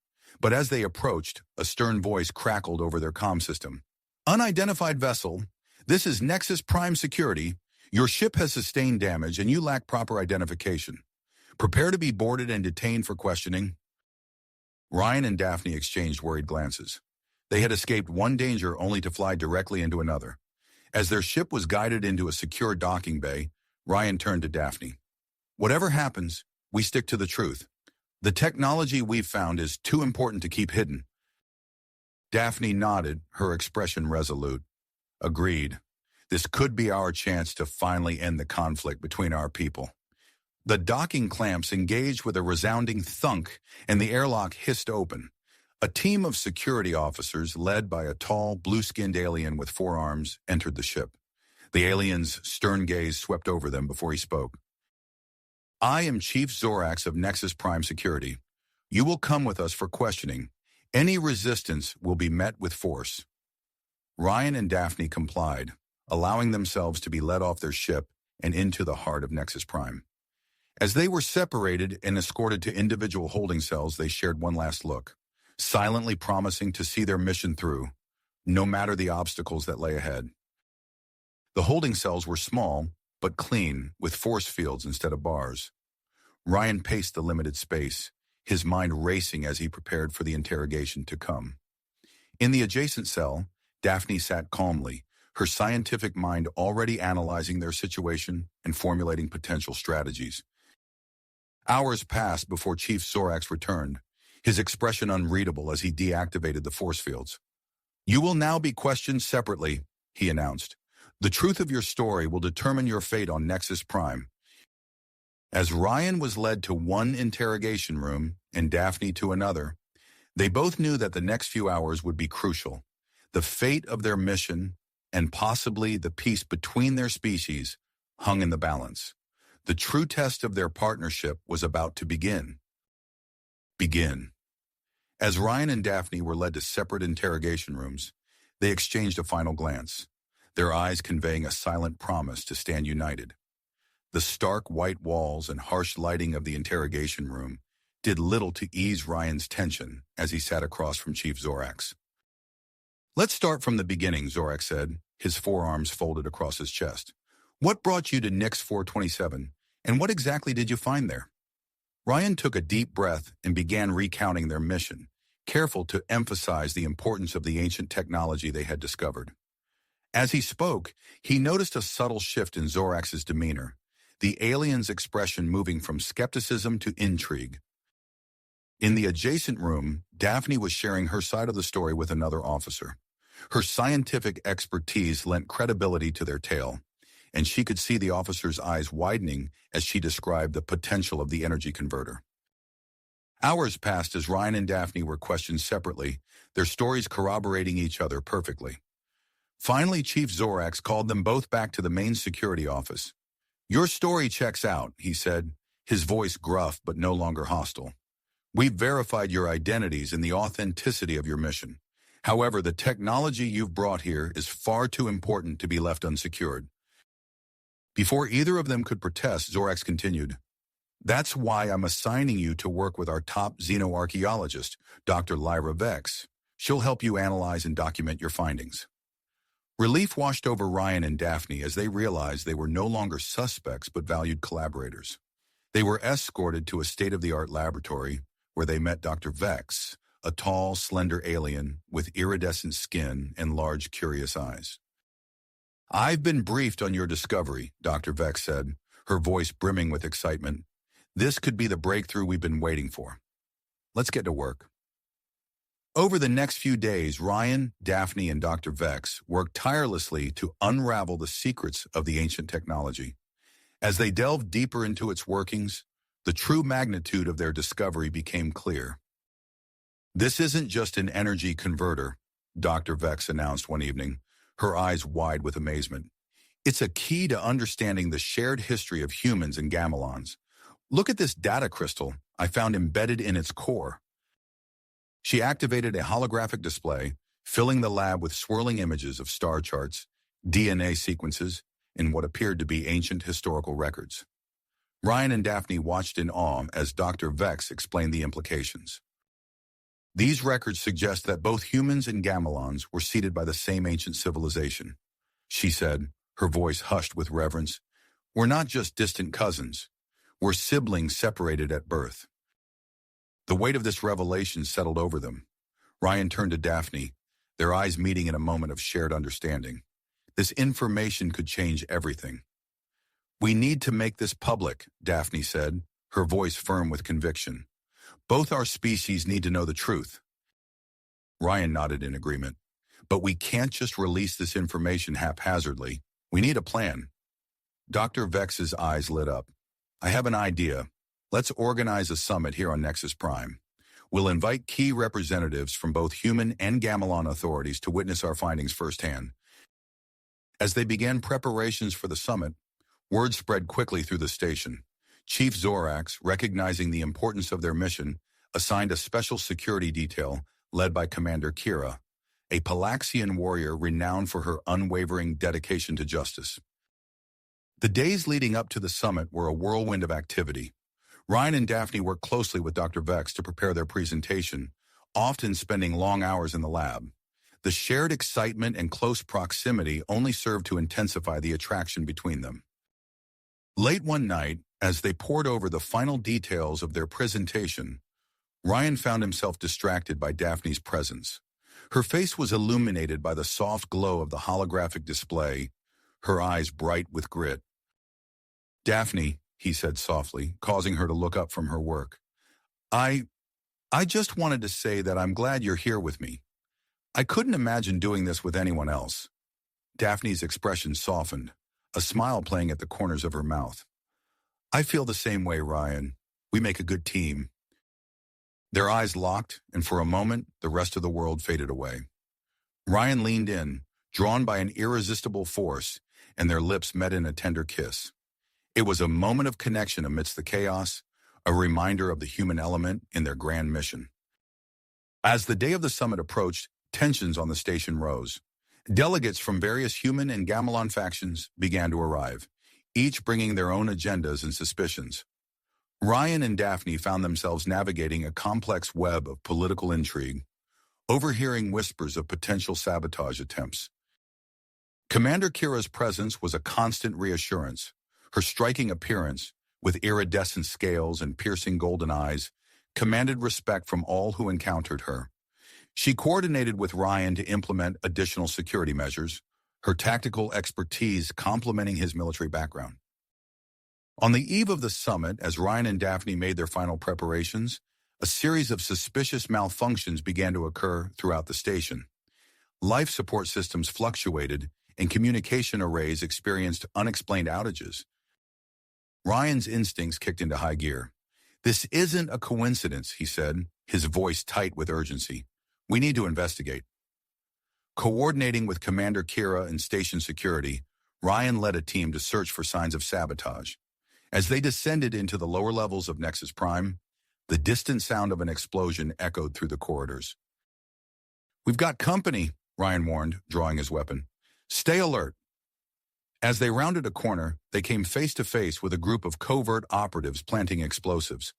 But as they approached, a stern voice crackled over their comm system. "Unidentified vessel, this is Nexus Prime Security. Your ship has sustained damage and you lack proper identification. Prepare to be boarded and detained for questioning." Ryan and Daphne exchanged worried glances. They had escaped one danger only to fly directly into another. As their ship was guided into a secure docking bay, Ryan turned to Daphne. "Whatever happens, we stick to the truth. The technology we've found is too important to keep hidden." Daphne nodded, her expression resolute. "Agreed. This could be our chance to finally end the conflict between our people." The docking clamps engaged with a resounding thunk, and the airlock hissed open. A team of security officers, led by a tall, blue-skinned alien with 4 arms, entered the ship. The alien's stern gaze swept over them before he spoke. "I am Chief Zorax of Nexus Prime Security. You will come with us for questioning. Any resistance will be met with force." Ryan and Daphne complied, allowing themselves to be led off their ship and into the heart of Nexus Prime. As they were separated and escorted to individual holding cells, they shared one last look, silently promising to see their mission through, no matter the obstacles that lay ahead. The holding cells were small, but clean, with force fields instead of bars. Ryan paced the limited space, his mind racing as he prepared for the interrogation to come. In the adjacent cell, Daphne sat calmly, her scientific mind already analyzing their situation and formulating potential strategies. Hours passed before Chief Zorax returned, his expression unreadable as he deactivated the force fields. "You will now be questioned separately," he announced. "The truth of your story will determine your fate on Nexus Prime." As Ryan was led to one interrogation room and Daphne to another, they both knew that the next few hours would be crucial. The fate of their mission, and possibly the peace between their species, hung in the balance. The true test of their partnership was about to begin. As Ryan and Daphne were led to separate interrogation rooms, they exchanged a final glance, their eyes conveying a silent promise to stand united. The stark white walls and harsh lighting of the interrogation room did little to ease Ryan's tension as he sat across from Chief Zorax. "Let's start from the beginning," Zorax said, his forearms folded across his chest. "What brought you to Nix 427, And what exactly did you find there? Ryan took a deep breath and began recounting their mission, careful to emphasize the importance of the ancient technology they had discovered. As he spoke, he noticed a subtle shift in Zorax's demeanor, the alien's expression moving from skepticism to intrigue. In the adjacent room, Daphne was sharing her side of the story with another officer. Her scientific expertise lent credibility to their tale, and she could see the officer's eyes widening as she described the potential of the energy converter. Hours passed as Ryan and Daphne were questioned separately, their stories corroborating each other perfectly. Finally, Chief Zorax called them both back to the main security office. "Your story checks out," he said, his voice gruff but no longer hostile. "We've verified your identities and the authenticity of your mission. However, the technology you've brought here is far too important to be left unsecured." Before either of them could protest, Zorax continued, "That's why I'm assigning you to work with our top xenoarchaeologist, Dr. Lyra Vex. She'll help you analyze and document your findings." Relief washed over Ryan and Daphne as they realized they were no longer suspects but valued collaborators. They were escorted to a state-of-the-art laboratory where they met Dr. Vex, a tall, slender alien with iridescent skin and large, curious eyes. "I've been briefed on your discovery," Dr. Vex said, her voice brimming with excitement. "This could be the breakthrough we've been waiting for. Let's get to work." Over the next few days, Ryan, Daphne, and Dr. Vex worked tirelessly to unravel the secrets of the ancient technology. As they delved deeper into its workings, the true magnitude of their discovery became clear. "This isn't just an energy converter," Dr. Vex announced one evening, her eyes wide with amazement. "It's a key to understanding the shared history of humans and gamelons. Look at this data crystal I found embedded in its core." She activated a holographic display, filling the lab with swirling images of star charts, DNA sequences, and what appeared to be ancient historical records. Ryan and Daphne watched in awe as Dr. Vex explained the implications. "These records suggest that both humans and gamelons were seeded by the same ancient civilization," she said, her voice hushed with reverence. "We're not just distant cousins. We're siblings separated at birth." The weight of this revelation settled over them. Ryan turned to Daphne, their eyes meeting in a moment of shared understanding. This information could change everything. "We need to make this public," Daphne said, her voice firm with conviction. "Both our species need to know the truth." Ryan nodded in agreement. "But we can't just release this information haphazardly. We need a plan." Dr. Vex's eyes lit up. "I have an idea. Let's organize a summit here on Nexus Prime. We'll invite key representatives from both human and gamelon authorities to witness our findings firsthand." As they began preparations for the summit, word spread quickly through the station. Chief Zorax, recognizing the importance of their mission, assigned a special security detail led by Commander Kira, a Palaxian warrior renowned for her unwavering dedication to justice. The days leading up to the summit were a whirlwind of activity. Ryan and Daphne worked closely with Dr. Vex to prepare their presentation, often spending long hours in the lab. The shared excitement and close proximity only served to intensify the attraction between them. Late one night, as they pored over the final details of their presentation, Ryan found himself distracted by Daphne's presence. Her face was illuminated by the soft glow of the holographic display, her eyes bright with grit. "Daphne," he said softly, causing her to look up from her work. I just wanted to say that I'm glad you're here with me. I couldn't imagine doing this with anyone else." Daphne's expression softened, a smile playing at the corners of her mouth. "I feel the same way, Ryan. We make a good team." Their eyes locked, and for a moment, the rest of the world faded away. Ryan leaned in, drawn by an irresistible force, and their lips met in a tender kiss. It was a moment of connection amidst the chaos, a reminder of the human element in their grand mission. As the day of the summit approached, tensions on the station rose. Delegates from various human and gamelon factions began to arrive, each bringing their own agendas and suspicions. Ryan and Daphne found themselves navigating a complex web of political intrigue, overhearing whispers of potential sabotage attempts. Commander Kira's presence was a constant reassurance, her striking appearance, with iridescent scales and piercing golden eyes, commanded respect from all who encountered her. She coordinated with Ryan to implement additional security measures, her tactical expertise complementing his military background. On the eve of the summit, as Ryan and Daphne made their final preparations, a series of suspicious malfunctions began to occur throughout the station. Life support systems fluctuated, and communication arrays experienced unexplained outages. Ryan's instincts kicked into high gear. "This isn't a coincidence," he said, his voice tight with urgency. "We need to investigate." Coordinating with Commander Kira and station security, Ryan led a team to search for signs of sabotage. As they descended into the lower levels of Nexus Prime, the distant sound of an explosion echoed through the corridors. "We've got company," Ryan warned, drawing his weapon. "Stay alert." As they rounded a corner, they came face to face with a group of covert operatives planting explosives.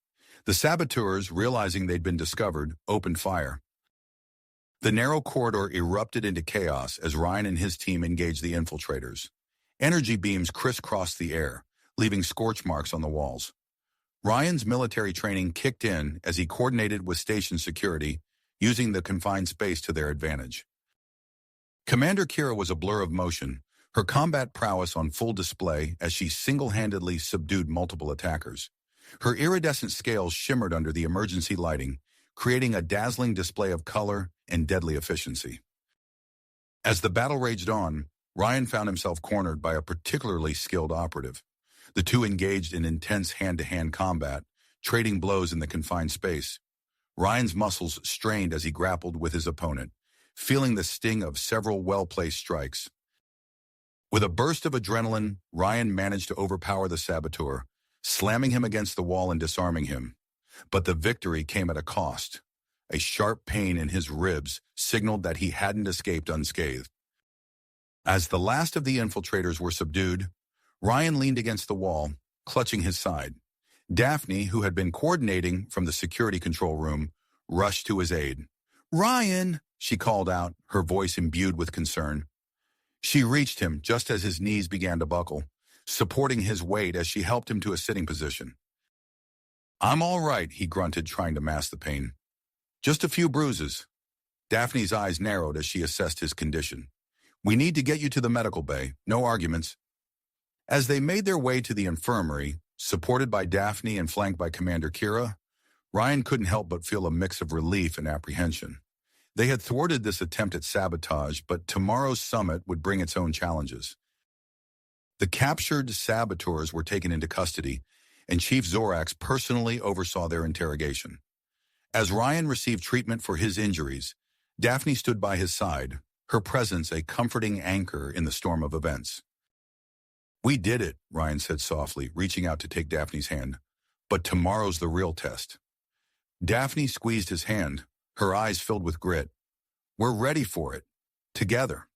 The saboteurs, realizing they'd been discovered, opened fire. The narrow corridor erupted into chaos as Ryan and his team engaged the infiltrators. Energy beams crisscrossed the air, leaving scorch marks on the walls. Ryan's military training kicked in as he coordinated with station security, using the confined space to their advantage. Commander Kira was a blur of motion, her combat prowess on full display as she single-handedly subdued multiple attackers. Her iridescent scales shimmered under the emergency lighting, creating a dazzling display of color and deadly efficiency. As the battle raged on, Ryan found himself cornered by a particularly skilled operative. The two engaged in intense hand-to-hand combat, trading blows in the confined space. Ryan's muscles strained as he grappled with his opponent, feeling the sting of several well-placed strikes. With a burst of adrenaline, Ryan managed to overpower the saboteur, slamming him against the wall and disarming him. But the victory came at a cost. A sharp pain in his ribs signaled that he hadn't escaped unscathed. As the last of the infiltrators were subdued, Ryan leaned against the wall, clutching his side. Daphne, who had been coordinating from the security control room, rushed to his aid. "Ryan!" she called out, her voice imbued with concern. She reached him just as his knees began to buckle, supporting his weight as she helped him to a sitting position. "I'm all right," he grunted, trying to mask the pain. "Just a few bruises." Daphne's eyes narrowed as she assessed his condition. "We need to get you to the medical bay. No arguments." As they made their way to the infirmary, supported by Daphne and flanked by Commander Kira, Ryan couldn't help but feel a mix of relief and apprehension. They had thwarted this attempt at sabotage, but tomorrow's summit would bring its own challenges. The captured saboteurs were taken into custody, and Chief Zorax personally oversaw their interrogation. As Ryan received treatment for his injuries, Daphne stood by his side, her presence a comforting anchor in the storm of events. "We did it," Ryan said softly, reaching out to take Daphne's hand. "But tomorrow's the real test." Daphne squeezed his hand, her eyes filled with grit. "We're ready for it. Together."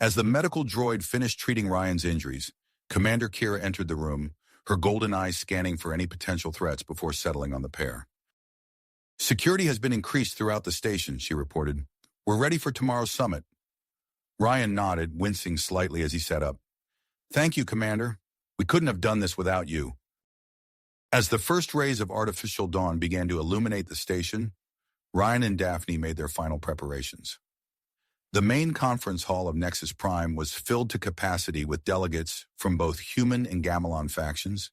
As the medical droid finished treating Ryan's injuries, Commander Kira entered the room, her golden eyes scanning for any potential threats before settling on the pair. "Security has been increased throughout the station," she reported. "We're ready for tomorrow's summit." Ryan nodded, wincing slightly as he sat up. "Thank you, Commander. We couldn't have done this without you." As the first rays of artificial dawn began to illuminate the station, Ryan and Daphne made their final preparations. The main conference hall of Nexus Prime was filled to capacity with delegates from both human and Gamelon factions,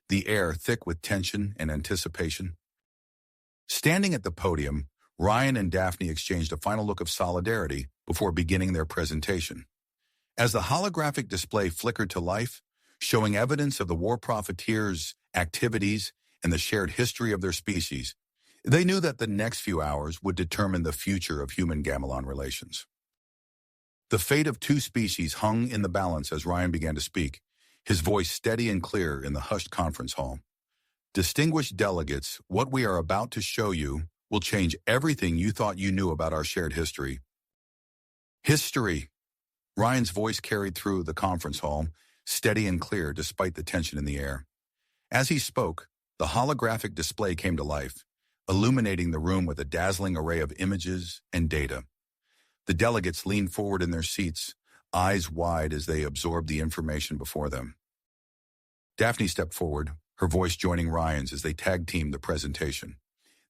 the air thick with tension and anticipation. Standing at the podium, Ryan and Daphne exchanged a final look of solidarity before beginning their presentation. As the holographic display flickered to life, showing evidence of the war profiteers' activities and the shared history of their species, they knew that the next few hours would determine the future of human-Gamelon relations. The fate of two species hung in the balance as Ryan began to speak, his voice steady and clear in the hushed conference hall. "Distinguished delegates, what we are about to show you will change everything you thought you knew about our shared history." History! Ryan's voice carried through the conference hall, steady and clear despite the tension in the air. As he spoke, the holographic display came to life, illuminating the room with a dazzling array of images and data. The delegates leaned forward in their seats, eyes wide as they absorbed the information before them. Daphne stepped forward, her voice joining Ryan's as they tag-teamed the presentation.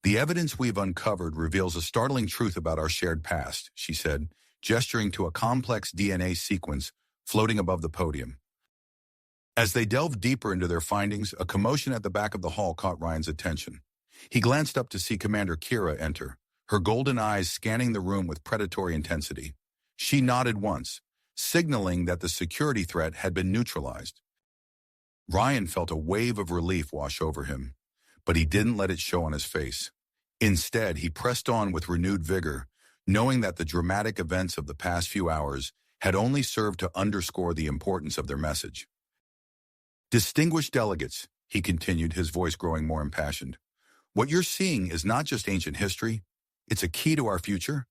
"The evidence we've uncovered reveals a startling truth about our shared past," she said, gesturing to a complex DNA sequence floating above the podium. As they delved deeper into their findings, a commotion at the back of the hall caught Ryan's attention. He glanced up to see Commander Kira enter, her golden eyes scanning the room with predatory intensity. She nodded once, signaling that the security threat had been neutralized. Ryan felt a wave of relief wash over him, but he didn't let it show on his face. Instead, he pressed on with renewed vigor, knowing that the dramatic events of the past few hours had only served to underscore the importance of their message. "Distinguished delegates," he continued, his voice growing more impassioned, "what you're seeing is not just ancient history, it's a key to our future."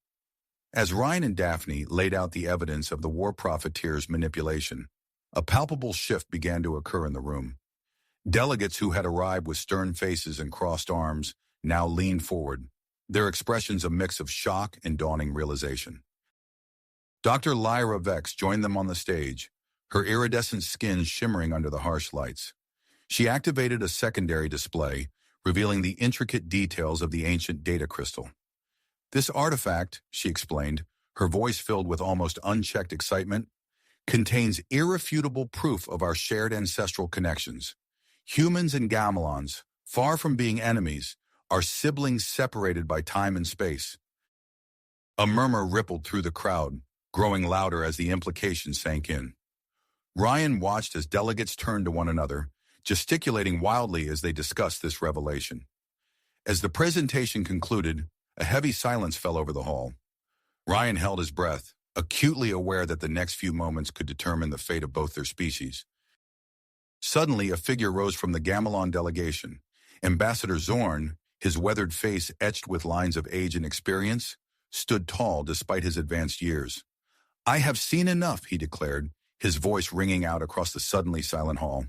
As Ryan and Daphne laid out the evidence of the war profiteers' manipulation, a palpable shift began to occur in the room. Delegates who had arrived with stern faces and crossed arms now leaned forward, their expressions a mix of shock and dawning realization. Dr. Lyra Vex joined them on the stage, her iridescent skin shimmering under the harsh lights. She activated a secondary display, revealing the intricate details of the ancient data crystal. "This artifact," she explained, her voice filled with almost unchecked excitement, "contains irrefutable proof of our shared ancestral connections. Humans and Gamelons, far from being enemies, are siblings separated by time and space." A murmur rippled through the crowd, growing louder as the implications sank in. Ryan watched as delegates turned to one another, gesticulating wildly as they discussed this revelation. As the presentation concluded, a heavy silence fell over the hall. Ryan held his breath, acutely aware that the next few moments could determine the fate of both their species. Suddenly, a figure rose from the Gamelon delegation. Ambassador Zorn, his weathered face etched with lines of age and experience, stood tall despite his advanced years. "I have seen enough," he declared, his voice ringing out across the suddenly silent hall.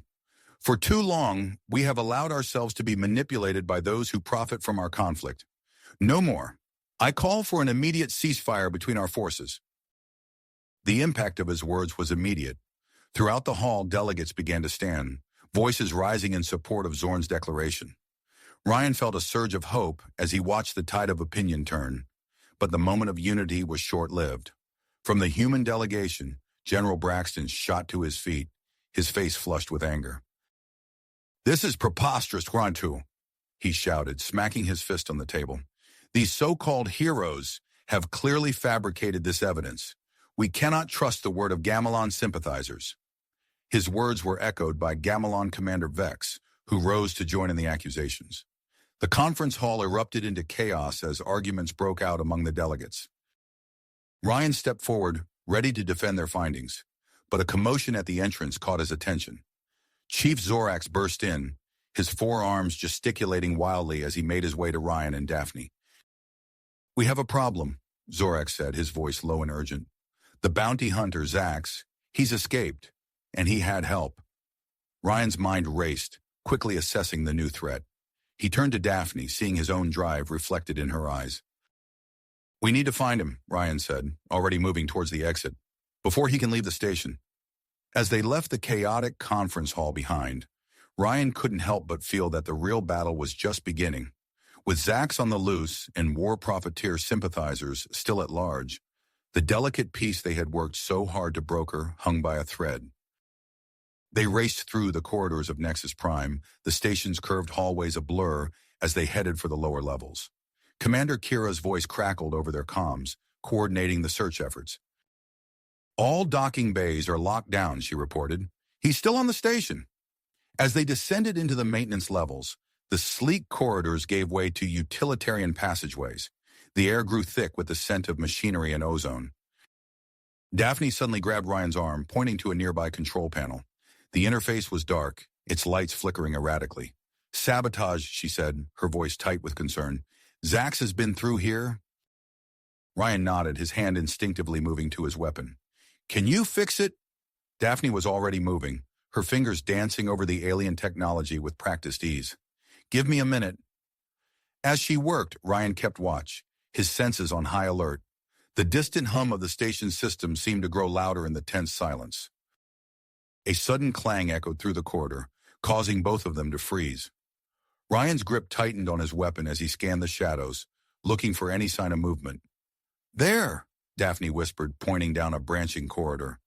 "For too long, we have allowed ourselves to be manipulated by those who profit from our conflict. No more. I call for an immediate ceasefire between our forces." The impact of his words was immediate. Throughout the hall, delegates began to stand, voices rising in support of Zorn's declaration. Ryan felt a surge of hope as he watched the tide of opinion turn, but the moment of unity was short-lived. From the human delegation, General Braxton shot to his feet, his face flushed with anger. "This is preposterous, Grantu," he shouted, smacking his fist on the table. "These so-called heroes have clearly fabricated this evidence. We cannot trust the word of Gamelon sympathizers." His words were echoed by Gamelon Commander Vex, who rose to join in the accusations. The conference hall erupted into chaos as arguments broke out among the delegates. Ryan stepped forward, ready to defend their findings, but a commotion at the entrance caught his attention. Chief Zorax burst in, his forearms gesticulating wildly as he made his way to Ryan and Daphne. "We have a problem," Zorax said, his voice low and urgent. "The bounty hunter, Zax, he's escaped, and he had help." Ryan's mind raced, quickly assessing the new threat. He turned to Daphne, seeing his own drive reflected in her eyes. "We need to find him," Ryan said, already moving towards the exit, "before he can leave the station." As they left the chaotic conference hall behind, Ryan couldn't help but feel that the real battle was just beginning. With Zax on the loose and war profiteer sympathizers still at large, the delicate peace they had worked so hard to broker hung by a thread. They raced through the corridors of Nexus Prime, the station's curved hallways a blur as they headed for the lower levels. Commander Kira's voice crackled over their comms, coordinating the search efforts. "All docking bays are locked down," she reported. "He's still on the station." As they descended into the maintenance levels, the sleek corridors gave way to utilitarian passageways. The air grew thick with the scent of machinery and ozone. Daphne suddenly grabbed Ryan's arm, pointing to a nearby control panel. The interface was dark, its lights flickering erratically. "Sabotage," she said, her voice tight with concern. "Zax has been through here?" Ryan nodded, his hand instinctively moving to his weapon. "Can you fix it?" Daphne was already moving, her fingers dancing over the alien technology with practiced ease. "Give me a minute." As she worked, Ryan kept watch, his senses on high alert. The distant hum of the station's system seemed to grow louder in the tense silence. A sudden clang echoed through the corridor, causing both of them to freeze. Ryan's grip tightened on his weapon as he scanned the shadows, looking for any sign of movement. "There!" Daphne whispered, pointing down a branching corridor.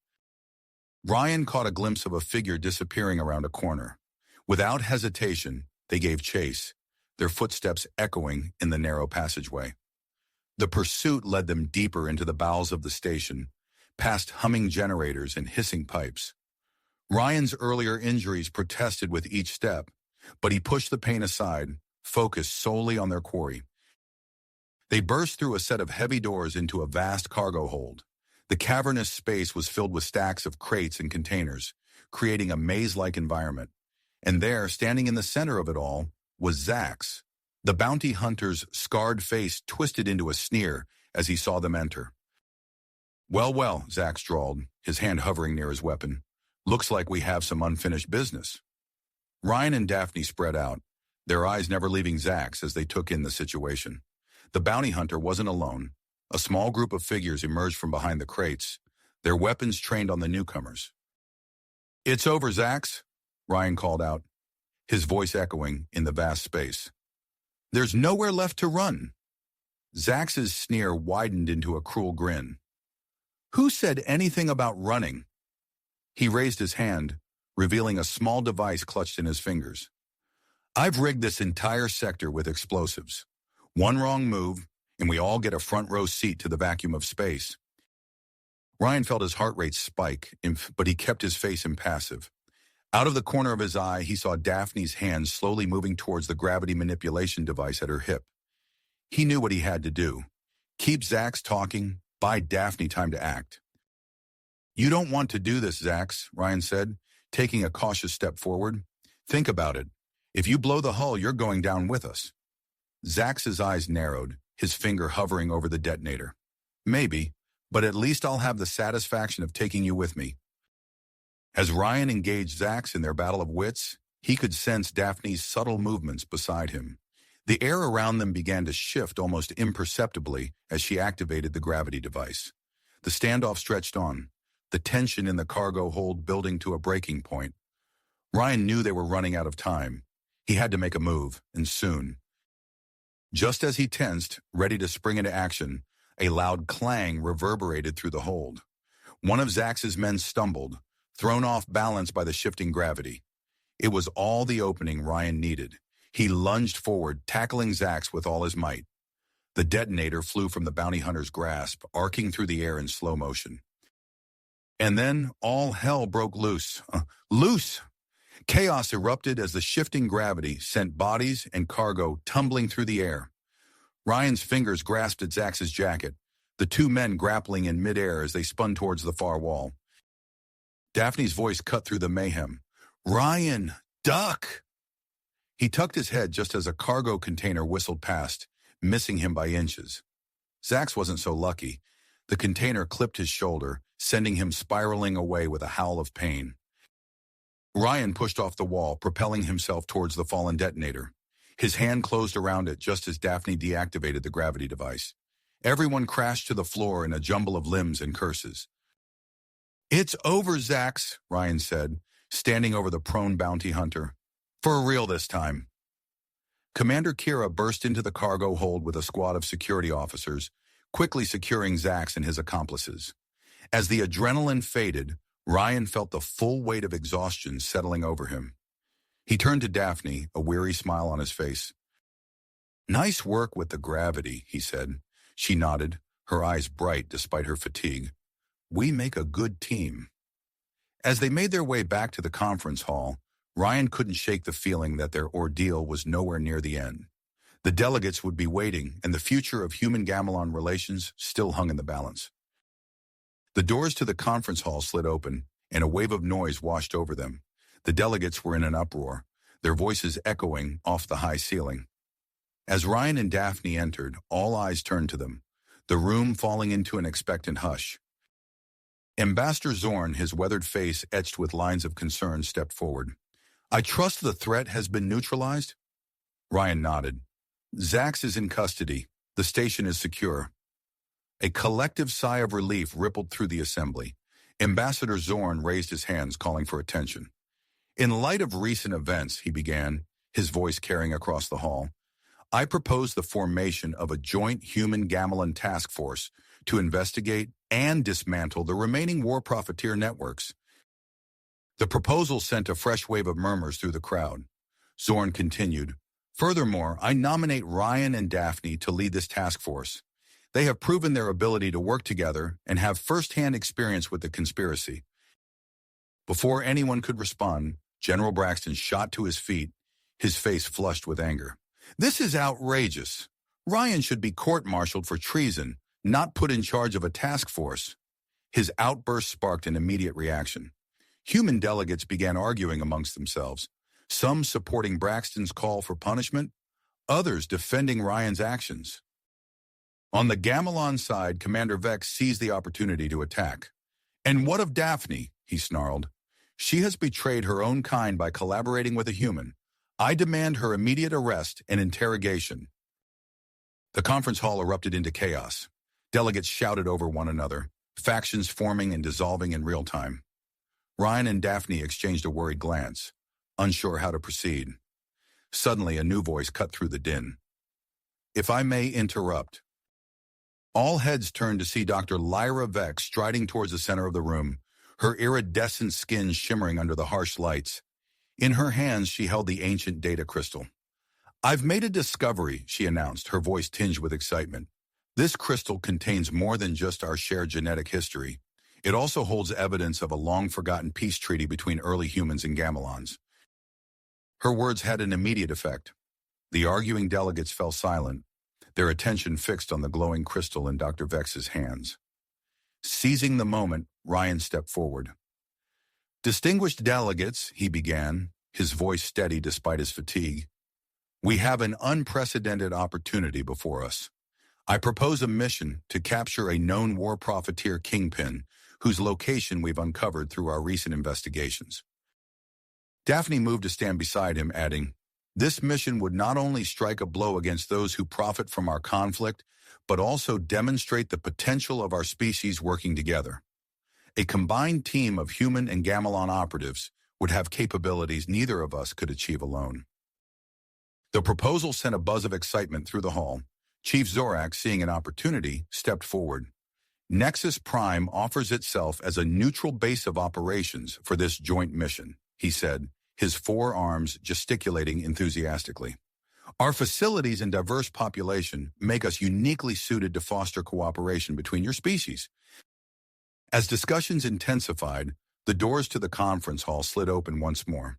Ryan caught a glimpse of a figure disappearing around a corner. Without hesitation, they gave chase, their footsteps echoing in the narrow passageway. The pursuit led them deeper into the bowels of the station, past humming generators and hissing pipes. Ryan's earlier injuries protested with each step, but he pushed the pain aside, focused solely on their quarry. They burst through a set of heavy doors into a vast cargo hold. The cavernous space was filled with stacks of crates and containers, creating a maze-like environment. And there, standing in the center of it all, was Zax. The bounty hunter's scarred face twisted into a sneer as he saw them enter. "Well, well," Zax drawled, his hand hovering near his weapon. "Looks like we have some unfinished business." Ryan and Daphne spread out, their eyes never leaving Zax as they took in the situation. The bounty hunter wasn't alone. A small group of figures emerged from behind the crates, their weapons trained on the newcomers. "It's over, Zax," Ryan called out, his voice echoing in the vast space. "There's nowhere left to run." Zax's sneer widened into a cruel grin. "Who said anything about running?" He raised his hand, revealing a small device clutched in his fingers. "I've rigged this entire sector with explosives. One wrong move, and we all get a front-row seat to the vacuum of space." Ryan felt his heart rate spike, but he kept his face impassive. Out of the corner of his eye, he saw Daphne's hand slowly moving towards the gravity manipulation device at her hip. He knew what he had to do. Keep Zax talking, buy Daphne time to act. "You don't want to do this, Zax," Ryan said, taking a cautious step forward. "Think about it. If you blow the hull, you're going down with us." Zax's eyes narrowed, his finger hovering over the detonator. "Maybe, but at least I'll have the satisfaction of taking you with me." As Ryan engaged Zax in their battle of wits, he could sense Daphne's subtle movements beside him. The air around them began to shift almost imperceptibly as she activated the gravity device. The standoff stretched on, the tension in the cargo hold building to a breaking point. Ryan knew they were running out of time. He had to make a move, and soon. Just as he tensed, ready to spring into action, a loud clang reverberated through the hold. One of Zax's men stumbled, thrown off balance by the shifting gravity. It was all the opening Ryan needed. He lunged forward, tackling Zax with all his might. The detonator flew from the bounty hunter's grasp, arcing through the air in slow motion. And then all hell broke loose. Loose! Chaos erupted as the shifting gravity sent bodies and cargo tumbling through the air. Ryan's fingers grasped at Zax's jacket, the two men grappling in midair as they spun towards the far wall. Daphne's voice cut through the mayhem. "Ryan, duck!" He tucked his head just as a cargo container whistled past, missing him by inches. Zax wasn't so lucky. The container clipped his shoulder, sending him spiraling away with a howl of pain. Ryan pushed off the wall, propelling himself towards the fallen detonator. His hand closed around it just as Daphne deactivated the gravity device. Everyone crashed to the floor in a jumble of limbs and curses. "It's over, Zax," Ryan said, standing over the prone bounty hunter. "For real this time." Commander Kira burst into the cargo hold with a squad of security officers, quickly securing Zax and his accomplices. As the adrenaline faded, Ryan felt the full weight of exhaustion settling over him. He turned to Daphne, a weary smile on his face. "Nice work with the gravity," he said. She nodded, her eyes bright despite her fatigue. "We make a good team." As they made their way back to the conference hall, Ryan couldn't shake the feeling that their ordeal was nowhere near the end. The delegates would be waiting, and the future of human-Gamelon relations still hung in the balance. The doors to the conference hall slid open, and a wave of noise washed over them. The delegates were in an uproar, their voices echoing off the high ceiling. As Ryan and Daphne entered, all eyes turned to them, the room falling into an expectant hush. Ambassador Zorn, his weathered face etched with lines of concern, stepped forward. "I trust the threat has been neutralized?" Ryan nodded. "Zax is in custody. The station is secure." A collective sigh of relief rippled through the assembly. Ambassador Zorn raised his hands, calling for attention. In light of recent events, he began, his voice carrying across the hall, I propose the formation of a joint human-Gamelan task force to investigate and dismantle the remaining war profiteer networks. The proposal sent a fresh wave of murmurs through the crowd. Zorn continued, furthermore, I nominate Ryan and Daphne to lead this task force. They have proven their ability to work together and have first-hand experience with the conspiracy. Before anyone could respond, General Braxton shot to his feet, his face flushed with anger. This is outrageous. Ryan should be court-martialed for treason, not put in charge of a task force. His outburst sparked an immediate reaction. Human delegates began arguing amongst themselves, some supporting Braxton's call for punishment, others defending Ryan's actions. On the Gamelan side, Commander Vex seized the opportunity to attack. And what of Daphne? He snarled. She has betrayed her own kind by collaborating with a human. I demand her immediate arrest and interrogation. The conference hall erupted into chaos. Delegates shouted over one another, factions forming and dissolving in real time. Ryan and Daphne exchanged a worried glance, unsure how to proceed. Suddenly, a new voice cut through the din. If I may interrupt. All heads turned to see Dr. Lyra Vex striding towards the center of the room, her iridescent skin shimmering under the harsh lights. In her hands, she held the ancient data crystal. I've made a discovery, she announced, her voice tinged with excitement. This crystal contains more than just our shared genetic history. It also holds evidence of a long-forgotten peace treaty between early humans and Gamelons. Her words had an immediate effect. The arguing delegates fell silent, their attention fixed on the glowing crystal in Dr. Vex's hands. Seizing the moment, Ryan stepped forward. Distinguished delegates, he began, his voice steady despite his fatigue. We have an unprecedented opportunity before us. I propose a mission to capture a known war profiteer kingpin whose location we've uncovered through our recent investigations. Daphne moved to stand beside him, adding, this mission would not only strike a blow against those who profit from our conflict, but also demonstrate the potential of our species working together. A combined team of human and Gamelon operatives would have capabilities neither of us could achieve alone. The proposal sent a buzz of excitement through the hall. Chief Zorak, seeing an opportunity, stepped forward. Nexus Prime offers itself as a neutral base of operations for this joint mission, he said, his forearms gesticulating enthusiastically. Our facilities and diverse population make us uniquely suited to foster cooperation between your species. As discussions intensified, the doors to the conference hall slid open once more.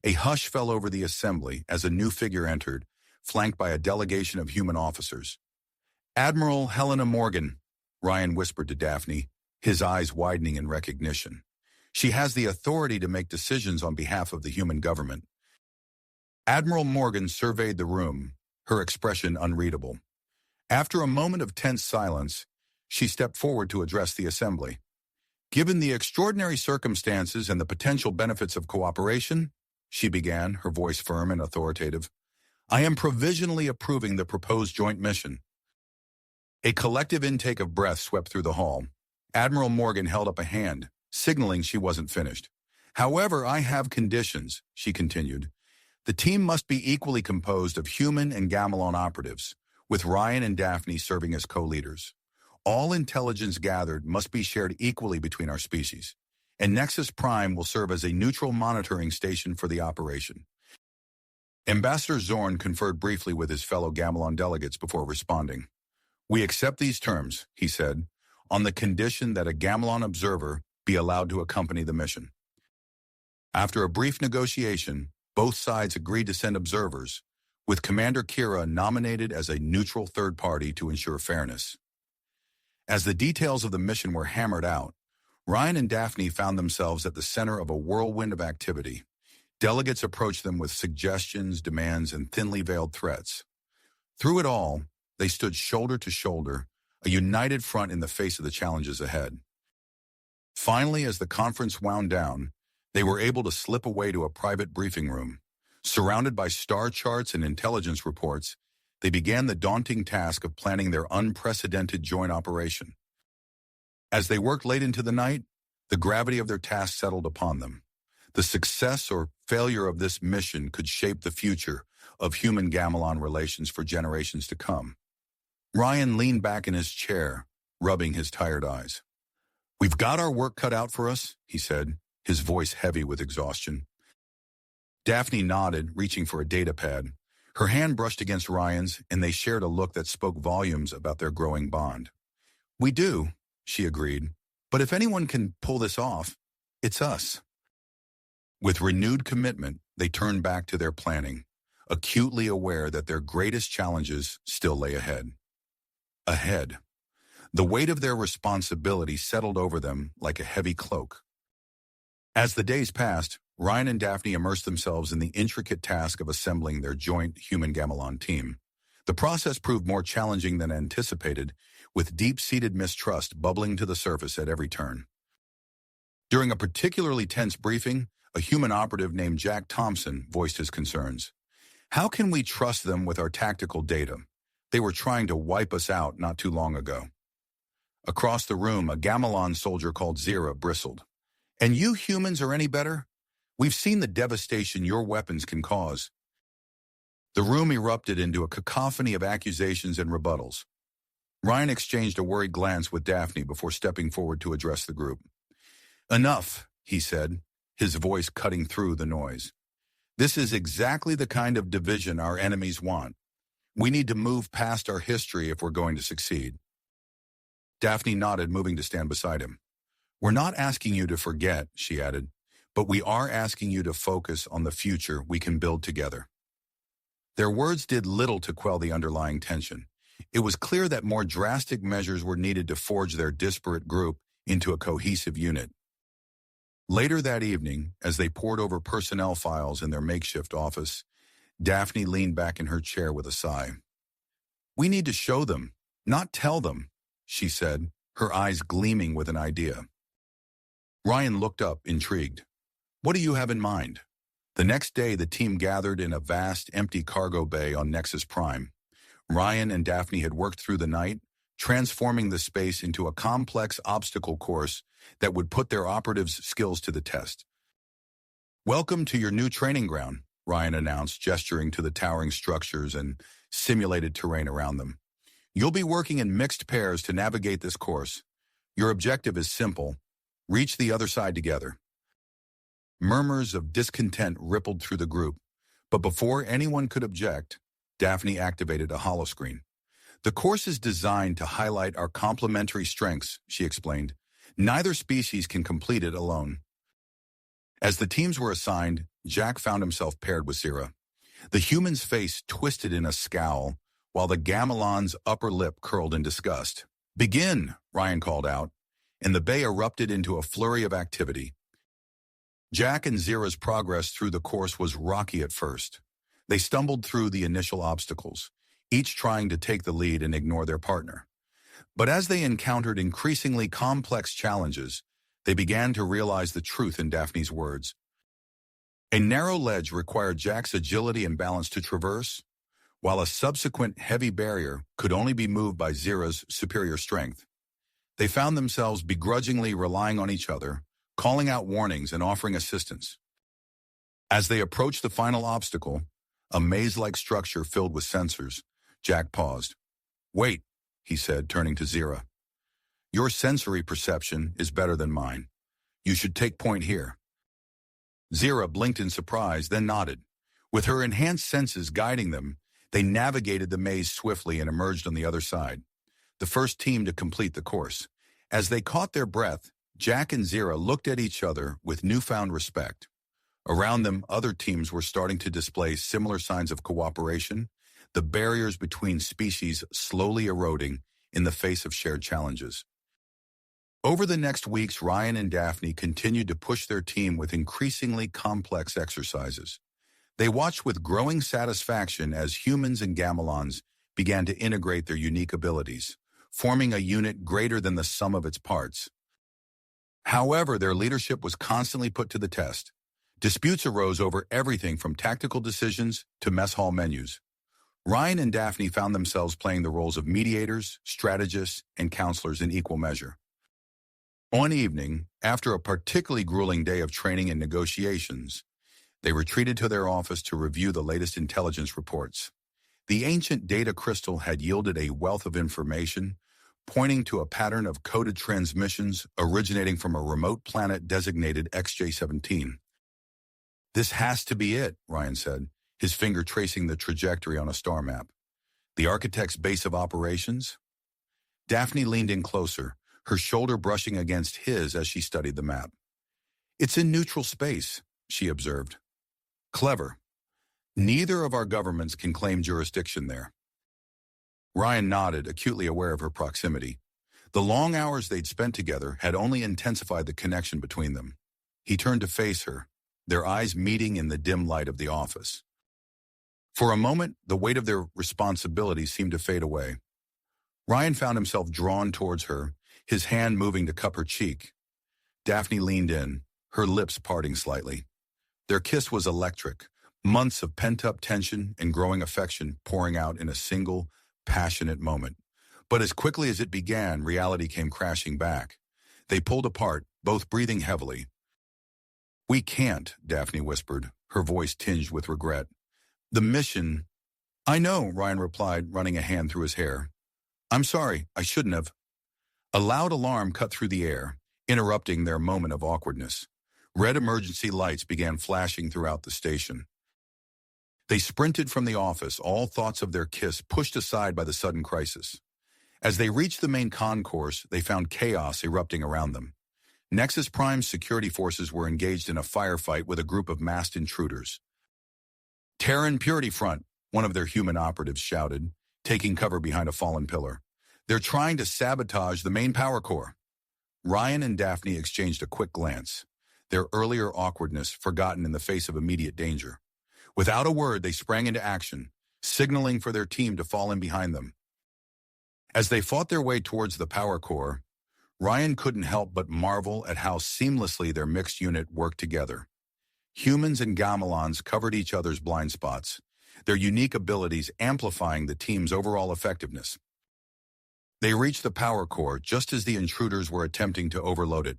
A hush fell over the assembly as a new figure entered, flanked by a delegation of human officers. Admiral Helena Morgan, Ryan whispered to Daphne, his eyes widening in recognition. She has the authority to make decisions on behalf of the human government. Admiral Morgan surveyed the room, her expression unreadable. After a moment of tense silence, she stepped forward to address the assembly. Given the extraordinary circumstances and the potential benefits of cooperation, she began, her voice firm and authoritative, I am provisionally approving the proposed joint mission. A collective intake of breath swept through the hall. Admiral Morgan held up a hand, signaling she wasn't finished. However, I have conditions, she continued. The team must be equally composed of human and Gamelon operatives, with Ryan and Daphne serving as co-leaders. All intelligence gathered must be shared equally between our species, and Nexus Prime will serve as a neutral monitoring station for the operation. Ambassador Zorn conferred briefly with his fellow Gamelon delegates before responding. We accept these terms, he said, on the condition that a Gamelon observer be allowed to accompany the mission. After a brief negotiation, both sides agreed to send observers, with Commander Kira nominated as a neutral third party to ensure fairness. As the details of the mission were hammered out, Ryan and Daphne found themselves at the center of a whirlwind of activity. Delegates approached them with suggestions, demands, and thinly veiled threats. Through it all, they stood shoulder to shoulder, a united front in the face of the challenges ahead. Finally, as the conference wound down, they were able to slip away to a private briefing room. Surrounded by star charts and intelligence reports, they began the daunting task of planning their unprecedented joint operation. As they worked late into the night, the gravity of their task settled upon them. The success or failure of this mission could shape the future of human-Gamelon relations for generations to come. Ryan leaned back in his chair, rubbing his tired eyes. "We've got our work cut out for us," he said, his voice heavy with exhaustion. Daphne nodded, reaching for a data pad. Her hand brushed against Ryan's, and they shared a look that spoke volumes about their growing bond. "We do," she agreed. "But if anyone can pull this off, it's us." With renewed commitment, they turned back to their planning, acutely aware that their greatest challenges still lay ahead. Ahead. The weight of their responsibility settled over them like a heavy cloak. As the days passed, Ryan and Daphne immersed themselves in the intricate task of assembling their joint human-Gamelon team. The process proved more challenging than anticipated, with deep-seated mistrust bubbling to the surface at every turn. During a particularly tense briefing, a human operative named Jack Thompson voiced his concerns. "How can we trust them with our tactical data? They were trying to wipe us out not too long ago." Across the room, a Gamelon soldier called Zira bristled. "And you humans are any better? We've seen the devastation your weapons can cause." The room erupted into a cacophony of accusations and rebuttals. Ryan exchanged a worried glance with Daphne before stepping forward to address the group. "Enough," he said, his voice cutting through the noise. "This is exactly the kind of division our enemies want. We need to move past our history if we're going to succeed." Daphne nodded, moving to stand beside him. "We're not asking you to forget," she added, "but we are asking you to focus on the future we can build together." Their words did little to quell the underlying tension. It was clear that more drastic measures were needed to forge their disparate group into a cohesive unit. Later that evening, as they pored over personnel files in their makeshift office, Daphne leaned back in her chair with a sigh. "We need to show them, not tell them," she said, her eyes gleaming with an idea. Ryan looked up, intrigued. "What do you have in mind?" The next day, the team gathered in a vast, empty cargo bay on Nexus Prime. Ryan and Daphne had worked through the night, transforming the space into a complex obstacle course that would put their operatives' skills to the test. "Welcome to your new training ground," Ryan announced, gesturing to the towering structures and simulated terrain around them. "You'll be working in mixed pairs to navigate this course. Your objective is simple: reach the other side together." Murmurs of discontent rippled through the group, but before anyone could object, Daphne activated a holoscreen. "The course is designed to highlight our complementary strengths," she explained. "Neither species can complete it alone." As the teams were assigned, Jack found himself paired with Zira. The human's face twisted in a scowl, while the Gamelon's upper lip curled in disgust. "Begin," Ryan called out, and the bay erupted into a flurry of activity. Jack and Zira's progress through the course was rocky at first. They stumbled through the initial obstacles, each trying to take the lead and ignore their partner. But as they encountered increasingly complex challenges, they began to realize the truth in Daphne's words. A narrow ledge required Jack's agility and balance to traverse, while a subsequent heavy barrier could only be moved by Zira's superior strength. They found themselves begrudgingly relying on each other, calling out warnings and offering assistance. As they approached the final obstacle, a maze-like structure filled with sensors, Jack paused. "Wait," he said, turning to Zira. "Your sensory perception is better than mine. You should take point here." Zira blinked in surprise, then nodded. With her enhanced senses guiding them, they navigated the maze swiftly and emerged on the other side, the first team to complete the course. As they caught their breath, Jack and Zira looked at each other with newfound respect. Around them, other teams were starting to display similar signs of cooperation, the barriers between species slowly eroding in the face of shared challenges. Over the next weeks, Ryan and Daphne continued to push their team with increasingly complex exercises. They watched with growing satisfaction as humans and Gamelons began to integrate their unique abilities, forming a unit greater than the sum of its parts. However, their leadership was constantly put to the test. Disputes arose over everything from tactical decisions to mess hall menus. Ryan and Daphne found themselves playing the roles of mediators, strategists, and counselors in equal measure. One evening, after a particularly grueling day of training and negotiations, they retreated to their office to review the latest intelligence reports. The ancient data crystal had yielded a wealth of information, pointing to a pattern of coded transmissions originating from a remote planet designated XJ17. "This has to be it," Ryan said, his finger tracing the trajectory on a star map. "The architect's base of operations?" Daphne leaned in closer, her shoulder brushing against his as she studied the map. "It's in neutral space," she observed. "Clever. Neither of our governments can claim jurisdiction there." Ryan nodded, acutely aware of her proximity. The long hours they'd spent together had only intensified the connection between them. He turned to face her, their eyes meeting in the dim light of the office. For a moment, the weight of their responsibility seemed to fade away. Ryan found himself drawn towards her, his hand moving to cup her cheek. Daphne leaned in, her lips parting slightly. Their kiss was electric, months of pent-up tension and growing affection pouring out in a single, passionate moment. But as quickly as it began, reality came crashing back. They pulled apart, both breathing heavily. "We can't," Daphne whispered, her voice tinged with regret. "The mission—" "I know," Ryan replied, running a hand through his hair. "I'm sorry, I shouldn't have." A loud alarm cut through the air, interrupting their moment of awkwardness. Red emergency lights began flashing throughout the station. They sprinted from the office, all thoughts of their kiss pushed aside by the sudden crisis. As they reached the main concourse, they found chaos erupting around them. Nexus Prime's security forces were engaged in a firefight with a group of masked intruders. "Terran Purity Front," one of their human operatives shouted, taking cover behind a fallen pillar. "They're trying to sabotage the main power core." Ryan and Daphne exchanged a quick glance, their earlier awkwardness forgotten in the face of immediate danger. Without a word, they sprang into action, signaling for their team to fall in behind them. As they fought their way towards the power core, Ryan couldn't help but marvel at how seamlessly their mixed unit worked together. Humans and Gamelons covered each other's blind spots, their unique abilities amplifying the team's overall effectiveness. They reached the power core just as the intruders were attempting to overload it.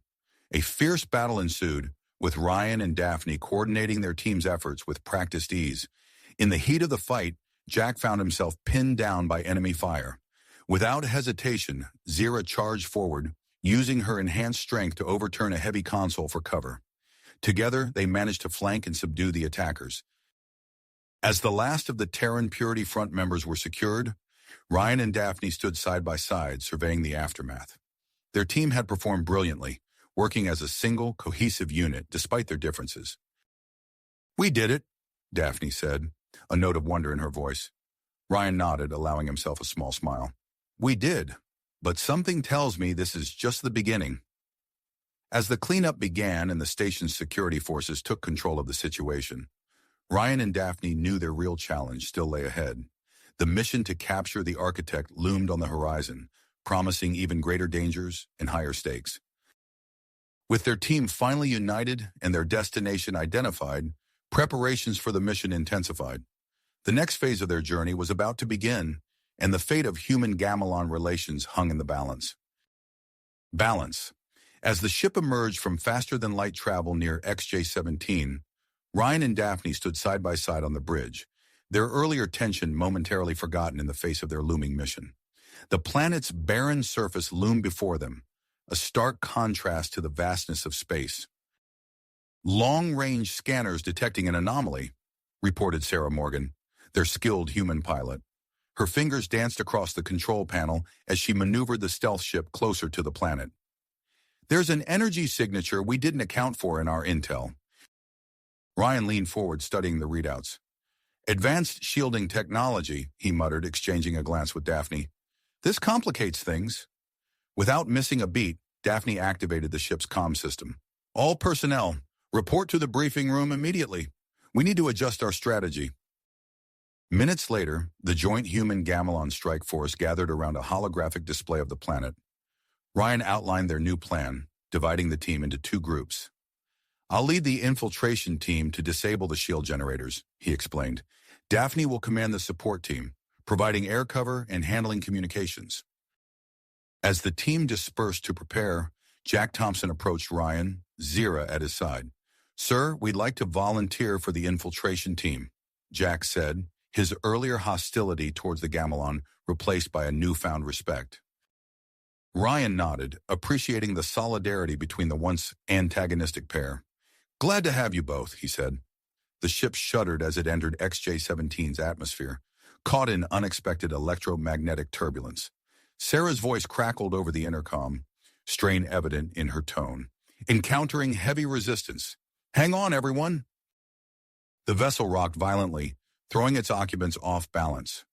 A fierce battle ensued, with Ryan and Daphne coordinating their team's efforts with practiced ease. In the heat of the fight, Jack found himself pinned down by enemy fire. Without hesitation, Zira charged forward, using her enhanced strength to overturn a heavy console for cover. Together, they managed to flank and subdue the attackers. As the last of the Terran Purity Front members were secured, Ryan and Daphne stood side by side, surveying the aftermath. Their team had performed brilliantly, working as a single, cohesive unit despite their differences. "We did it," Daphne said, a note of wonder in her voice. Ryan nodded, allowing himself a small smile. "We did, but something tells me this is just the beginning." As the cleanup began and the station's security forces took control of the situation, Ryan and Daphne knew their real challenge still lay ahead. The mission to capture the architect loomed on the horizon, promising even greater dangers and higher stakes. With their team finally united and their destination identified, preparations for the mission intensified. The next phase of their journey was about to begin, and the fate of human-Gamelon relations hung in the balance. Balance. As the ship emerged from faster-than-light travel near XJ17, Ryan and Daphne stood side by side on the bridge, their earlier tension momentarily forgotten in the face of their looming mission. The planet's barren surface loomed before them, a stark contrast to the vastness of space. "Long-range scanners detecting an anomaly," reported Sarah Morgan, their skilled human pilot. Her fingers danced across the control panel as she maneuvered the stealth ship closer to the planet. "There's an energy signature we didn't account for in our intel." Ryan leaned forward, studying the readouts. "Advanced shielding technology," he muttered, exchanging a glance with Daphne. "This complicates things." Without missing a beat, Daphne activated the ship's comm system. "All personnel, report to the briefing room immediately. We need to adjust our strategy." Minutes later, the joint human-Gamelon strike force gathered around a holographic display of the planet. Ryan outlined their new plan, dividing the team into two groups. "I'll lead the infiltration team to disable the shield generators," he explained. "Daphne will command the support team, providing air cover and handling communications." As the team dispersed to prepare, Jack Thompson approached Ryan, Zira at his side. "Sir, we'd like to volunteer for the infiltration team," Jack said, his earlier hostility towards the Gamelon replaced by a newfound respect. Ryan nodded, appreciating the solidarity between the once antagonistic pair. "Glad to have you both," he said. The ship shuddered as it entered XJ-17's atmosphere, caught in unexpected electromagnetic turbulence. Sarah's voice crackled over the intercom, strain evident in her tone. "Encountering heavy resistance. Hang on, everyone." The vessel rocked violently, throwing its occupants off balance.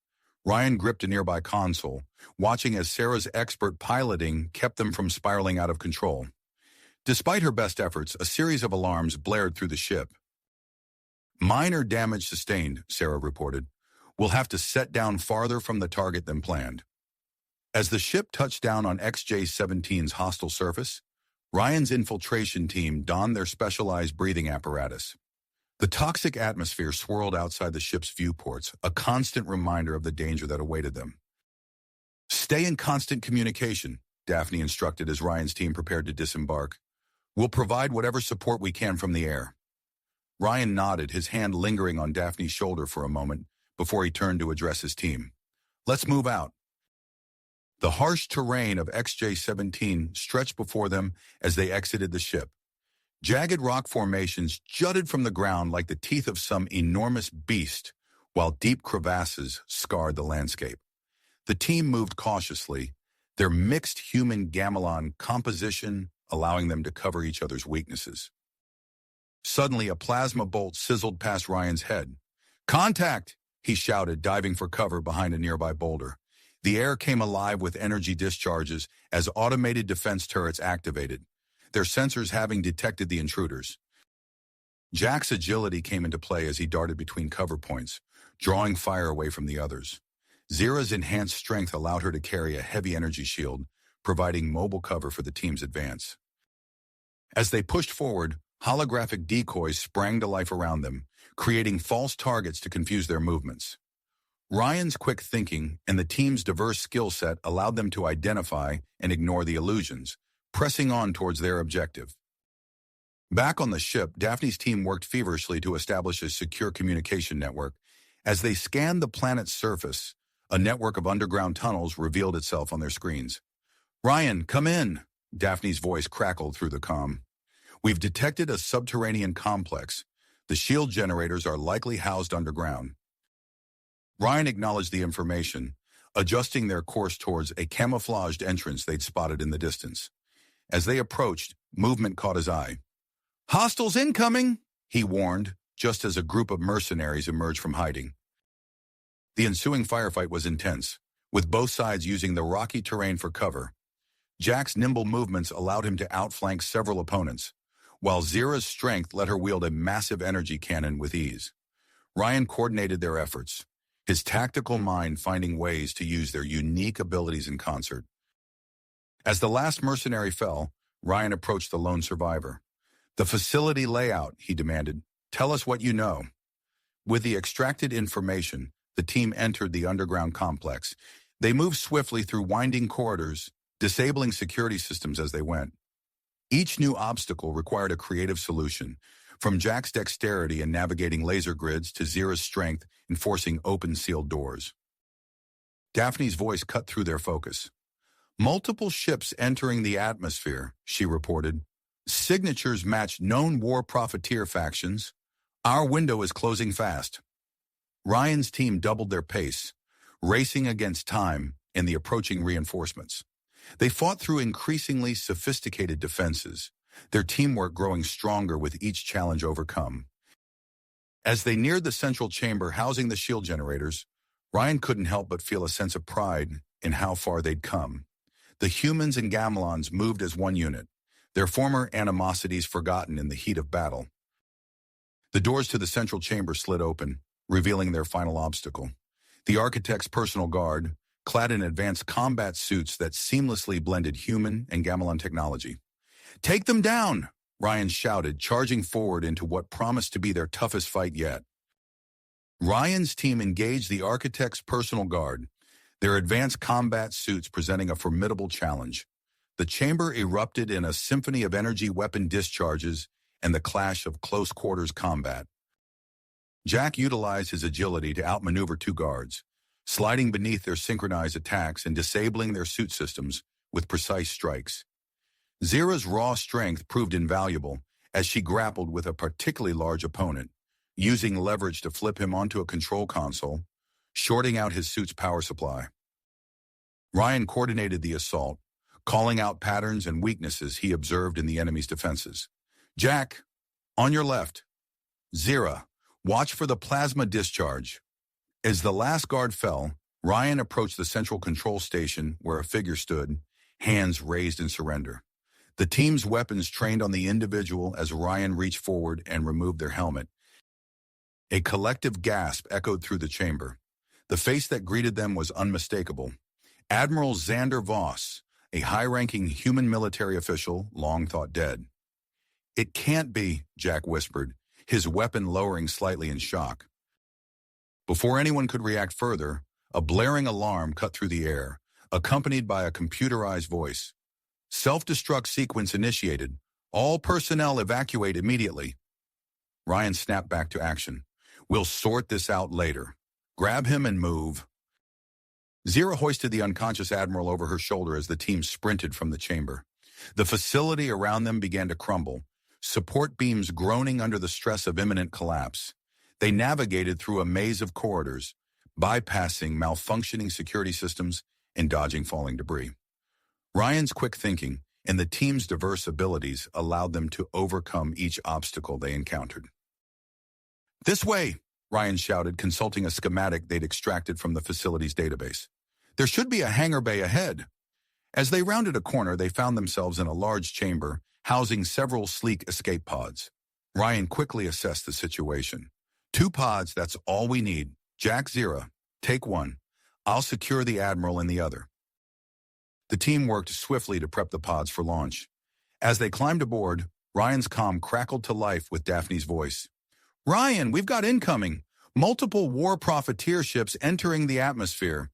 Ryan gripped a nearby console, watching as Sarah's expert piloting kept them from spiraling out of control. Despite her best efforts, a series of alarms blared through the ship. "Minor damage sustained," Sarah reported. "We'll have to set down farther from the target than planned." As the ship touched down on XJ-17's hostile surface, Ryan's infiltration team donned their specialized breathing apparatus. The toxic atmosphere swirled outside the ship's viewports, a constant reminder of the danger that awaited them. "Stay in constant communication," Daphne instructed as Ryan's team prepared to disembark. "We'll provide whatever support we can from the air." Ryan nodded, his hand lingering on Daphne's shoulder for a moment before he turned to address his team. "Let's move out." The harsh terrain of XJ-17 stretched before them as they exited the ship. Jagged rock formations jutted from the ground like the teeth of some enormous beast, while deep crevasses scarred the landscape. The team moved cautiously, their mixed human gamelon composition allowing them to cover each other's weaknesses. Suddenly, a plasma bolt sizzled past Ryan's head. "Contact!" he shouted, diving for cover behind a nearby boulder. The air came alive with energy discharges as automated defense turrets activated, their sensors having detected the intruders. Jack's agility came into play as he darted between cover points, drawing fire away from the others. Zira's enhanced strength allowed her to carry a heavy energy shield, providing mobile cover for the team's advance. As they pushed forward, holographic decoys sprang to life around them, creating false targets to confuse their movements. Ryan's quick thinking and the team's diverse skill set allowed them to identify and ignore the illusions, pressing on towards their objective. Back on the ship, Daphne's team worked feverishly to establish a secure communication network. As they scanned the planet's surface, a network of underground tunnels revealed itself on their screens. "Ryan, come in!" Daphne's voice crackled through the comm. "We've detected a subterranean complex. The shield generators are likely housed underground." Ryan acknowledged the information, adjusting their course towards a camouflaged entrance they'd spotted in the distance. As they approached, movement caught his eye. "Hostiles incoming!" he warned, just as a group of mercenaries emerged from hiding. The ensuing firefight was intense, with both sides using the rocky terrain for cover. Jack's nimble movements allowed him to outflank several opponents, while Zira's strength let her wield a massive energy cannon with ease. Ryan coordinated their efforts, his tactical mind finding ways to use their unique abilities in concert. As the last mercenary fell, Ryan approached the lone survivor. "The facility layout," he demanded. "Tell us what you know." With the extracted information, the team entered the underground complex. They moved swiftly through winding corridors, disabling security systems as they went. Each new obstacle required a creative solution, from Jack's dexterity in navigating laser grids to Zira's strength in forcing open sealed doors. Daphne's voice cut through their focus. "Multiple ships entering the atmosphere," she reported. "Signatures match known war profiteer factions. Our window is closing fast." Ryan's team doubled their pace, racing against time and the approaching reinforcements. They fought through increasingly sophisticated defenses, their teamwork growing stronger with each challenge overcome. As they neared the central chamber housing the shield generators, Ryan couldn't help but feel a sense of pride in how far they'd come. The humans and Gamelons moved as one unit, their former animosities forgotten in the heat of battle. The doors to the central chamber slid open, revealing their final obstacle. The architect's personal guard, clad in advanced combat suits that seamlessly blended human and Gamelon technology. "Take them down!" Ryan shouted, charging forward into what promised to be their toughest fight yet. Ryan's team engaged the architect's personal guard, their advanced combat suits presenting a formidable challenge. The chamber erupted in a symphony of energy weapon discharges and the clash of close-quarters combat. Jack utilized his agility to outmaneuver two guards, sliding beneath their synchronized attacks and disabling their suit systems with precise strikes. Zira's raw strength proved invaluable as she grappled with a particularly large opponent, using leverage to flip him onto a control console, shorting out his suit's power supply. Ryan coordinated the assault, calling out patterns and weaknesses he observed in the enemy's defenses. Jack, on your left. Zira, watch for the plasma discharge. As the last guard fell, Ryan approached the central control station where a figure stood, hands raised in surrender. The team's weapons trained on the individual as Ryan reached forward and removed their helmet. A collective gasp echoed through the chamber. The face that greeted them was unmistakable. Admiral Xander Voss, a high-ranking human military official long thought dead. It can't be, Jack whispered, his weapon lowering slightly in shock. Before anyone could react further, a blaring alarm cut through the air, accompanied by a computerized voice. Self-destruct sequence initiated. All personnel evacuate immediately. Ryan snapped back to action. We'll sort this out later. Grab him and move. Zira hoisted the unconscious admiral over her shoulder as the team sprinted from the chamber. The facility around them began to crumble, support beams groaning under the stress of imminent collapse. They navigated through a maze of corridors, bypassing malfunctioning security systems and dodging falling debris. Ryan's quick thinking and the team's diverse abilities allowed them to overcome each obstacle they encountered. This way, Ryan shouted, consulting a schematic they'd extracted from the facility's database. There should be a hangar bay ahead. As they rounded a corner, they found themselves in a large chamber housing several sleek escape pods. Ryan quickly assessed the situation. 2 pods, that's all we need. Jack, Zira, take one. I'll secure the Admiral in the other. The team worked swiftly to prep the pods for launch. As they climbed aboard, Ryan's comm crackled to life with Daphne's voice. Ryan, we've got incoming. Multiple war profiteer ships entering the atmosphere.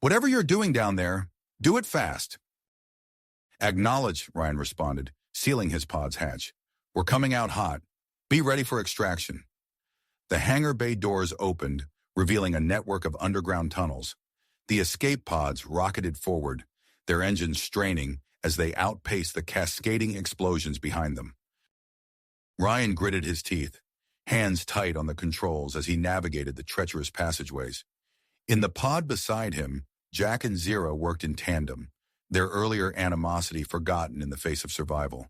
Whatever you're doing down there, do it fast. Acknowledge, Ryan responded, sealing his pod's hatch. We're coming out hot. Be ready for extraction. The hangar bay doors opened, revealing a network of underground tunnels. The escape pods rocketed forward, their engines straining as they outpaced the cascading explosions behind them. Ryan gritted his teeth, hands tight on the controls as he navigated the treacherous passageways. In the pod beside him, Jack and Zira worked in tandem, their earlier animosity forgotten in the face of survival.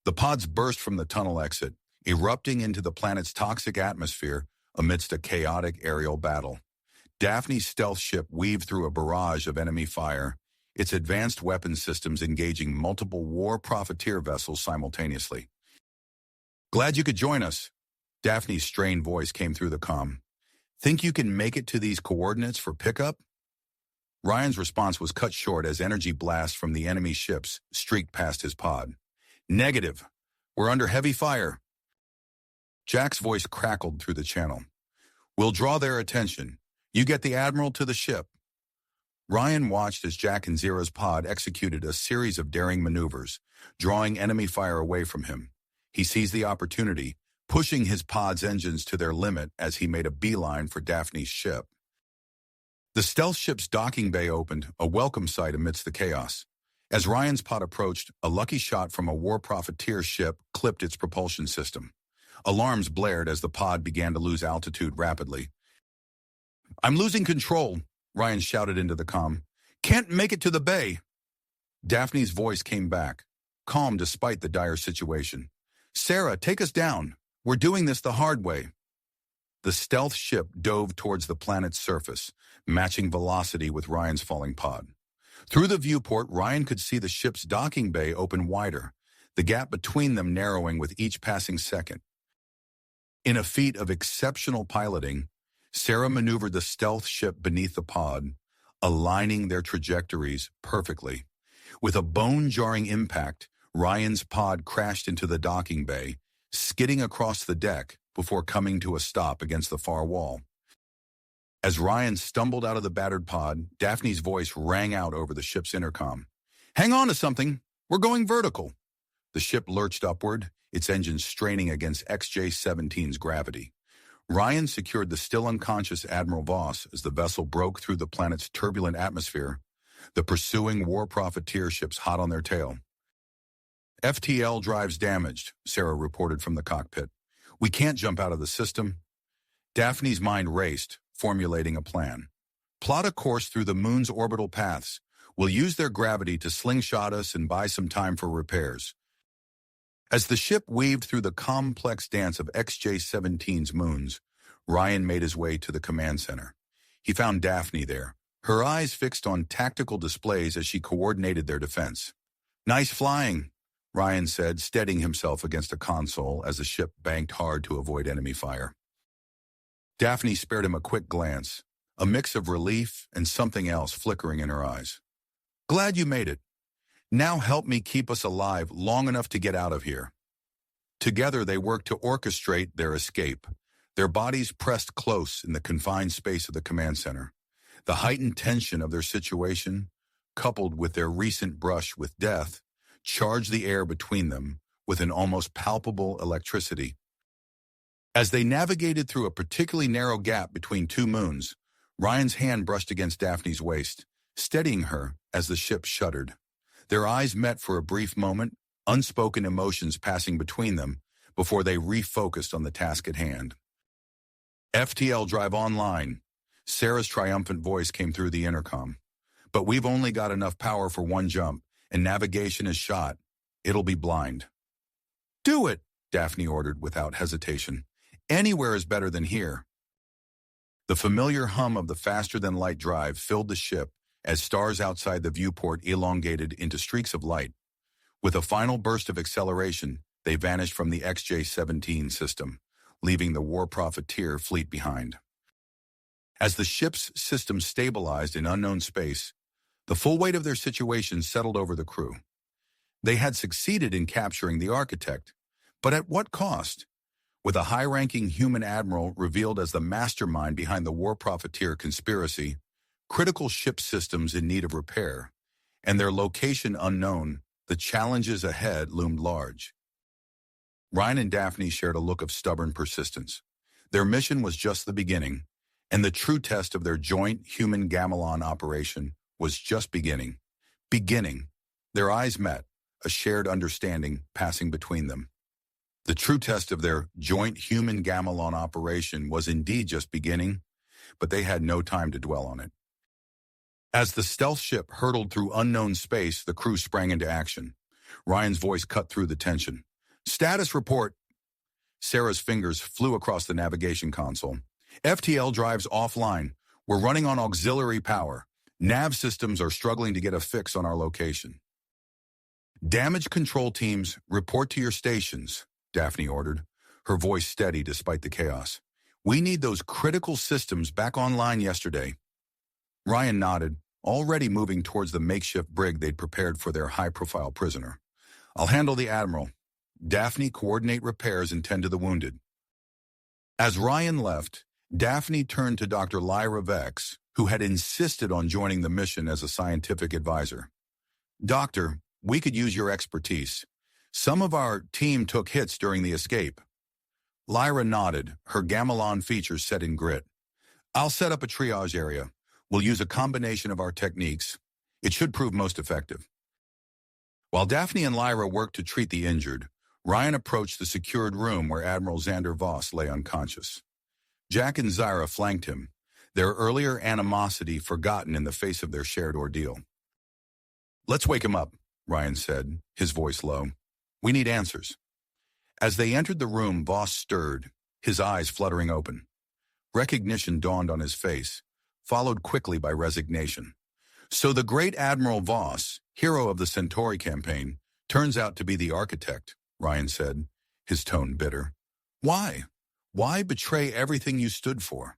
The pods burst from the tunnel exit, erupting into the planet's toxic atmosphere amidst a chaotic aerial battle. Daphne's stealth ship weaved through a barrage of enemy fire, its advanced weapon systems engaging multiple war profiteer vessels simultaneously. Glad you could join us. Daphne's strained voice came through the comm. Think you can make it to these coordinates for pickup? Ryan's response was cut short as energy blasts from the enemy ships streaked past his pod. Negative. We're under heavy fire. Jack's voice crackled through the channel. We'll draw their attention. You get the Admiral to the ship. Ryan watched as Jack and Zira's pod executed a series of daring maneuvers, drawing enemy fire away from him. He seized the opportunity, pushing his pod's engines to their limit as he made a beeline for Daphne's ship. The stealth ship's docking bay opened, a welcome sight amidst the chaos. As Ryan's pod approached, a lucky shot from a war profiteer ship clipped its propulsion system. Alarms blared as the pod began to lose altitude rapidly. I'm losing control, Ryan shouted into the comm. Can't make it to the bay. Daphne's voice came back, calm despite the dire situation. Sarah, take us down. We're doing this the hard way. The stealth ship dove towards the planet's surface, matching velocity with Ryan's falling pod. Through the viewport, Ryan could see the ship's docking bay open wider, the gap between them narrowing with each passing second. In a feat of exceptional piloting, Sarah maneuvered the stealth ship beneath the pod, aligning their trajectories perfectly. With a bone-jarring impact, Ryan's pod crashed into the docking bay, skidding across the deck before coming to a stop against the far wall. As Ryan stumbled out of the battered pod, Daphne's voice rang out over the ship's intercom. Hang on to something. We're going vertical. The ship lurched upward, its engines straining against XJ-17's gravity. Ryan secured the still unconscious Admiral Voss as the vessel broke through the planet's turbulent atmosphere, the pursuing war profiteer ships hot on their tail. FTL drives damaged, Sarah reported from the cockpit. We can't jump out of the system. Daphne's mind raced, formulating a plan. Plot a course through the moon's orbital paths. We'll use their gravity to slingshot us and buy some time for repairs. As the ship weaved through the complex dance of XJ-17's moons, Ryan made his way to the command center. He found Daphne there, her eyes fixed on tactical displays as she coordinated their defense. Nice flying, Ryan said, steadying himself against a console as the ship banked hard to avoid enemy fire. Daphne spared him a quick glance, a mix of relief and something else flickering in her eyes. Glad you made it. Now help me keep us alive long enough to get out of here. Together they worked to orchestrate their escape, their bodies pressed close in the confined space of the command center. The heightened tension of their situation, coupled with their recent brush with death, charged the air between them with an almost palpable electricity. As they navigated through a particularly narrow gap between two moons, Ryan's hand brushed against Daphne's waist, steadying her as the ship shuddered. Their eyes met for a brief moment, unspoken emotions passing between them, before they refocused on the task at hand. FTL drive online. Sarah's triumphant voice came through the intercom. But we've only got enough power for one jump, and navigation is shot. It'll be blind. Do it, Daphne ordered without hesitation. Anywhere is better than here. The familiar hum of the faster-than-light drive filled the ship as stars outside the viewport elongated into streaks of light. With a final burst of acceleration, they vanished from the XJ-17 system, leaving the war profiteer fleet behind. As the ship's system stabilized in unknown space, the full weight of their situation settled over the crew. They had succeeded in capturing the architect, but at what cost? With a high-ranking human admiral revealed as the mastermind behind the war profiteer conspiracy, critical ship systems in need of repair, and their location unknown, the challenges ahead loomed large. Ryan and Daphne shared a look of stubborn persistence. Their mission was just the beginning, and the true test of their joint human gamelan operation was just beginning. Their eyes met, a shared understanding passing between them. The true test of their joint human gamelan operation was indeed just beginning, but they had no time to dwell on it. As the stealth ship hurtled through unknown space, the crew sprang into action. Ryan's voice cut through the tension. Status report. Sarah's fingers flew across the navigation console. FTL drives offline. We're running on auxiliary power. Nav systems are struggling to get a fix on our location. Damage control teams, report to your stations, Daphne ordered, her voice steady despite the chaos. We need those critical systems back online yesterday. Ryan nodded, already moving towards the makeshift brig they'd prepared for their high-profile prisoner. I'll handle the Admiral. Daphne, coordinate repairs and tend to the wounded. As Ryan left, Daphne turned to Dr. Lyra Vex, who had insisted on joining the mission as a scientific advisor. Doctor, we could use your expertise. Some of our team took hits during the escape. Lyra nodded, her gamelan features set in grit. I'll set up a triage area. We'll use a combination of our techniques. It should prove most effective. While Daphne and Lyra worked to treat the injured, Ryan approached the secured room where Admiral Xander Voss lay unconscious. Jack and Zyra flanked him, their earlier animosity forgotten in the face of their shared ordeal. Let's wake him up, Ryan said, his voice low. We need answers. As they entered the room, Voss stirred, his eyes fluttering open. Recognition dawned on his face, followed quickly by resignation. So the great Admiral Voss, hero of the Centauri campaign, turns out to be the architect, Ryan said, his tone bitter. Why? Why betray everything you stood for?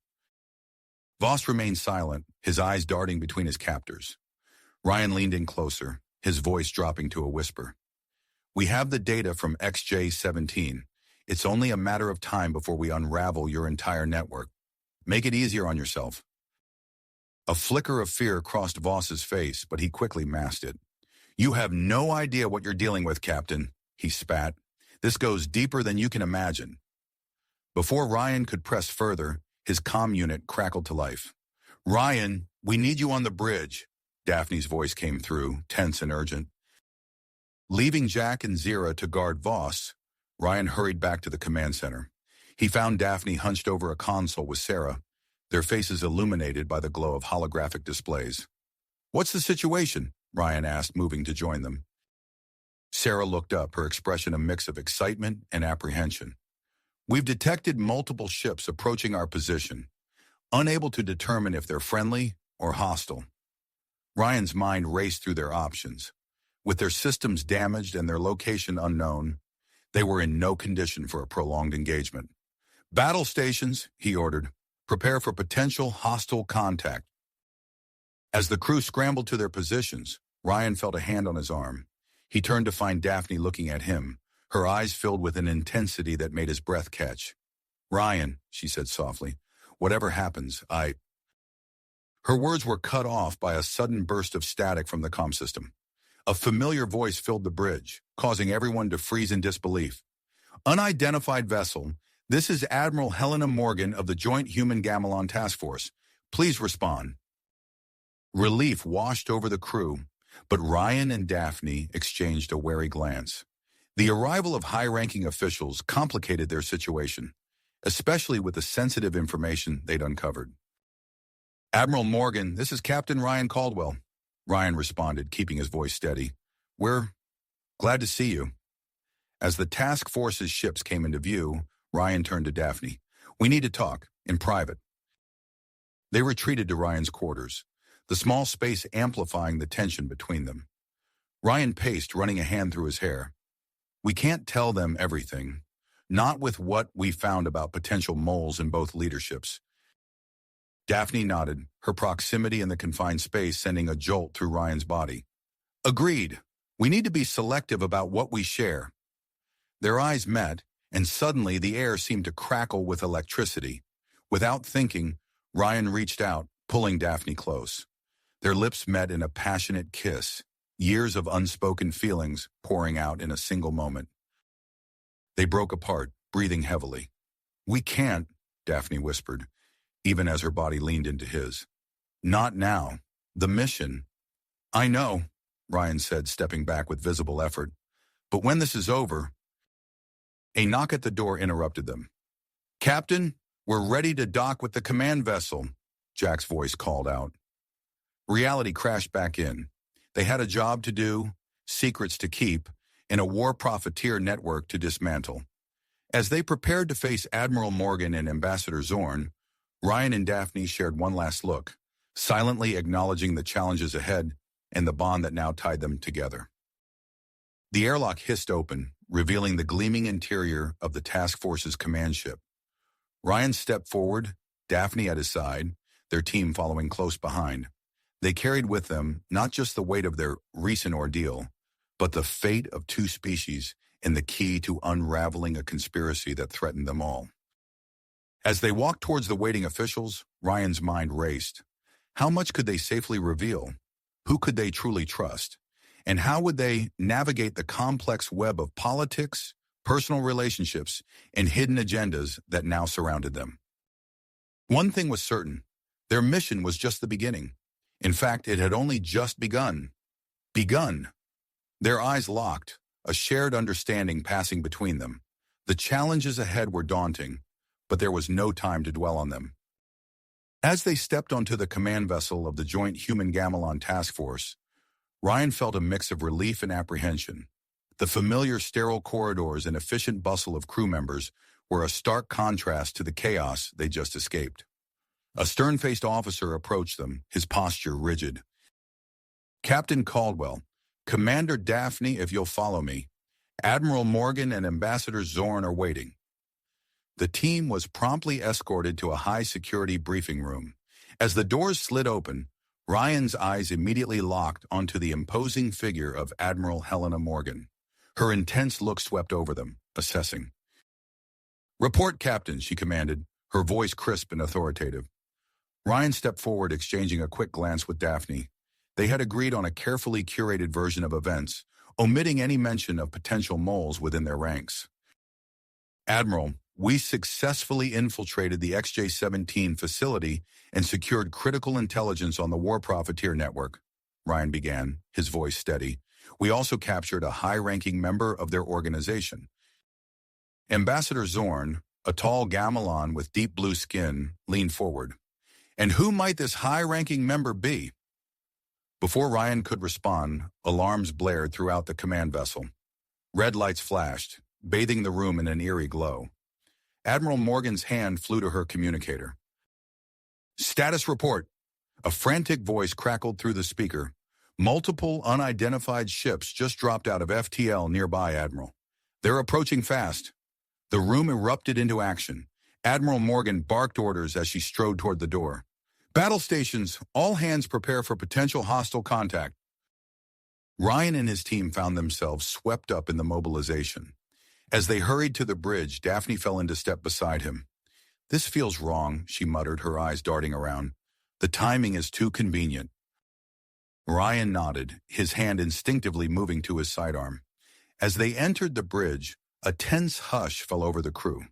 Voss remained silent, his eyes darting between his captors. Ryan leaned in closer, his voice dropping to a whisper. We have the data from XJ-17. It's only a matter of time before we unravel your entire network. Make it easier on yourself. A flicker of fear crossed Voss's face, but he quickly masked it. "You have no idea what you're dealing with, Captain," he spat. "This goes deeper than you can imagine." Before Ryan could press further, his comm unit crackled to life. "Ryan, we need you on the bridge," Daphne's voice came through, tense and urgent. Leaving Jack and Zira to guard Voss, Ryan hurried back to the command center. He found Daphne hunched over a console with Sarah, their faces illuminated by the glow of holographic displays. "What's the situation?" Ryan asked, moving to join them. Sarah looked up, her expression a mix of excitement and apprehension. "We've detected multiple ships approaching our position, unable to determine if they're friendly or hostile." Ryan's mind raced through their options. With their systems damaged and their location unknown, they were in no condition for a prolonged engagement. "Battle stations," he ordered. "Prepare for potential hostile contact." As the crew scrambled to their positions, Ryan felt a hand on his arm. He turned to find Daphne looking at him, her eyes filled with an intensity that made his breath catch. "Ryan," she said softly, "whatever happens, Her words were cut off by a sudden burst of static from the comm system. A familiar voice filled the bridge, causing everyone to freeze in disbelief. "Unidentified vessel, this is Admiral Helena Morgan of the Joint Human-Gamelon Task Force. Please respond." Relief washed over the crew, but Ryan and Daphne exchanged a wary glance. The arrival of high-ranking officials complicated their situation, especially with the sensitive information they'd uncovered. "Admiral Morgan, this is Captain Ryan Caldwell," Ryan responded, keeping his voice steady. "We're glad to see you." As the task force's ships came into view, Ryan turned to Daphne. "We need to talk, in private." They retreated to Ryan's quarters, the small space amplifying the tension between them. Ryan paced, running a hand through his hair. "We can't tell them everything, not with what we found about potential moles in both leaderships." Daphne nodded, her proximity in the confined space sending a jolt through Ryan's body. "Agreed. We need to be selective about what we share." Their eyes met, and suddenly the air seemed to crackle with electricity. Without thinking, Ryan reached out, pulling Daphne close. Their lips met in a passionate kiss, years of unspoken feelings pouring out in a single moment. They broke apart, breathing heavily. "We can't," Daphne whispered, even as her body leaned into his. "Not now. The mission—" "I know," Ryan said, stepping back with visible effort. "But when this is over—" A knock at the door interrupted them. "Captain, we're ready to dock with the command vessel," Jack's voice called out. Reality crashed back in. They had a job to do, secrets to keep, and a war profiteer network to dismantle. As they prepared to face Admiral Morgan and Ambassador Zorn, Ryan and Daphne shared one last look, silently acknowledging the challenges ahead and the bond that now tied them together. The airlock hissed open, revealing the gleaming interior of the task force's command ship. Ryan stepped forward, Daphne at his side, their team following close behind. They carried with them not just the weight of their recent ordeal, but the fate of two species and the key to unraveling a conspiracy that threatened them all. As they walked towards the waiting officials, Ryan's mind raced. How much could they safely reveal? Who could they truly trust? And how would they navigate the complex web of politics, personal relationships, and hidden agendas that now surrounded them? One thing was certain. Their mission was just the beginning. In fact, it had only just begun. Begun. Their eyes locked, a shared understanding passing between them. The challenges ahead were daunting, but there was no time to dwell on them. As they stepped onto the command vessel of the Joint Human-Gamelon Task Force, Ryan felt a mix of relief and apprehension. The familiar sterile corridors and efficient bustle of crew members were a stark contrast to the chaos they just escaped. A stern-faced officer approached them, his posture rigid. "Captain Caldwell, Commander Daphne, if you'll follow me. Admiral Morgan and Ambassador Zorn are waiting." The team was promptly escorted to a high-security briefing room. As the doors slid open, Ryan's eyes immediately locked onto the imposing figure of Admiral Helena Morgan. Her intense look swept over them, assessing. "Report, Captain," she commanded, her voice crisp and authoritative. Ryan stepped forward, exchanging a quick glance with Daphne. They had agreed on a carefully curated version of events, omitting any mention of potential moles within their ranks. Admiral, we successfully infiltrated the XJ-17 facility and secured critical intelligence on the War Profiteer network, Ryan began, his voice steady. We also captured a high-ranking member of their organization. Ambassador Zorn, a tall gamelan with deep blue skin, leaned forward. And who might this high-ranking member be? Before Ryan could respond, alarms blared throughout the command vessel. Red lights flashed, bathing the room in an eerie glow. Admiral Morgan's hand flew to her communicator. Status report. A frantic voice crackled through the speaker. Multiple unidentified ships just dropped out of FTL nearby, Admiral. They're approaching fast. The room erupted into action. Admiral Morgan barked orders as she strode toward the door. Battle stations, all hands prepare for potential hostile contact. Ryan and his team found themselves swept up in the mobilization. As they hurried to the bridge, Daphne fell into step beside him. This feels wrong, she muttered, her eyes darting around. The timing is too convenient. Ryan nodded, his hand instinctively moving to his sidearm. As they entered the bridge, a tense hush fell over the crew.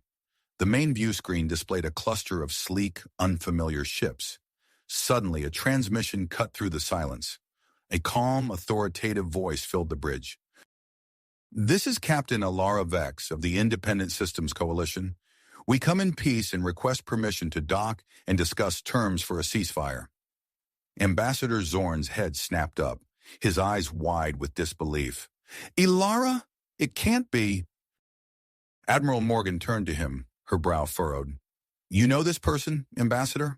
The main view screen displayed a cluster of sleek, unfamiliar ships. Suddenly, a transmission cut through the silence. A calm, authoritative voice filled the bridge. This is Captain Alara Vex of the Independent Systems Coalition. We come in peace and request permission to dock and discuss terms for a ceasefire. Ambassador Zorn's head snapped up, his eyes wide with disbelief. Ilara? It can't be. Admiral Morgan turned to him, her brow furrowed. You know this person, Ambassador?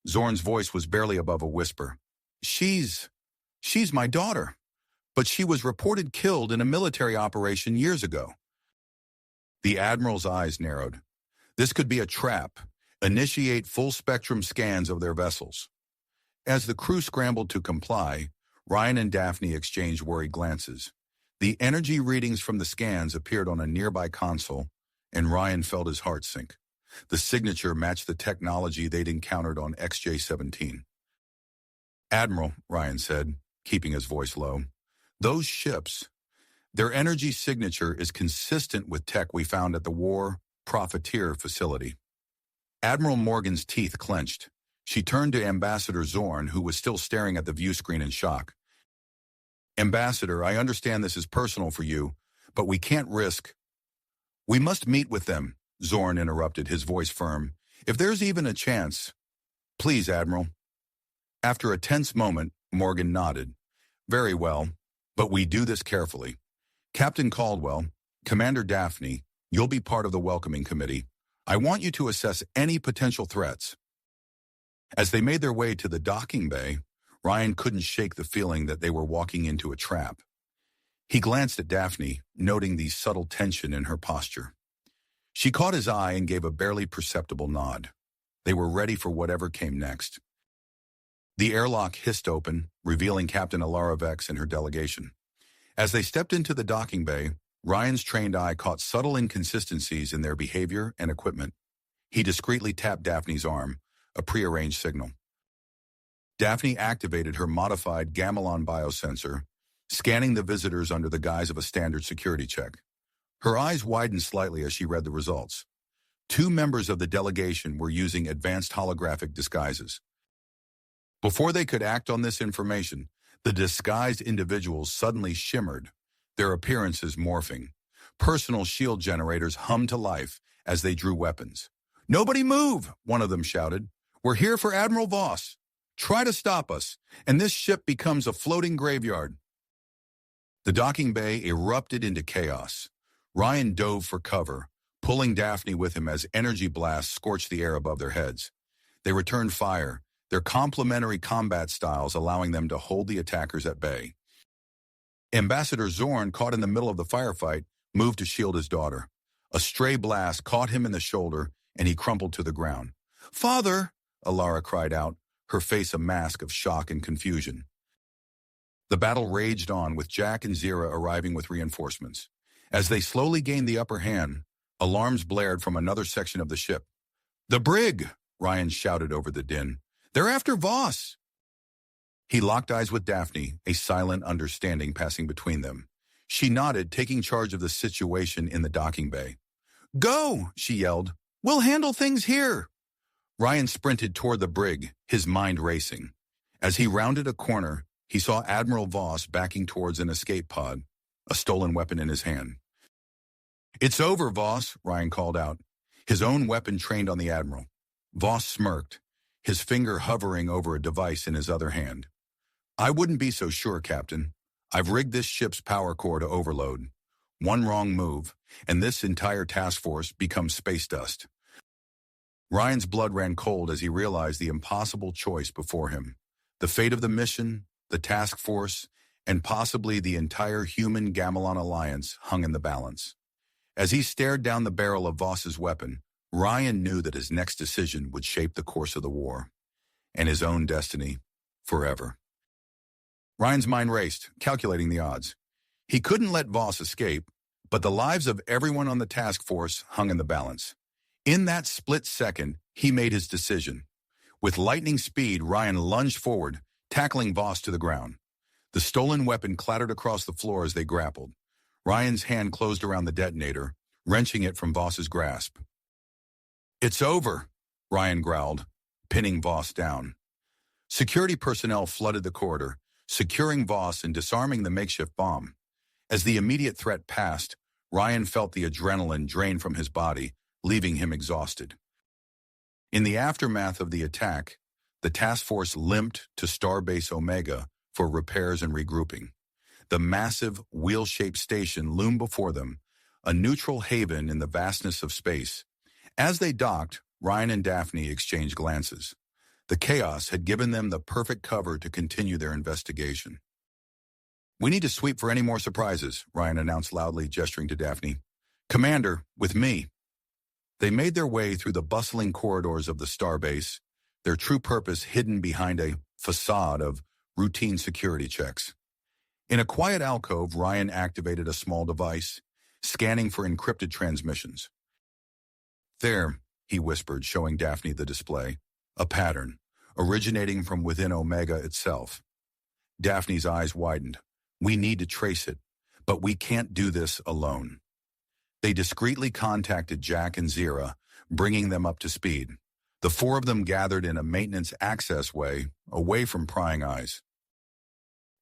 Zorn's voice was barely above a whisper. She's my daughter, but she was reported killed in a military operation years ago. The Admiral's eyes narrowed. This could be a trap. Initiate full-spectrum scans of their vessels. As the crew scrambled to comply, Ryan and Daphne exchanged worried glances. The energy readings from the scans appeared on a nearby console, and Ryan felt his heart sink. The signature matched the technology they'd encountered on XJ-17. Admiral, Ryan said, keeping his voice low, those ships, their energy signature is consistent with tech we found at the War Profiteer facility. Admiral Morgan's teeth clenched. She turned to Ambassador Zorn, who was still staring at the view screen in shock. Ambassador, I understand this is personal for you, but we can't risk. We must meet with them, Zorn interrupted, his voice firm. If there's even a chance. Please, Admiral. After a tense moment, Morgan nodded. Very well, but we do this carefully. Captain Caldwell, Commander Daphne, you'll be part of the welcoming committee. I want you to assess any potential threats. As they made their way to the docking bay, Ryan couldn't shake the feeling that they were walking into a trap. He glanced at Daphne, noting the subtle tension in her posture. She caught his eye and gave a barely perceptible nod. They were ready for whatever came next. The airlock hissed open, revealing Captain Alara Vex and her delegation. As they stepped into the docking bay, Ryan's trained eye caught subtle inconsistencies in their behavior and equipment. He discreetly tapped Daphne's arm, a prearranged signal. Daphne activated her modified gamelan biosensor, scanning the visitors under the guise of a standard security check. Her eyes widened slightly as she read the results. 2 members of the delegation were using advanced holographic disguises. Before they could act on this information, the disguised individuals suddenly shimmered, their appearances morphing. Personal shield generators hummed to life as they drew weapons. Nobody move, one of them shouted. We're here for Admiral Voss. Try to stop us, and this ship becomes a floating graveyard. The docking bay erupted into chaos. Ryan dove for cover, pulling Daphne with him as energy blasts scorched the air above their heads. They returned fire, their complementary combat styles allowing them to hold the attackers at bay. Ambassador Zorn, caught in the middle of the firefight, moved to shield his daughter. A stray blast caught him in the shoulder, and he crumpled to the ground. Father, Alara cried out, her face a mask of shock and confusion. The battle raged on, with Jack and Zira arriving with reinforcements. As they slowly gained the upper hand, alarms blared from another section of the ship. The brig, Ryan shouted over the din. They're after Voss. He locked eyes with Daphne, a silent understanding passing between them. She nodded, taking charge of the situation in the docking bay. "Go!" she yelled. "We'll handle things here!" Ryan sprinted toward the brig, his mind racing. As he rounded a corner, he saw Admiral Voss backing towards an escape pod, a stolen weapon in his hand. "It's over, Voss," Ryan called out, his own weapon trained on the Admiral. Voss smirked, his finger hovering over a device in his other hand. "I wouldn't be so sure, Captain. I've rigged this ship's power core to overload. One wrong move, and this entire task force becomes space dust." Ryan's blood ran cold as he realized the impossible choice before him. The fate of the mission, the task force, and possibly the entire human Gamelon alliance hung in the balance. As he stared down the barrel of Voss's weapon, Ryan knew that his next decision would shape the course of the war, and his own destiny forever. Ryan's mind raced, calculating the odds. He couldn't let Voss escape, but the lives of everyone on the task force hung in the balance. In that split second, he made his decision. With lightning speed, Ryan lunged forward, tackling Voss to the ground. The stolen weapon clattered across the floor as they grappled. Ryan's hand closed around the detonator, wrenching it from Voss's grasp. "It's over," Ryan growled, pinning Voss down. Security personnel flooded the corridor, securing Voss and disarming the makeshift bomb. As the immediate threat passed, Ryan felt the adrenaline drain from his body, leaving him exhausted. In the aftermath of the attack, the task force limped to Starbase Omega for repairs and regrouping. The massive, wheel-shaped station loomed before them, a neutral haven in the vastness of space. As they docked, Ryan and Daphne exchanged glances. The chaos had given them the perfect cover to continue their investigation. "We need to sweep for any more surprises," Ryan announced loudly, gesturing to Daphne. "Commander, with me." They made their way through the bustling corridors of the starbase, their true purpose hidden behind a facade of routine security checks. In a quiet alcove, Ryan activated a small device, scanning for encrypted transmissions. "There," he whispered, showing Daphne the display, a pattern, originating from within Omega itself. Daphne's eyes widened. "We need to trace it, but we can't do this alone." They discreetly contacted Jack and Zira, bringing them up to speed. The four of them gathered in a maintenance access way, away from prying eyes.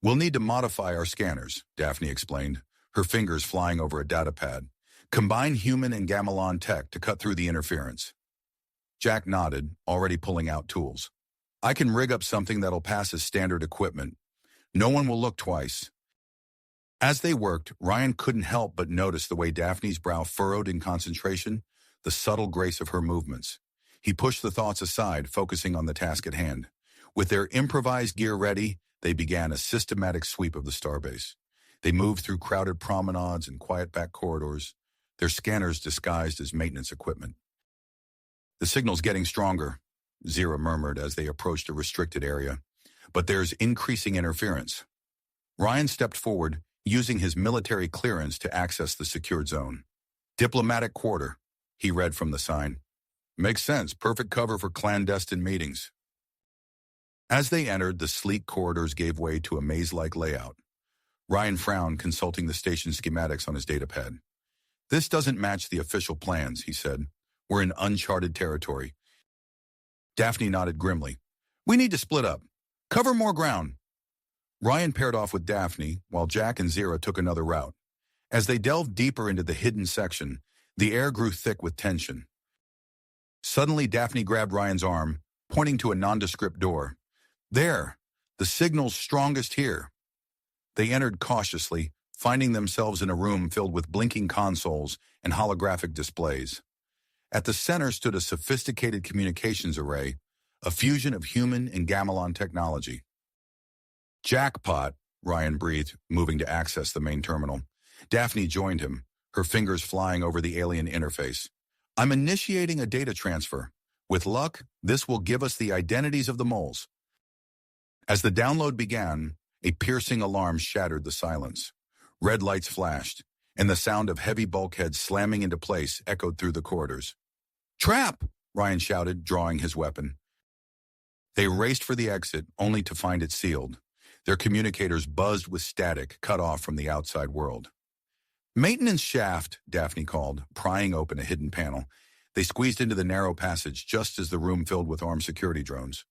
"We'll need to modify our scanners," Daphne explained, her fingers flying over a datapad. "Combine human and Gamelon tech to cut through the interference." Jack nodded, already pulling out tools. "I can rig up something that'll pass as standard equipment. No one will look twice." As they worked, Ryan couldn't help but notice the way Daphne's brow furrowed in concentration, the subtle grace of her movements. He pushed the thoughts aside, focusing on the task at hand. With their improvised gear ready, they began a systematic sweep of the starbase. They moved through crowded promenades and quiet back corridors, their scanners disguised as maintenance equipment. "The signal's getting stronger," Zira murmured as they approached a restricted area. "But there's increasing interference." Ryan stepped forward, using his military clearance to access the secured zone. "Diplomatic quarter," he read from the sign. "Makes sense, perfect cover for clandestine meetings." As they entered, the sleek corridors gave way to a maze-like layout. Ryan frowned, consulting the station schematics on his datapad. "This doesn't match the official plans," he said. "We're in uncharted territory." Daphne nodded grimly. "We need to split up. Cover more ground." Ryan paired off with Daphne, while Jack and Zira took another route. As they delved deeper into the hidden section, the air grew thick with tension. Suddenly, Daphne grabbed Ryan's arm, pointing to a nondescript door. "There! The signal's strongest here." They entered cautiously, finding themselves in a room filled with blinking consoles and holographic displays. At the center stood a sophisticated communications array, a fusion of human and Gamelon technology. "Jackpot," Ryan breathed, moving to access the main terminal. Daphne joined him, her fingers flying over the alien interface. "I'm initiating a data transfer. With luck, this will give us the identities of the moles." As the download began, a piercing alarm shattered the silence. Red lights flashed, and the sound of heavy bulkheads slamming into place echoed through the corridors. "Trap!" Ryan shouted, drawing his weapon. They raced for the exit, only to find it sealed. Their communicators buzzed with static, cut off from the outside world. "Maintenance shaft," Daphne called, prying open a hidden panel. They squeezed into the narrow passage just as the room filled with armed security drones.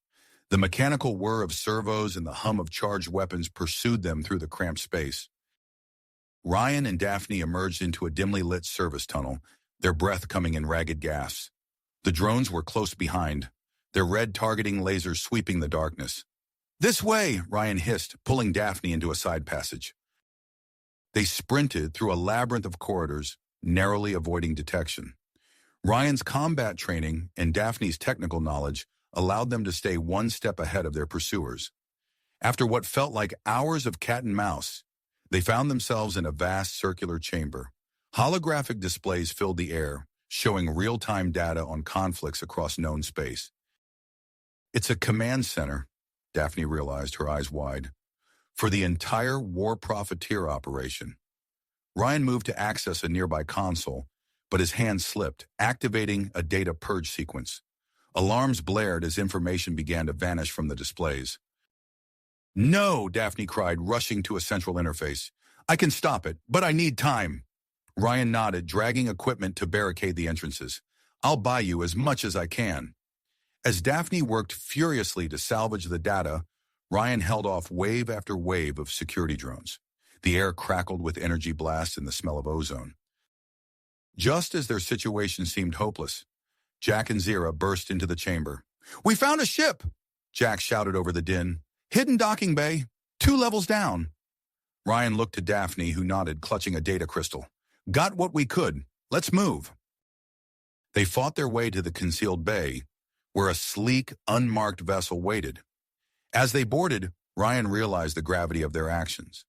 The mechanical whir of servos and the hum of charged weapons pursued them through the cramped space. Ryan and Daphne emerged into a dimly lit service tunnel, their breath coming in ragged gasps. The drones were close behind, their red targeting lasers sweeping the darkness. "This way," Ryan hissed, pulling Daphne into a side passage. They sprinted through a labyrinth of corridors, narrowly avoiding detection. Ryan's combat training and Daphne's technical knowledge allowed them to stay one step ahead of their pursuers. After what felt like hours of cat and mouse, they found themselves in a vast circular chamber. Holographic displays filled the air, showing real-time data on conflicts across known space. "It's a command center," Daphne realized, her eyes wide, "for the entire war profiteer operation." Ryan moved to access a nearby console, but his hand slipped, activating a data purge sequence. Alarms blared as information began to vanish from the displays. "No," Daphne cried, rushing to a central interface. "I can stop it, but I need time." Ryan nodded, dragging equipment to barricade the entrances. "I'll buy you as much as I can." As Daphne worked furiously to salvage the data, Ryan held off wave after wave of security drones. The air crackled with energy blasts and the smell of ozone. Just as their situation seemed hopeless, Jack and Zira burst into the chamber. "We found a ship!" Jack shouted over the din. "Hidden docking bay, 2 levels down." Ryan looked to Daphne, who nodded, clutching a data crystal. "Got what we could. Let's move." They fought their way to the concealed bay, where a sleek, unmarked vessel waited. As they boarded, Ryan realized the gravity of their actions.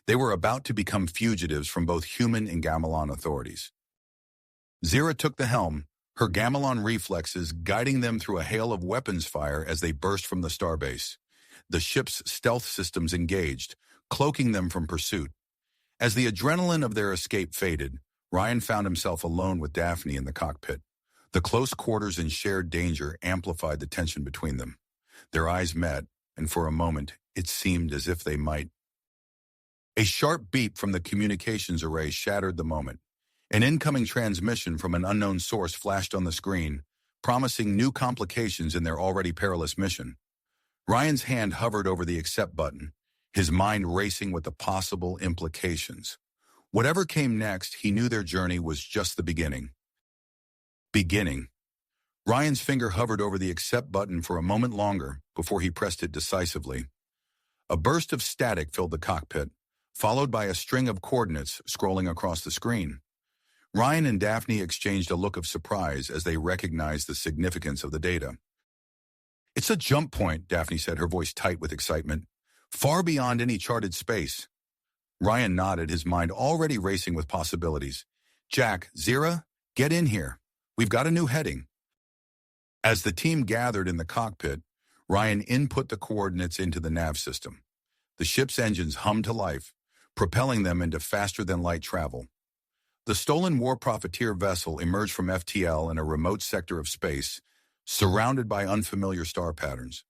They were about to become fugitives from both human and Gamelon authorities. Zira took the helm, her Gamelon reflexes guiding them through a hail of weapons fire as they burst from the starbase. The ship's stealth systems engaged, cloaking them from pursuit. As the adrenaline of their escape faded, Ryan found himself alone with Daphne in the cockpit. The close quarters and shared danger amplified the tension between them. Their eyes met, and for a moment, it seemed as if they might. A sharp beep from the communications array shattered the moment. An incoming transmission from an unknown source flashed on the screen, promising new complications in their already perilous mission. Ryan's hand hovered over the accept button, his mind racing with the possible implications. Whatever came next, he knew their journey was just the beginning. Ryan's finger hovered over the accept button for a moment longer before he pressed it decisively. A burst of static filled the cockpit, followed by a string of coordinates scrolling across the screen. Ryan and Daphne exchanged a look of surprise as they recognized the significance of the data. "It's a jump point," Daphne said, her voice tight with excitement. "Far beyond any charted space." Ryan nodded, his mind already racing with possibilities. "Jack, Zira, get in here. We've got a new heading." As the team gathered in the cockpit, Ryan input the coordinates into the nav system. The ship's engines hummed to life, propelling them into faster-than-light travel. The stolen war profiteer vessel emerged from FTL in a remote sector of space, surrounded by unfamiliar star patterns.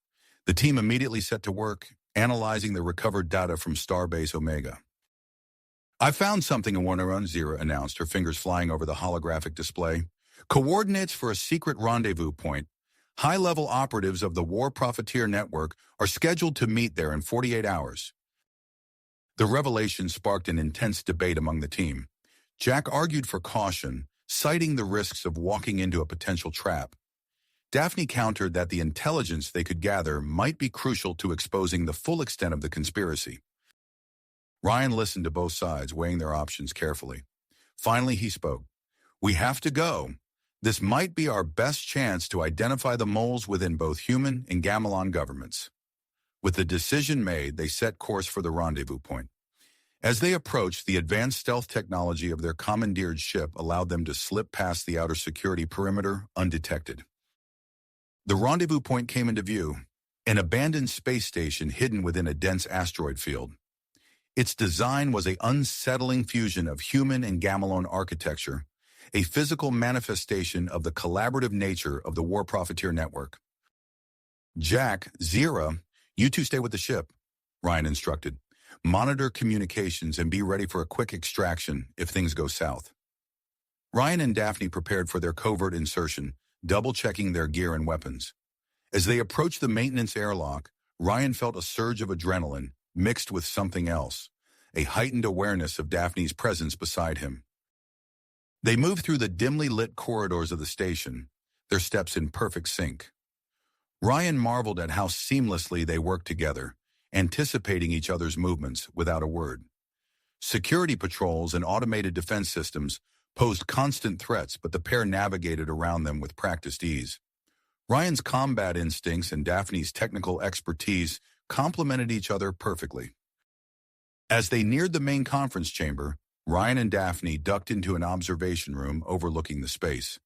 The team immediately set to work, analyzing the recovered data from Starbase Omega. "I found something I want to run," Zira announced, her fingers flying over the holographic display. "Coordinates for a secret rendezvous point. High-level operatives of the War Profiteer Network are scheduled to meet there in 48 hours. The revelation sparked an intense debate among the team. Jack argued for caution, citing the risks of walking into a potential trap. Daphne countered that the intelligence they could gather might be crucial to exposing the full extent of the conspiracy. Ryan listened to both sides, weighing their options carefully. Finally, he spoke. "We have to go. This might be our best chance to identify the moles within both human and Gamelon governments." With the decision made, they set course for the rendezvous point. As they approached, the advanced stealth technology of their commandeered ship allowed them to slip past the outer security perimeter undetected. The rendezvous point came into view, an abandoned space station hidden within a dense asteroid field. Its design was an unsettling fusion of human and Gamelon architecture, a physical manifestation of the collaborative nature of the War Profiteer Network. Jack, Zira, you two stay with the ship, Ryan instructed. Monitor communications and be ready for a quick extraction if things go south. Ryan and Daphne prepared for their covert insertion, double-checking their gear and weapons. As they approached the maintenance airlock, Ryan felt a surge of adrenaline, mixed with something else, a heightened awareness of Daphne's presence beside him. They moved through the dimly lit corridors of the station, their steps in perfect sync. Ryan marveled at how seamlessly they worked together, anticipating each other's movements without a word. Security patrols and automated defense systems posed constant threats, but the pair navigated around them with practiced ease. Ryan's combat instincts and Daphne's technical expertise complemented each other perfectly. As they neared the main conference chamber, Ryan and Daphne ducked into an observation room overlooking the space.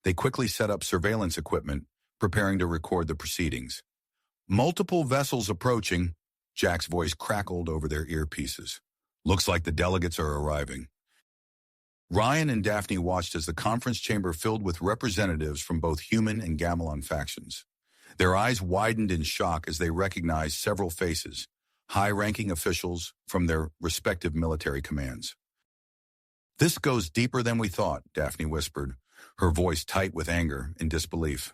They quickly set up surveillance equipment, preparing to record the proceedings. Multiple vessels approaching, Jack's voice crackled over their earpieces. Looks like the delegates are arriving. Ryan and Daphne watched as the conference chamber filled with representatives from both human and Gamelon factions. Their eyes widened in shock as they recognized several faces, high-ranking officials from their respective military commands. This goes deeper than we thought, Daphne whispered, her voice tight with anger and disbelief.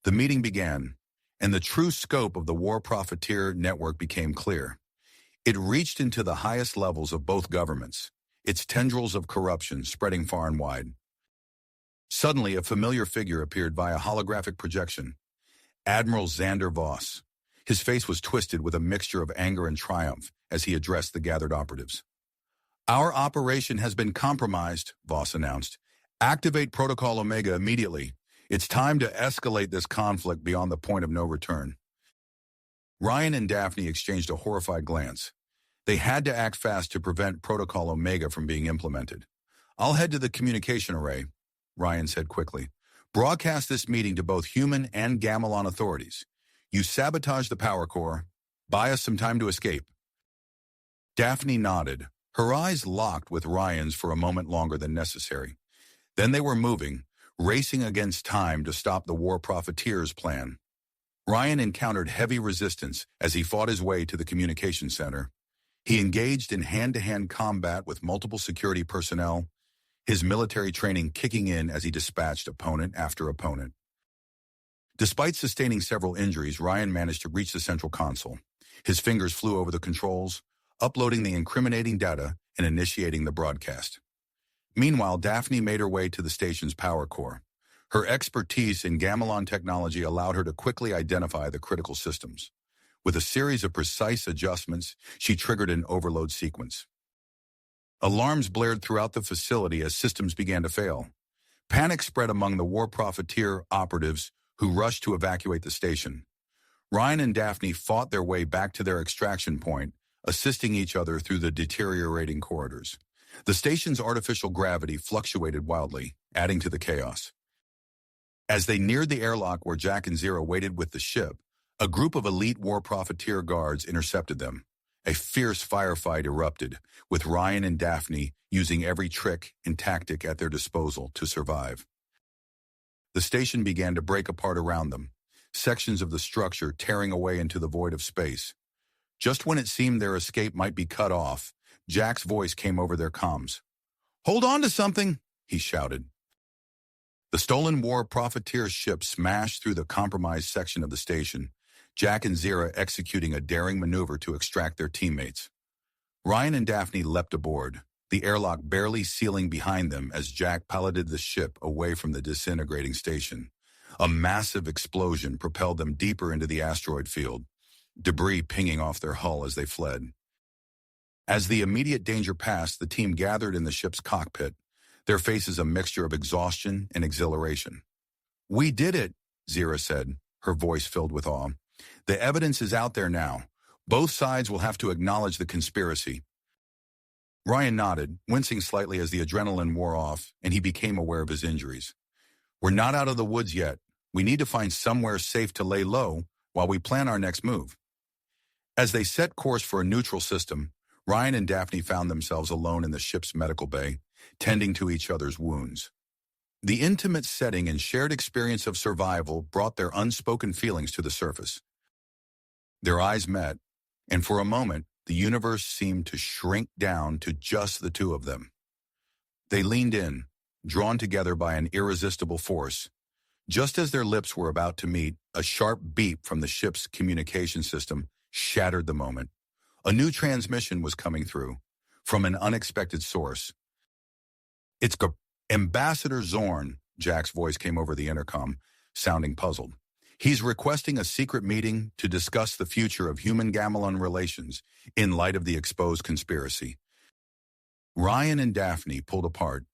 The meeting began, and the true scope of the war profiteer network became clear. It reached into the highest levels of both governments, its tendrils of corruption spreading far and wide. Suddenly, a familiar figure appeared via holographic projection. Admiral Xander Voss. His face was twisted with a mixture of anger and triumph as he addressed the gathered operatives. Our operation has been compromised, Voss announced. Activate Protocol Omega immediately. It's time to escalate this conflict beyond the point of no return. Ryan and Daphne exchanged a horrified glance. They had to act fast to prevent Protocol Omega from being implemented. I'll head to the communication array, Ryan said quickly. Broadcast this meeting to both human and Gamelon authorities. You sabotage the power core. Buy us some time to escape. Daphne nodded, her eyes locked with Ryan's for a moment longer than necessary. Then they were moving, racing against time to stop the war profiteers' plan. Ryan encountered heavy resistance as he fought his way to the communication center. He engaged in hand-to-hand combat with multiple security personnel, his military training kicking in as he dispatched opponent after opponent. Despite sustaining several injuries, Ryan managed to reach the central console. His fingers flew over the controls, uploading the incriminating data and initiating the broadcast. Meanwhile, Daphne made her way to the station's power core. Her expertise in Gamelon technology allowed her to quickly identify the critical systems. With a series of precise adjustments, she triggered an overload sequence. Alarms blared throughout the facility as systems began to fail. Panic spread among the war profiteer operatives who rushed to evacuate the station. Ryan and Daphne fought their way back to their extraction point, assisting each other through the deteriorating corridors. The station's artificial gravity fluctuated wildly, adding to the chaos. As they neared the airlock where Jack and Zero waited with the ship, a group of elite war profiteer guards intercepted them. A fierce firefight erupted, with Ryan and Daphne using every trick and tactic at their disposal to survive. The station began to break apart around them, sections of the structure tearing away into the void of space. Just when it seemed their escape might be cut off, Jack's voice came over their comms. "Hold on to something," he shouted. The stolen war profiteer ship smashed through the compromised section of the station, Jack and Zira executing a daring maneuver to extract their teammates. Ryan and Daphne leapt aboard, the airlock barely sealing behind them as Jack piloted the ship away from the disintegrating station. A massive explosion propelled them deeper into the asteroid field, debris pinging off their hull as they fled. As the immediate danger passed, the team gathered in the ship's cockpit, their faces a mixture of exhaustion and exhilaration. "We did it," Zira said, her voice filled with awe. "The evidence is out there now. Both sides will have to acknowledge the conspiracy." Ryan nodded, wincing slightly as the adrenaline wore off, and he became aware of his injuries. "We're not out of the woods yet. We need to find somewhere safe to lay low while we plan our next move." As they set course for a neutral system, Ryan and Daphne found themselves alone in the ship's medical bay, tending to each other's wounds. The intimate setting and shared experience of survival brought their unspoken feelings to the surface. Their eyes met, and for a moment, the universe seemed to shrink down to just the two of them. They leaned in, drawn together by an irresistible force. Just as their lips were about to meet, a sharp beep from the ship's communication system shattered the moment. A new transmission was coming through, from an unexpected source. "It's Ambassador Zorn," Jack's voice came over the intercom, sounding puzzled. "He's requesting a secret meeting to discuss the future of human-Gamelon relations in light of the exposed conspiracy." Ryan and Daphne pulled apart,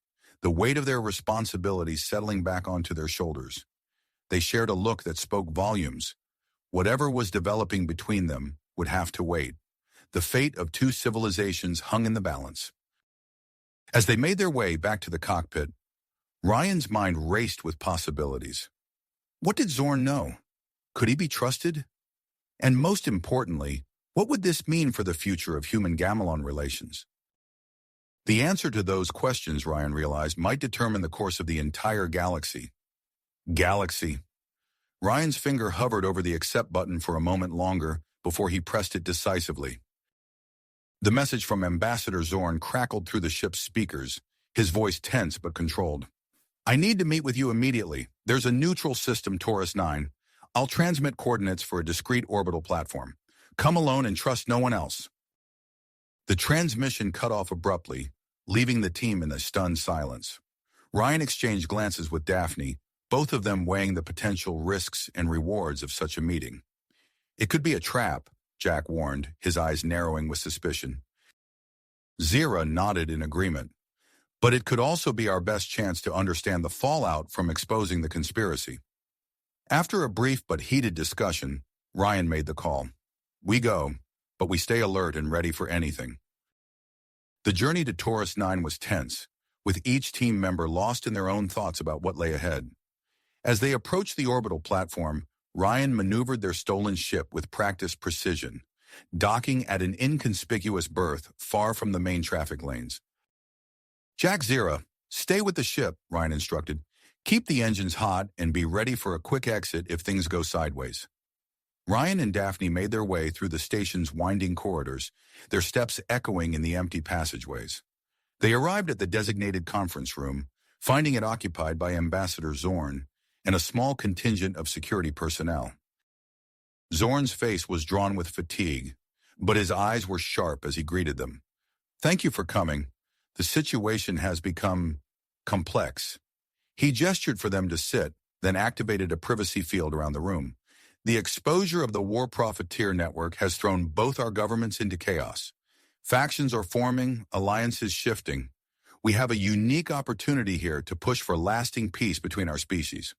the weight of their responsibilities settling back onto their shoulders. They shared a look that spoke volumes. Whatever was developing between them would have to wait. The fate of two civilizations hung in the balance. As they made their way back to the cockpit, Ryan's mind raced with possibilities. What did Zorn know? Could he be trusted? And most importantly, what would this mean for the future of human-Gamelon relations? The answer to those questions, Ryan realized, might determine the course of the entire galaxy. Galaxy. Ryan's finger hovered over the accept button for a moment longer before he pressed it decisively. The message from Ambassador Zorn crackled through the ship's speakers, his voice tense but controlled. "I need to meet with you immediately. There's a neutral system, Taurus 9. I'll transmit coordinates for a discrete orbital platform. Come alone and trust no one else." The transmission cut off abruptly, leaving the team in a stunned silence. Ryan exchanged glances with Daphne, both of them weighing the potential risks and rewards of such a meeting. "It could be a trap," Jack warned, his eyes narrowing with suspicion. Zira nodded in agreement. "But it could also be our best chance to understand the fallout from exposing the conspiracy." After a brief but heated discussion, Ryan made the call. "We go, but we stay alert and ready for anything." The journey to Taurus 9 was tense, with each team member lost in their own thoughts about what lay ahead. As they approached the orbital platform, Ryan maneuvered their stolen ship with practiced precision, docking at an inconspicuous berth far from the main traffic lanes. "Jack, Zira, stay with the ship," Ryan instructed. "Keep the engines hot and be ready for a quick exit if things go sideways." Ryan and Daphne made their way through the station's winding corridors, their steps echoing in the empty passageways. They arrived at the designated conference room, finding it occupied by Ambassador Zorn and a small contingent of security personnel. Zorn's face was drawn with fatigue, but his eyes were sharp as he greeted them. "Thank you for coming. The situation has become complex." He gestured for them to sit, then activated a privacy field around the room. "The exposure of the war profiteer network has thrown both our governments into chaos. Factions are forming, alliances shifting. We have a unique opportunity here to push for lasting peace between our species."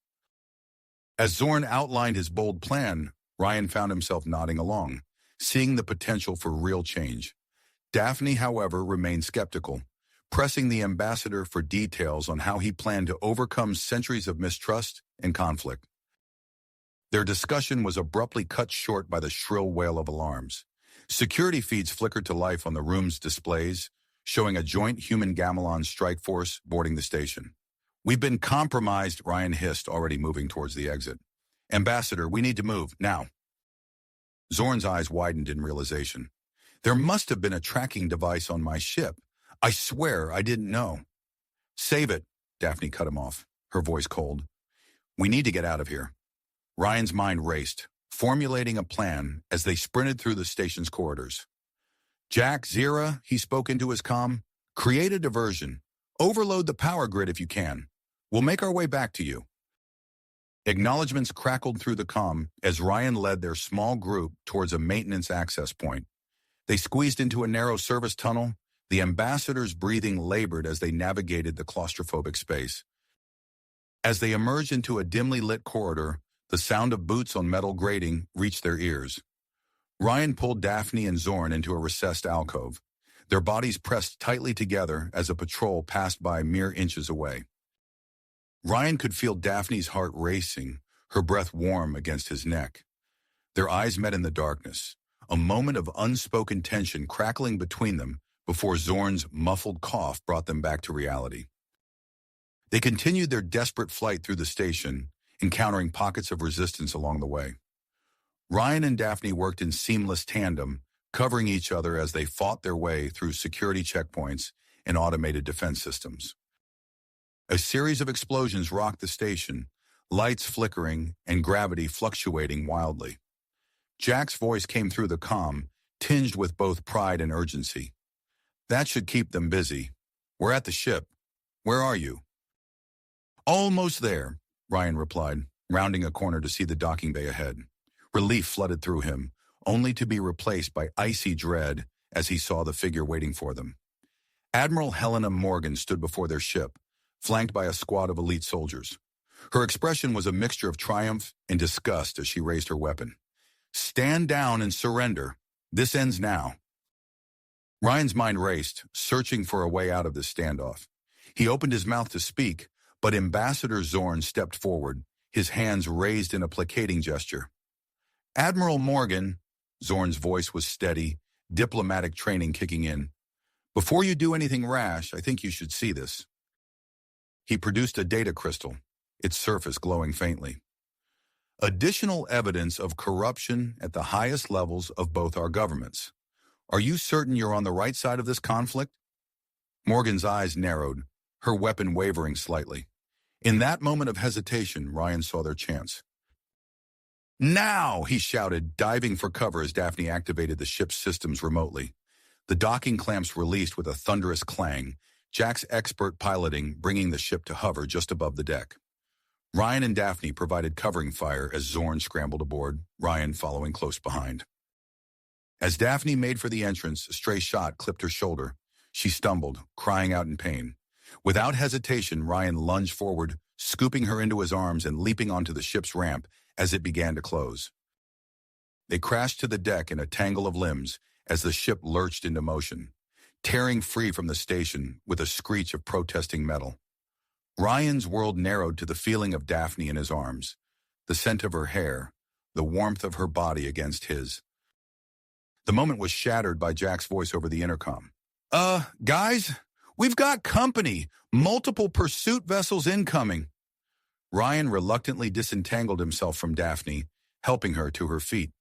As Zorn outlined his bold plan, Ryan found himself nodding along, seeing the potential for real change. Daphne, however, remained skeptical, pressing the ambassador for details on how he planned to overcome centuries of mistrust and conflict. Their discussion was abruptly cut short by the shrill wail of alarms. Security feeds flickered to life on the room's displays, showing a joint human-Gamelon strike force boarding the station. "We've been compromised," Ryan hissed, already moving towards the exit. "Ambassador, we need to move, now." Zorn's eyes widened in realization. "There must have been a tracking device on my ship. I swear I didn't know." "Save it," Daphne cut him off, her voice cold. "We need to get out of here." Ryan's mind raced, formulating a plan as they sprinted through the station's corridors. "Jack, Zira," he spoke into his comm, "create a diversion. Overload the power grid if you can. We'll make our way back to you." Acknowledgements crackled through the comm as Ryan led their small group towards a maintenance access point. They squeezed into a narrow service tunnel, the ambassador's breathing labored as they navigated the claustrophobic space. As they emerged into a dimly lit corridor, the sound of boots on metal grating reached their ears. Ryan pulled Daphne and Zorn into a recessed alcove, their bodies pressed tightly together as a patrol passed by mere inches away. Ryan could feel Daphne's heart racing, her breath warm against his neck. Their eyes met in the darkness, a moment of unspoken tension crackling between them before Zorn's muffled cough brought them back to reality. They continued their desperate flight through the station, encountering pockets of resistance along the way. Ryan and Daphne worked in seamless tandem, covering each other as they fought their way through security checkpoints and automated defense systems. A series of explosions rocked the station, lights flickering and gravity fluctuating wildly. Jack's voice came through the comm, tinged with both pride and urgency. "That should keep them busy. We're at the ship. Where are you?" "Almost there," Ryan replied, rounding a corner to see the docking bay ahead. Relief flooded through him, only to be replaced by icy dread as he saw the figure waiting for them. Admiral Helena Morgan stood before their ship, flanked by a squad of elite soldiers. Her expression was a mixture of triumph and disgust as she raised her weapon. "Stand down and surrender. This ends now." Ryan's mind raced, searching for a way out of this standoff. He opened his mouth to speak, but Ambassador Zorn stepped forward, his hands raised in a placating gesture. "Admiral Morgan," Zorn's voice was steady, diplomatic training kicking in. "Before you do anything rash, I think you should see this." He produced a data crystal, its surface glowing faintly. "Additional evidence of corruption at the highest levels of both our governments. Are you certain you're on the right side of this conflict?" Morgan's eyes narrowed, her weapon wavering slightly. In that moment of hesitation, Ryan saw their chance. "Now!" he shouted, diving for cover as Daphne activated the ship's systems remotely. The docking clamps released with a thunderous clang, Jack's expert piloting bringing the ship to hover just above the deck. Ryan and Daphne provided covering fire as Zorn scrambled aboard, Ryan following close behind. As Daphne made for the entrance, a stray shot clipped her shoulder. She stumbled, crying out in pain. Without hesitation, Ryan lunged forward, scooping her into his arms and leaping onto the ship's ramp as it began to close. They crashed to the deck in a tangle of limbs as the ship lurched into motion, tearing free from the station with a screech of protesting metal. Ryan's world narrowed to the feeling of Daphne in his arms, the scent of her hair, the warmth of her body against his. The moment was shattered by Jack's voice over the intercom. Guys, we've got company. Multiple pursuit vessels incoming." Ryan reluctantly disentangled himself from Daphne, helping her to her feet.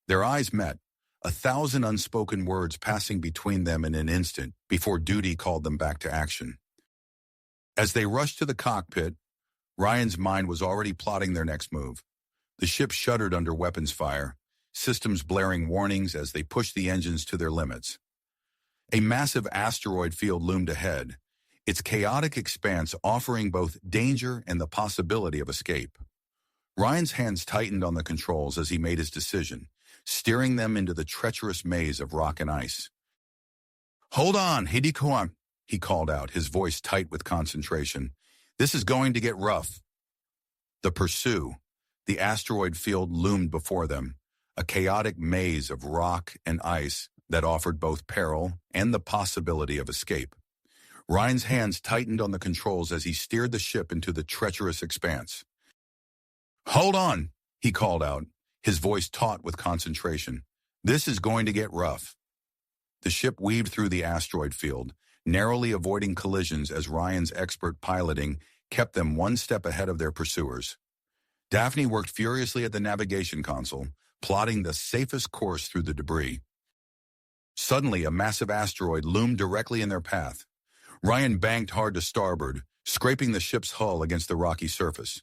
Their eyes met, 1,000 unspoken words passing between them in an instant before duty called them back to action. As they rushed to the cockpit, Ryan's mind was already plotting their next move. The ship shuddered under weapons fire, systems blaring warnings as they pushed the engines to their limits. A massive asteroid field loomed ahead, its chaotic expanse offering both danger and the possibility of escape. Ryan's hands tightened on the controls as he made his decision, steering them into the treacherous maze of rock and ice. "Hold on, Hidikuan," he called out, his voice tight with concentration. "This is going to get rough." The Pursue, the asteroid field loomed before them, a chaotic maze of rock and ice that offered both peril and the possibility of escape. Ryan's hands tightened on the controls as he steered the ship into the treacherous expanse. "Hold on," he called out, his voice taut with concentration. "This is going to get rough." The ship weaved through the asteroid field, narrowly avoiding collisions as Ryan's expert piloting kept them one step ahead of their pursuers. Daphne worked furiously at the navigation console, plotting the safest course through the debris. Suddenly, a massive asteroid loomed directly in their path. Ryan banked hard to starboard, scraping the ship's hull against the rocky surface.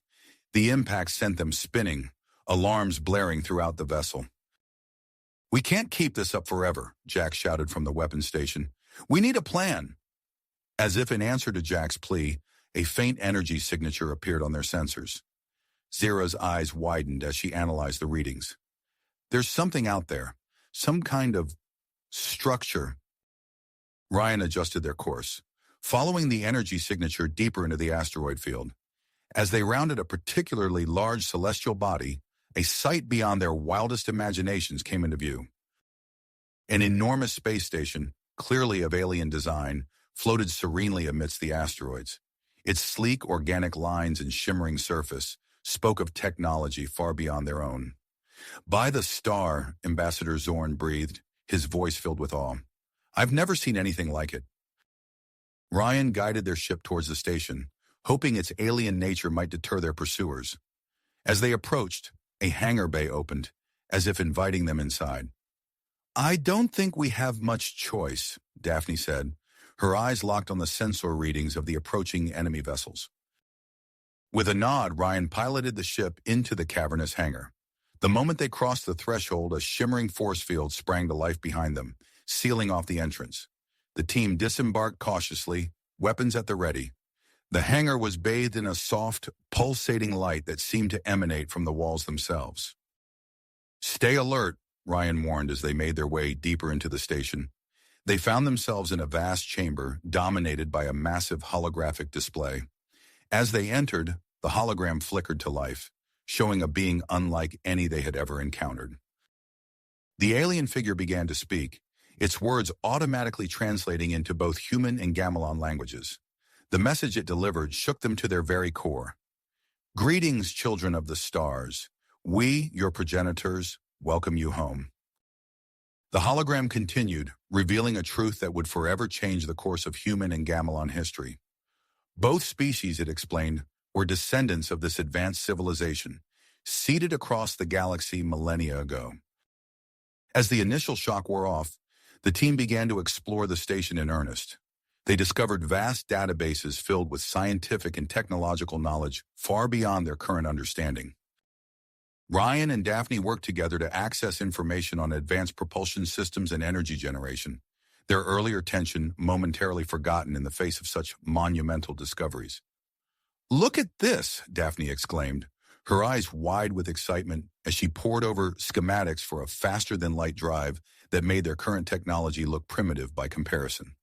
The impact sent them spinning, alarms blaring throughout the vessel. "We can't keep this up forever," Jack shouted from the weapons station. "We need a plan." As if in answer to Jack's plea, a faint energy signature appeared on their sensors. Zira's eyes widened as she analyzed the readings. "There's something out there, some kind of structure." Ryan adjusted their course, following the energy signature deeper into the asteroid field. As they rounded a particularly large celestial body, a sight beyond their wildest imaginations came into view. An enormous space station, clearly of alien design, floated serenely amidst the asteroids. Its sleek, organic lines and shimmering surface spoke of technology far beyond their own. "By the star," Ambassador Zorn breathed, his voice filled with awe. "I've never seen anything like it." Ryan guided their ship towards the station, hoping its alien nature might deter their pursuers. As they approached, a hangar bay opened, as if inviting them inside. "I don't think we have much choice," Daphne said, her eyes locked on the sensor readings of the approaching enemy vessels. With a nod, Ryan piloted the ship into the cavernous hangar. The moment they crossed the threshold, a shimmering force field sprang to life behind them, sealing off the entrance. The team disembarked cautiously, weapons at the ready. The hangar was bathed in a soft, pulsating light that seemed to emanate from the walls themselves. "Stay alert," Ryan warned as they made their way deeper into the station. They found themselves in a vast chamber dominated by a massive holographic display. As they entered, the hologram flickered to life, showing a being unlike any they had ever encountered. The alien figure began to speak, its words automatically translating into both human and Gamelon languages. The message it delivered shook them to their very core. "Greetings, children of the stars. We, your progenitors, welcome you home." The hologram continued, revealing a truth that would forever change the course of human and Gamelon history. Both species, it explained, were descendants of this advanced civilization, seeded across the galaxy millennia ago. As the initial shock wore off, the team began to explore the station in earnest. They discovered vast databases filled with scientific and technological knowledge far beyond their current understanding. Ryan and Daphne worked together to access information on advanced propulsion systems and energy generation, their earlier tension momentarily forgotten in the face of such monumental discoveries. "Look at this," Daphne exclaimed, her eyes wide with excitement as she pored over schematics for a faster-than-light drive that made their current technology look primitive by comparison.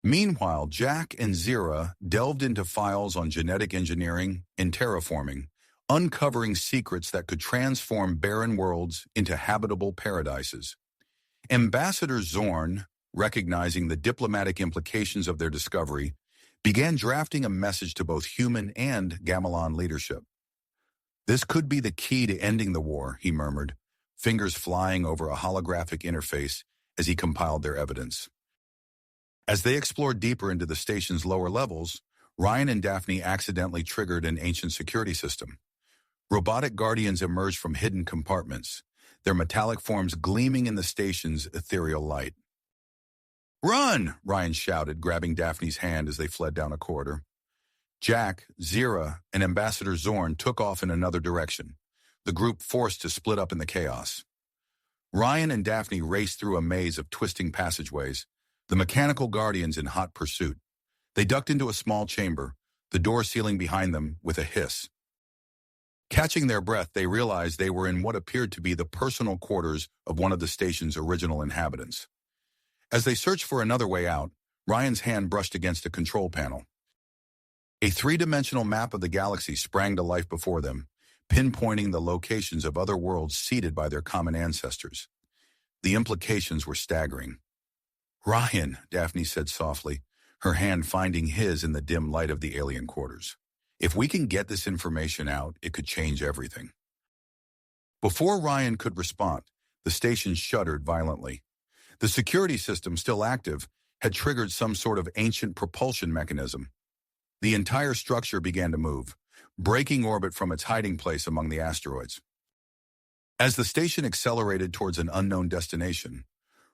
Meanwhile, Jack and Zira delved into files on genetic engineering and terraforming, uncovering secrets that could transform barren worlds into habitable paradises. Ambassador Zorn, recognizing the diplomatic implications of their discovery, began drafting a message to both human and Gamelon leadership. "This could be the key to ending the war," he murmured, fingers flying over a holographic interface as he compiled their evidence. As they explored deeper into the station's lower levels, Ryan and Daphne accidentally triggered an ancient security system. Robotic guardians emerged from hidden compartments, their metallic forms gleaming in the station's ethereal light. "Run!" Ryan shouted, grabbing Daphne's hand as they fled down a corridor. Jack, Zira, and Ambassador Zorn took off in another direction, the group forced to split up in the chaos. Ryan and Daphne raced through a maze of twisting passageways, the mechanical guardians in hot pursuit. They ducked into a small chamber, the door sealing behind them with a hiss. Catching their breath, they realized they were in what appeared to be the personal quarters of one of the station's original inhabitants. As they searched for another way out, Ryan's hand brushed against a control panel. A three-dimensional map of the galaxy sprang to life before them, pinpointing the locations of other worlds seeded by their common ancestors. The implications were staggering. "Ryan," Daphne said softly, her hand finding his in the dim light of the alien quarters. "If we can get this information out, it could change everything." Before Ryan could respond, the station shuddered violently. The security system, still active, had triggered some sort of ancient propulsion mechanism. The entire structure began to move, breaking orbit from its hiding place among the asteroids. As the station accelerated towards an unknown destination,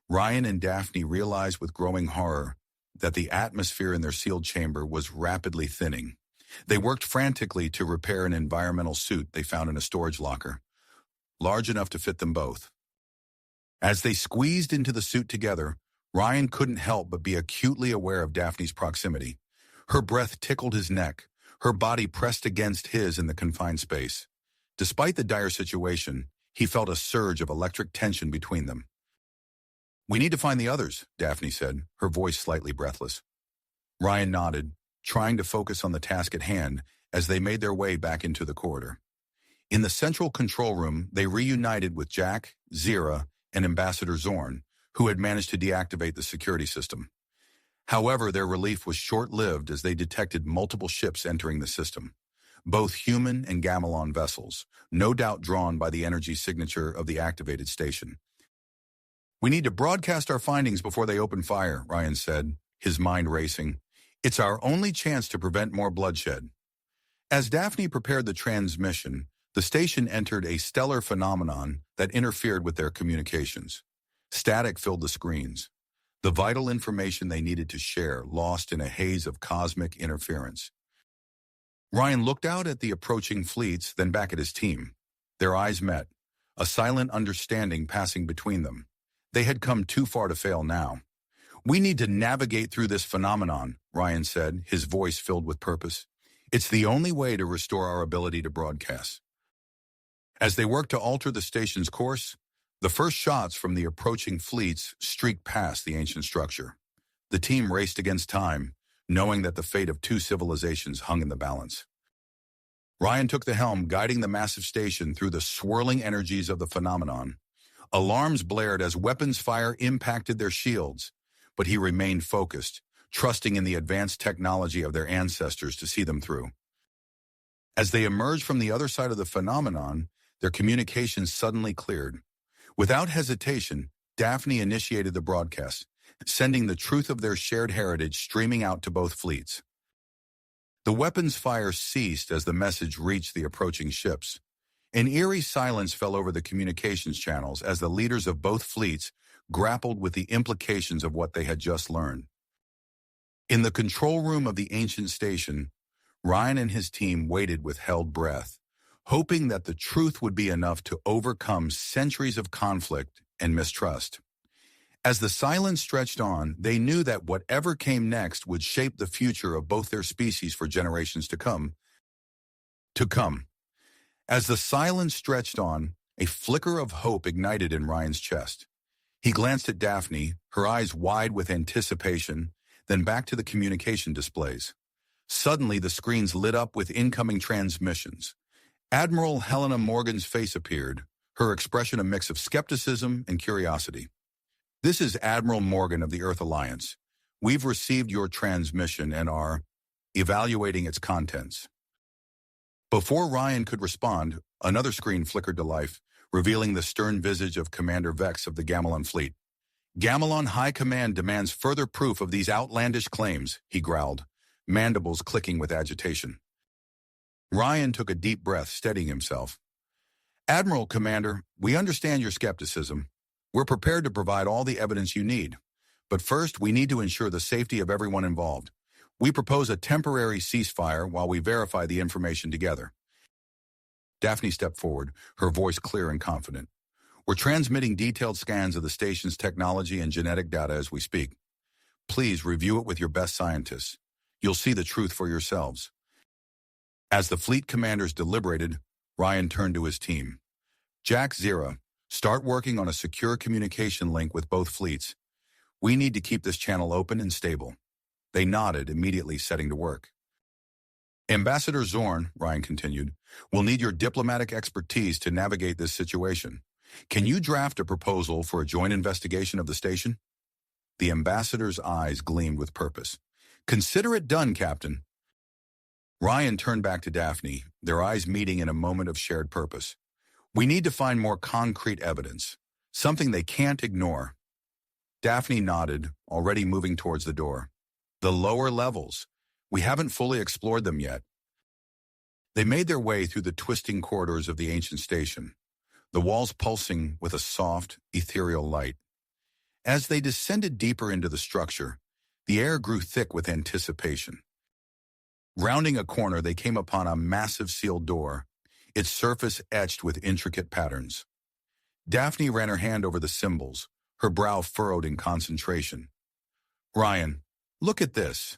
Ryan and Daphne realized with growing horror that the atmosphere in their sealed chamber was rapidly thinning. They worked frantically to repair an environmental suit they found in a storage locker, large enough to fit them both. As they squeezed into the suit together, Ryan couldn't help but be acutely aware of Daphne's proximity. Her breath tickled his neck, her body pressed against his in the confined space. Despite the dire situation, he felt a surge of electric tension between them. "We need to find the others," Daphne said, her voice slightly breathless. Ryan nodded, trying to focus on the task at hand as they made their way back into the corridor. In the central control room, they reunited with Jack, Zira, and Ambassador Zorn, who had managed to deactivate the security system. However, their relief was short-lived as they detected multiple ships entering the system, both human and Gamelon vessels, no doubt drawn by the energy signature of the activated station. "We need to broadcast our findings before they open fire," Ryan said, his mind racing. It's our only chance to prevent more bloodshed. As Daphne prepared the transmission, the station entered a stellar phenomenon that interfered with their communications. Static filled the screens. The vital information they needed to share lost in a haze of cosmic interference. Ryan looked out at the approaching fleets, then back at his team. Their eyes met, a silent understanding passing between them. They had come too far to fail now. "We need to navigate through this phenomenon," Ryan said, his voice filled with purpose. "It's the only way to restore our ability to broadcast." As they worked to alter the station's course, the first shots from the approaching fleets streaked past the ancient structure. The team raced against time, knowing that the fate of two civilizations hung in the balance. Ryan took the helm, guiding the massive station through the swirling energies of the phenomenon. Alarms blared as weapons fire impacted their shields, but he remained focused, trusting in the advanced technology of their ancestors to see them through. As they emerged from the other side of the phenomenon, their communications suddenly cleared. Without hesitation, Daphne initiated the broadcast, sending the truth of their shared heritage streaming out to both fleets. The weapons fire ceased as the message reached the approaching ships. An eerie silence fell over the communications channels as the leaders of both fleets grappled with the implications of what they had just learned. In the control room of the ancient station, Ryan and his team waited with held breath, hoping that the truth would be enough to overcome centuries of conflict and mistrust. As the silence stretched on, they knew that whatever came next would shape the future of both their species for generations to come. As the silence stretched on, a flicker of hope ignited in Ryan's chest. He glanced at Daphne, her eyes wide with anticipation, then back to the communication displays. Suddenly, the screens lit up with incoming transmissions. Admiral Helena Morgan's face appeared, her expression a mix of skepticism and curiosity. "This is Admiral Morgan of the Earth Alliance. We've received your transmission and are evaluating its contents." Before Ryan could respond, another screen flickered to life, revealing the stern visage of Commander Vex of the Gamelon fleet. "Gamelon High Command demands further proof of these outlandish claims," he growled, mandibles clicking with agitation. Ryan took a deep breath, steadying himself. "Admiral, Commander, we understand your skepticism. We're prepared to provide all the evidence you need. But first, we need to ensure the safety of everyone involved. We propose a temporary ceasefire while we verify the information together." Daphne stepped forward, her voice clear and confident. "We're transmitting detailed scans of the station's technology and genetic data as we speak. Please review it with your best scientists. You'll see the truth for yourselves." As the fleet commanders deliberated, Ryan turned to his team. "Jack, Zira, start working on a secure communication link with both fleets. We need to keep this channel open and stable." They nodded, immediately setting to work. "Ambassador Zorn," Ryan continued, "will need your diplomatic expertise to navigate this situation. Can you draft a proposal for a joint investigation of the station?" The ambassador's eyes gleamed with purpose. "Consider it done, Captain." Ryan turned back to Daphne, their eyes meeting in a moment of shared purpose. "We need to find more concrete evidence, something they can't ignore." Daphne nodded, already moving towards the door. "The lower levels. We haven't fully explored them yet." They made their way through the twisting corridors of the ancient station, the walls pulsing with a soft, ethereal light. As they descended deeper into the structure, the air grew thick with anticipation. Rounding a corner, they came upon a massive sealed door, its surface etched with intricate patterns. Daphne ran her hand over the symbols, her brow furrowed in concentration. "Ryan, look at this.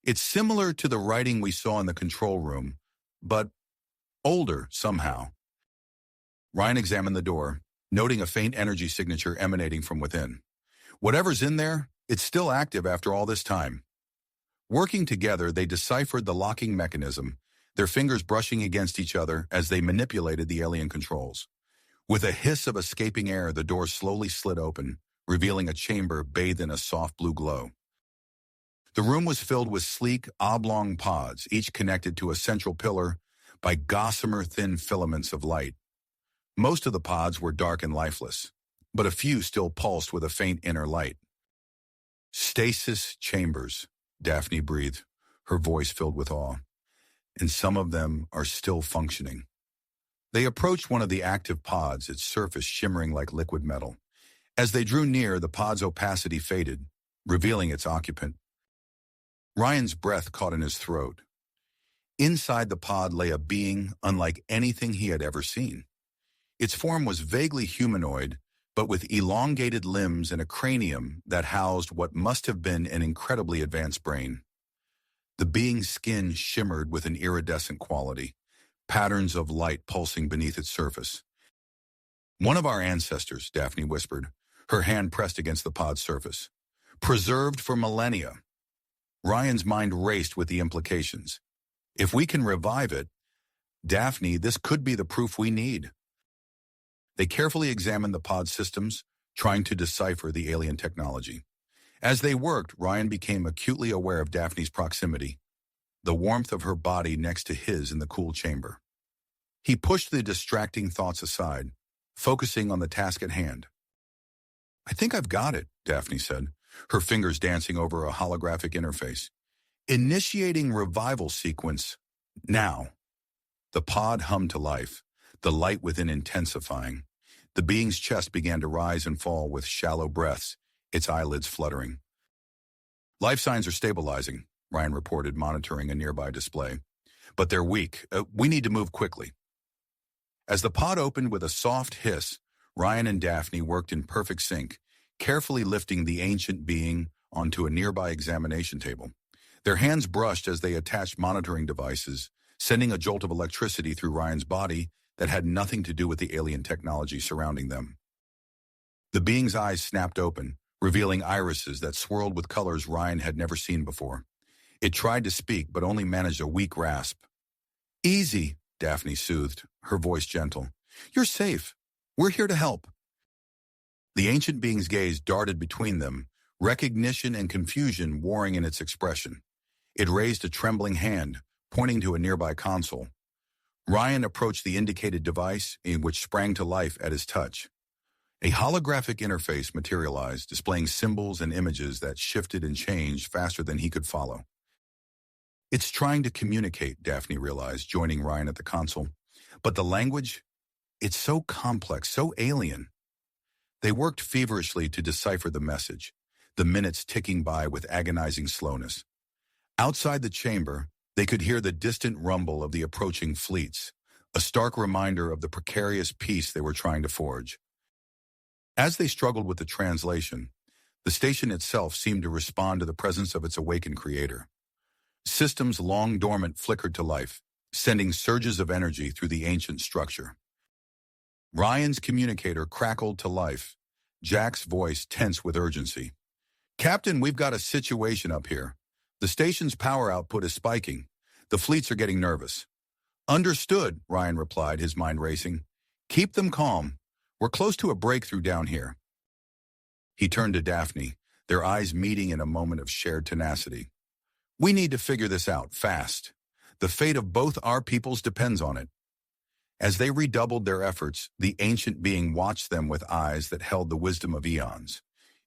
It's similar to the writing we saw in the control room, but older somehow." Ryan examined the door, noting a faint energy signature emanating from within. "Whatever's in there, it's still active after all this time." Working together, they deciphered the locking mechanism, their fingers brushing against each other as they manipulated the alien controls. With a hiss of escaping air, the door slowly slid open, revealing a chamber bathed in a soft blue glow. The room was filled with sleek, oblong pods, each connected to a central pillar by gossamer thin filaments of light. Most of the pods were dark and lifeless, but a few still pulsed with a faint inner light. Stasis chambers, Daphne breathed, her voice filled with awe. And some of them are still functioning. They approached one of the active pods, its surface shimmering like liquid metal. As they drew near, the pod's opacity faded, revealing its occupant. Ryan's breath caught in his throat. Inside the pod lay a being unlike anything he had ever seen. Its form was vaguely humanoid, but with elongated limbs and a cranium that housed what must have been an incredibly advanced brain. The being's skin shimmered with an iridescent quality, patterns of light pulsing beneath its surface. "One of our ancestors," Daphne whispered, her hand pressed against the pod's surface. "Preserved for millennia." Ryan's mind raced with the implications. If we can revive it, Daphne, this could be the proof we need. They carefully examined the pod systems, trying to decipher the alien technology. As they worked, Ryan became acutely aware of Daphne's proximity, the warmth of her body next to his in the cool chamber. He pushed the distracting thoughts aside, focusing on the task at hand. "I think I've got it," Daphne said, her fingers dancing over a holographic interface. "Initiating revival sequence. Now." The pod hummed to life, the light within intensifying. The being's chest began to rise and fall with shallow breaths, its eyelids fluttering. "Life signs are stabilizing," Ryan reported, monitoring a nearby display. "But they're weak. We need to move quickly." As the pod opened with a soft hiss, Ryan and Daphne worked in perfect sync, carefully lifting the ancient being onto a nearby examination table. Their hands brushed as they attached monitoring devices, sending a jolt of electricity through Ryan's body that had nothing to do with the alien technology surrounding them. The being's eyes snapped open, revealing irises that swirled with colors Ryan had never seen before. It tried to speak, but only managed a weak rasp. "Easy," Daphne soothed, her voice gentle. "You're safe. We're here to help." The ancient being's gaze darted between them, recognition and confusion warring in its expression. It raised a trembling hand, pointing to a nearby console. Ryan approached the indicated device, which sprang to life at his touch. A holographic interface materialized, displaying symbols and images that shifted and changed faster than he could follow. "It's trying to communicate," Daphne realized, joining Ryan at the console. "But the language, it's so complex, so alien." They worked feverishly to decipher the message, the minutes ticking by with agonizing slowness. Outside the chamber, they could hear the distant rumble of the approaching fleets, a stark reminder of the precarious peace they were trying to forge. As they struggled with the translation, the station itself seemed to respond to the presence of its awakened creator. Systems long dormant flickered to life, sending surges of energy through the ancient structure. Ryan's communicator crackled to life, Jack's voice tense with urgency. "Captain, we've got a situation up here. The station's power output is spiking. The fleets are getting nervous." "Understood," Ryan replied, his mind racing. "Keep them calm. We're close to a breakthrough down here." He turned to Daphne, their eyes meeting in a moment of shared tenacity. "We need to figure this out, fast. The fate of both our peoples depends on it." As they redoubled their efforts, the ancient being watched them with eyes that held the wisdom of eons,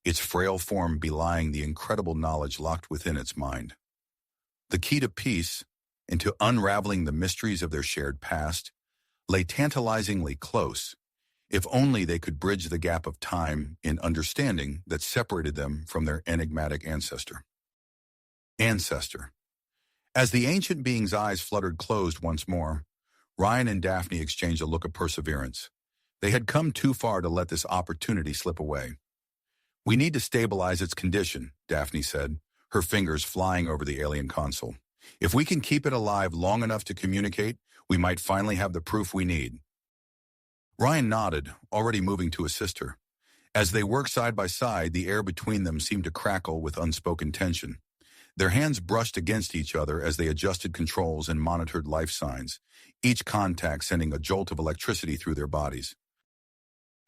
its frail form belying the incredible knowledge locked within its mind. The key to peace, and to unraveling the mysteries of their shared past, lay tantalizingly close, if only they could bridge the gap of time in understanding that separated them from their enigmatic ancestor. As the ancient being's eyes fluttered closed once more, Ryan and Daphne exchanged a look of perseverance. They had come too far to let this opportunity slip away. "We need to stabilize its condition," Daphne said, her fingers flying over the alien console. "If we can keep it alive long enough to communicate, we might finally have the proof we need." Ryan nodded, already moving to assist her. As they worked side by side, the air between them seemed to crackle with unspoken tension. Their hands brushed against each other as they adjusted controls and monitored life signs, each contact sending a jolt of electricity through their bodies.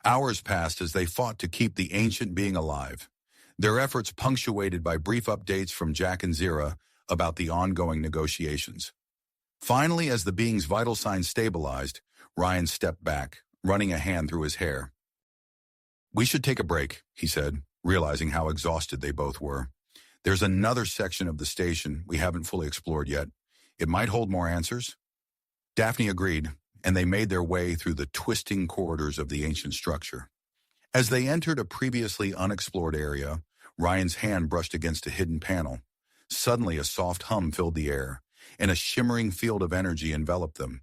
Hours passed as they fought to keep the ancient being alive, their efforts punctuated by brief updates from Jack and Zira about the ongoing negotiations. Finally, as the being's vital signs stabilized, Ryan stepped back, running a hand through his hair. "We should take a break," he said, realizing how exhausted they both were. There's another section of the station we haven't fully explored yet. It might hold more answers." Daphne agreed, and they made their way through the twisting corridors of the ancient structure. As they entered a previously unexplored area, Ryan's hand brushed against a hidden panel. Suddenly, a soft hum filled the air, and a shimmering field of energy enveloped them.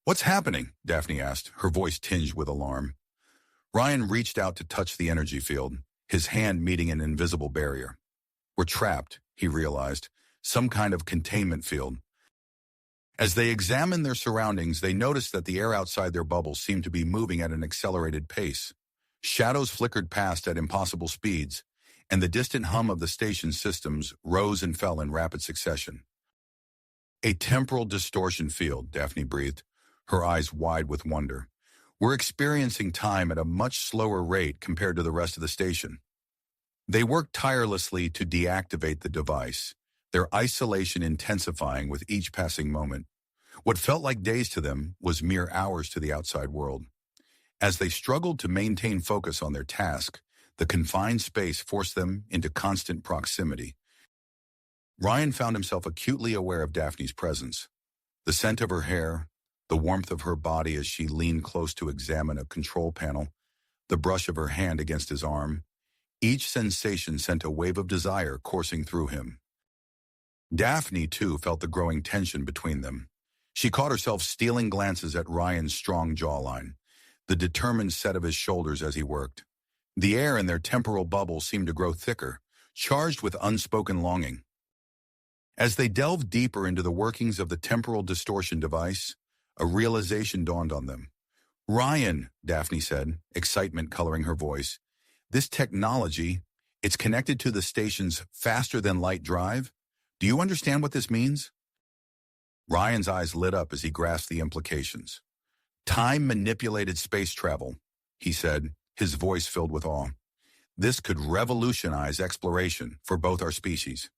"What's happening?" Daphne asked, her voice tinged with alarm. Ryan reached out to touch the energy field, his hand meeting an invisible barrier. "We're trapped," he realized, "some kind of containment field." As they examined their surroundings, they noticed that the air outside their bubble seemed to be moving at an accelerated pace. Shadows flickered past at impossible speeds, and the distant hum of the station's systems rose and fell in rapid succession. "A temporal distortion field," Daphne breathed, her eyes wide with wonder. "We're experiencing time at a much slower rate compared to the rest of the station." They worked tirelessly to deactivate the device, their isolation intensifying with each passing moment. What felt like days to them was mere hours to the outside world. As they struggled to maintain focus on their task, the confined space forced them into constant proximity. Ryan found himself acutely aware of Daphne's presence. The scent of her hair, the warmth of her body as she leaned close to examine a control panel, the brush of her hand against his arm. Each sensation sent a wave of desire coursing through him. Daphne, too, felt the growing tension between them. She caught herself stealing glances at Ryan's strong jawline, the determined set of his shoulders as he worked. The air in their temporal bubble seemed to grow thicker, charged with unspoken longing. As they delved deeper into the workings of the temporal distortion device, a realization dawned on them. "Ryan," Daphne said, excitement coloring her voice, "this technology, it's connected to the station's faster-than-light drive. Do you understand what this means?" Ryan's eyes lit up as he grasped the implications. "Time-manipulated space travel," he said, his voice filled with awe. "This could revolutionize exploration for both our species."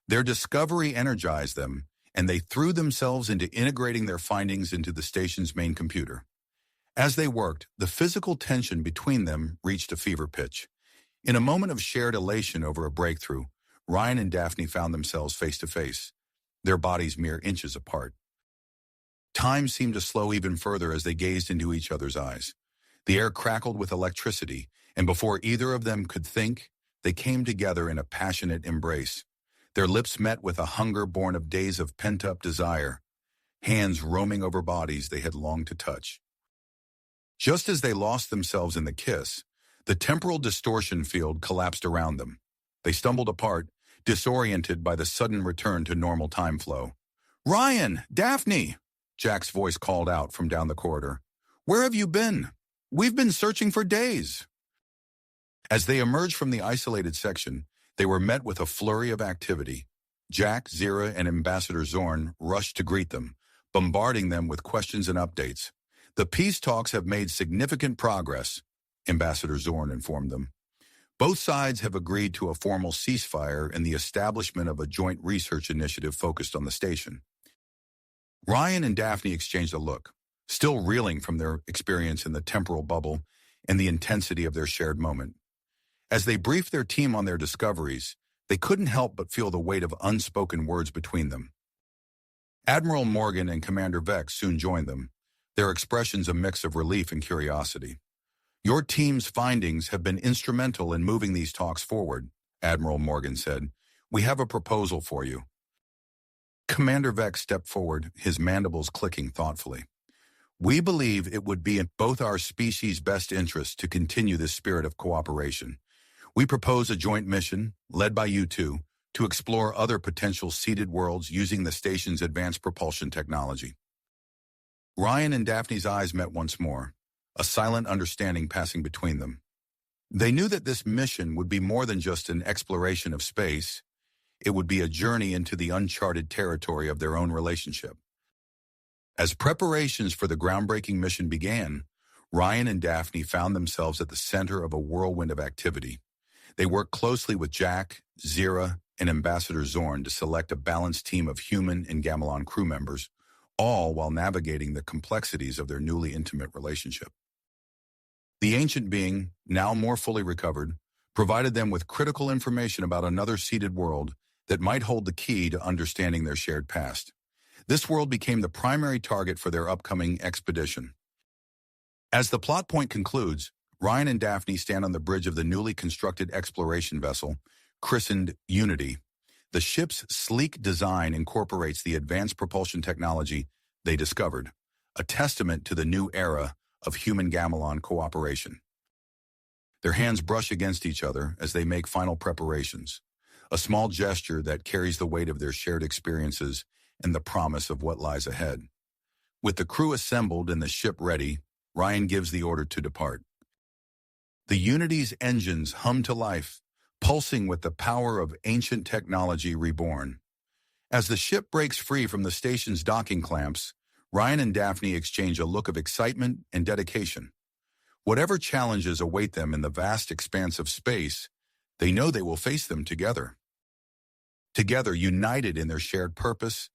Their discovery energized them, and they threw themselves into integrating their findings into the station's main computer. As they worked, the physical tension between them reached a fever pitch. In a moment of shared elation over a breakthrough, Ryan and Daphne found themselves face to face, their bodies mere inches apart. Time seemed to slow even further as they gazed into each other's eyes. The air crackled with electricity, and before either of them could think, they came together in a passionate embrace. Their lips met with a hunger born of days of pent-up desire, hands roaming over bodies they had longed to touch. Just as they lost themselves in the kiss, the temporal distortion field collapsed around them. They stumbled apart, disoriented by the sudden return to normal time flow. "Ryan! Daphne!" Jack's voice called out from down the corridor. "Where have you been? We've been searching for days." As they emerged from the isolated section, they were met with a flurry of activity. Jack, Zira, and Ambassador Zorn rushed to greet them, bombarding them with questions and updates. "The peace talks have made significant progress," Ambassador Zorn informed them. "Both sides have agreed to a formal ceasefire and the establishment of a joint research initiative focused on the station." Ryan and Daphne exchanged a look, still reeling from their experience in the temporal bubble and the intensity of their shared moment. As they briefed their team on their discoveries, they couldn't help but feel the weight of unspoken words between them. Admiral Morgan and Commander Vex soon joined them, their expressions a mix of relief and curiosity. "Your team's findings have been instrumental in moving these talks forward," Admiral Morgan said. "We have a proposal for you." Commander Vex stepped forward, his mandibles clicking thoughtfully. "We believe it would be in both our species' best interest to continue this spirit of cooperation. We propose a joint mission, led by you two, to explore other potential seeded worlds using the station's advanced propulsion technology." Ryan and Daphne's eyes met once more, a silent understanding passing between them. They knew that this mission would be more than just an exploration of space. It would be a journey into the uncharted territory of their own relationship. As preparations for the groundbreaking mission began, Ryan and Daphne found themselves at the center of a whirlwind of activity. They worked closely with Jack, Zira, and Ambassador Zorn to select a balanced team of human and Gamelon crew members, all while navigating the complexities of their newly intimate relationship. The ancient being, now more fully recovered, provided them with critical information about another seeded world that might hold the key to understanding their shared past. This world became the primary target for their upcoming expedition. As the plot point concludes, Ryan and Daphne stand on the bridge of the newly constructed exploration vessel, christened Unity. The ship's sleek design incorporates the advanced propulsion technology they discovered, a testament to the new era of human-Gamelon cooperation. Their hands brush against each other as they make final preparations, a small gesture that carries the weight of their shared experiences and the promise of what lies ahead. With the crew assembled and the ship ready, Ryan gives the order to depart. The Unity's engines hum to life, pulsing with the power of ancient technology reborn. As the ship breaks free from the station's docking clamps, Ryan and Daphne exchange a look of excitement and dedication. Whatever challenges await them in the vast expanse of space, they know they will face them together. Together, united in their shared purpose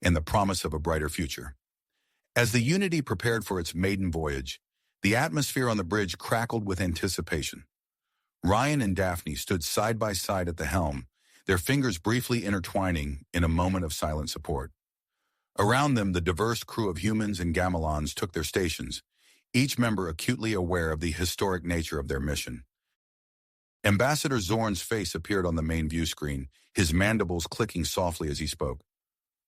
and the promise of a brighter future. As the Unity prepared for its maiden voyage, the atmosphere on the bridge crackled with anticipation. Ryan and Daphne stood side by side at the helm, their fingers briefly intertwining in a moment of silent support. Around them, the diverse crew of humans and Gamelons took their stations, each member acutely aware of the historic nature of their mission. Ambassador Zorn's face appeared on the main view screen, his mandibles clicking softly as he spoke.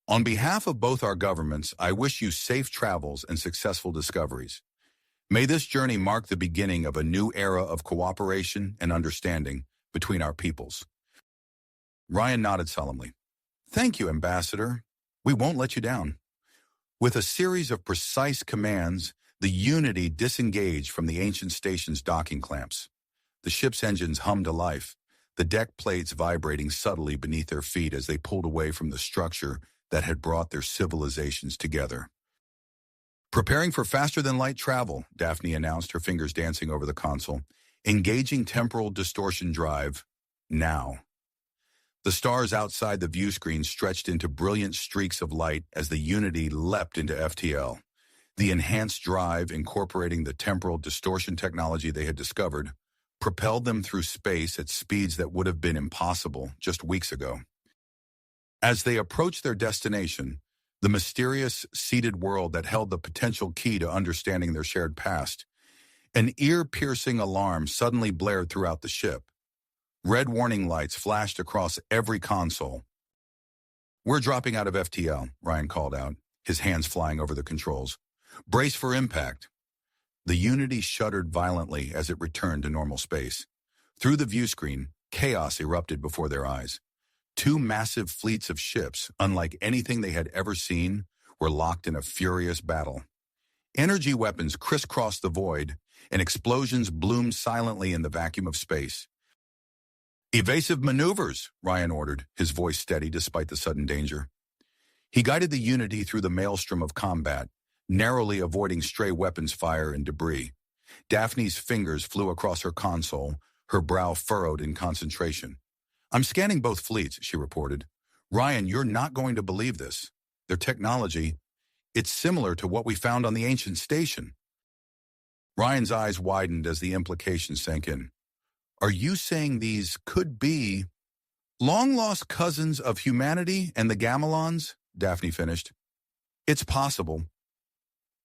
On behalf of both our governments, I wish you safe travels and successful discoveries. May this journey mark the beginning of a new era of cooperation and understanding between our peoples. Ryan nodded solemnly. Thank you, Ambassador. We won't let you down. With a series of precise commands, the Unity disengaged from the ancient station's docking clamps. The ship's engines hummed to life, the deck plates vibrating subtly beneath their feet as they pulled away from the structure that had brought their civilizations together. Preparing for faster-than-light travel, Daphne announced, her fingers dancing over the console. Engaging temporal distortion drive, now. The stars outside the view screen stretched into brilliant streaks of light as the Unity leapt into FTL. The enhanced drive, incorporating the temporal distortion technology they had discovered, propelled them through space at speeds that would have been impossible just weeks ago. As they approached their destination, the mysterious, seeded world that held the potential key to understanding their shared past, an ear-piercing alarm suddenly blared throughout the ship. Red warning lights flashed across every console. We're dropping out of FTL, Ryan called out, his hands flying over the controls. Brace for impact. The Unity shuddered violently as it returned to normal space. Through the view screen, chaos erupted before their eyes. Two massive fleets of ships, unlike anything they had ever seen, were locked in a furious battle. Energy weapons crisscrossed the void, and explosions bloomed silently in the vacuum of space. Evasive maneuvers, Ryan ordered, his voice steady despite the sudden danger. He guided the Unity through the maelstrom of combat, narrowly avoiding stray weapons fire and debris. Daphne's fingers flew across her console, her brow furrowed in concentration. I'm scanning both fleets, she reported. Ryan, you're not going to believe this. Their technology, it's similar to what we found on the ancient station. Ryan's eyes widened as the implications sank in. Are you saying these could be long-lost cousins of humanity and the Gamelons? Daphne finished. It's possible.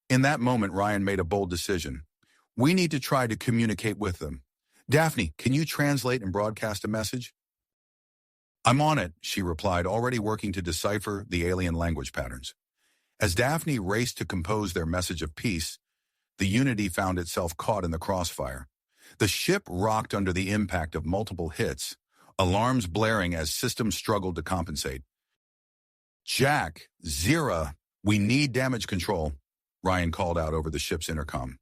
In that moment, Ryan made a bold decision. We need to try to communicate with them. Daphne, can you translate and broadcast a message? I'm on it, she replied, already working to decipher the alien language patterns. As Daphne raced to compose their message of peace, the Unity found itself caught in the crossfire. The ship rocked under the impact of multiple hits, alarms blaring as systems struggled to compensate. Jack, Zira, we need damage control, Ryan called out over the ship's intercom.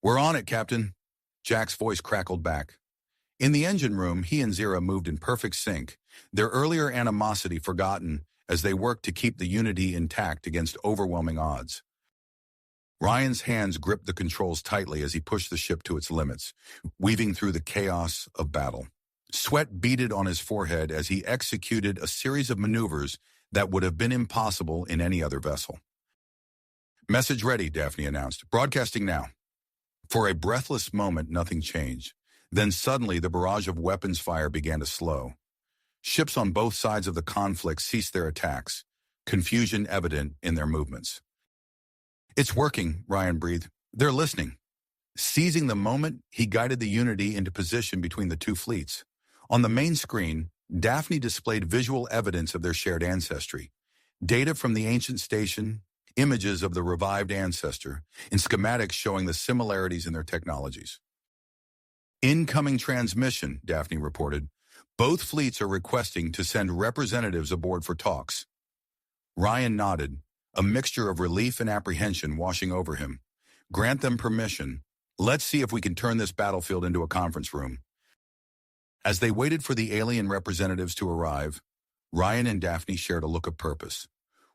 We're on it, Captain. Jack's voice crackled back. In the engine room, he and Zira moved in perfect sync, their earlier animosity forgotten as they worked to keep the Unity intact against overwhelming odds. Ryan's hands gripped the controls tightly as he pushed the ship to its limits, weaving through the chaos of battle. Sweat beaded on his forehead as he executed a series of maneuvers that would have been impossible in any other vessel. Message ready, Daphne announced. Broadcasting now. For a breathless moment, nothing changed. Then suddenly the barrage of weapons fire began to slow. Ships on both sides of the conflict ceased their attacks, confusion evident in their movements. "It's working," Ryan breathed. "They're listening." Seizing the moment, he guided the Unity into position between the two fleets. On the main screen, Daphne displayed visual evidence of their shared ancestry. Data from the ancient station, images of the revived ancestor, and schematics showing the similarities in their technologies. "Incoming transmission," Daphne reported. "Both fleets are requesting to send representatives aboard for talks." Ryan nodded, a mixture of relief and apprehension washing over him. "Grant them permission. Let's see if we can turn this battlefield into a conference room." As they waited for the alien representatives to arrive, Ryan and Daphne shared a look of purpose.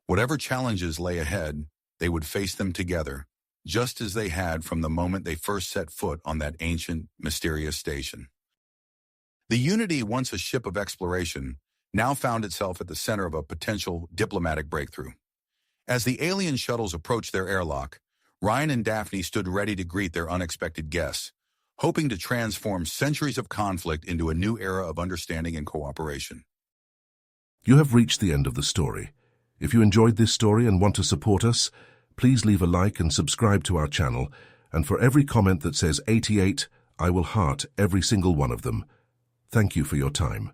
Whatever challenges lay ahead, they would face them together, just as they had from the moment they first set foot on that ancient, mysterious station. The Unity, once a ship of exploration, now found itself at the center of a potential diplomatic breakthrough. As the alien shuttles approached their airlock, Ryan and Daphne stood ready to greet their unexpected guests, hoping to transform centuries of conflict into a new era of understanding and cooperation. You have reached the end of the story. If you enjoyed this story and want to support us, please leave a like and subscribe to our channel, and for every comment that says 88, I will heart every single one of them. Thank you for your time.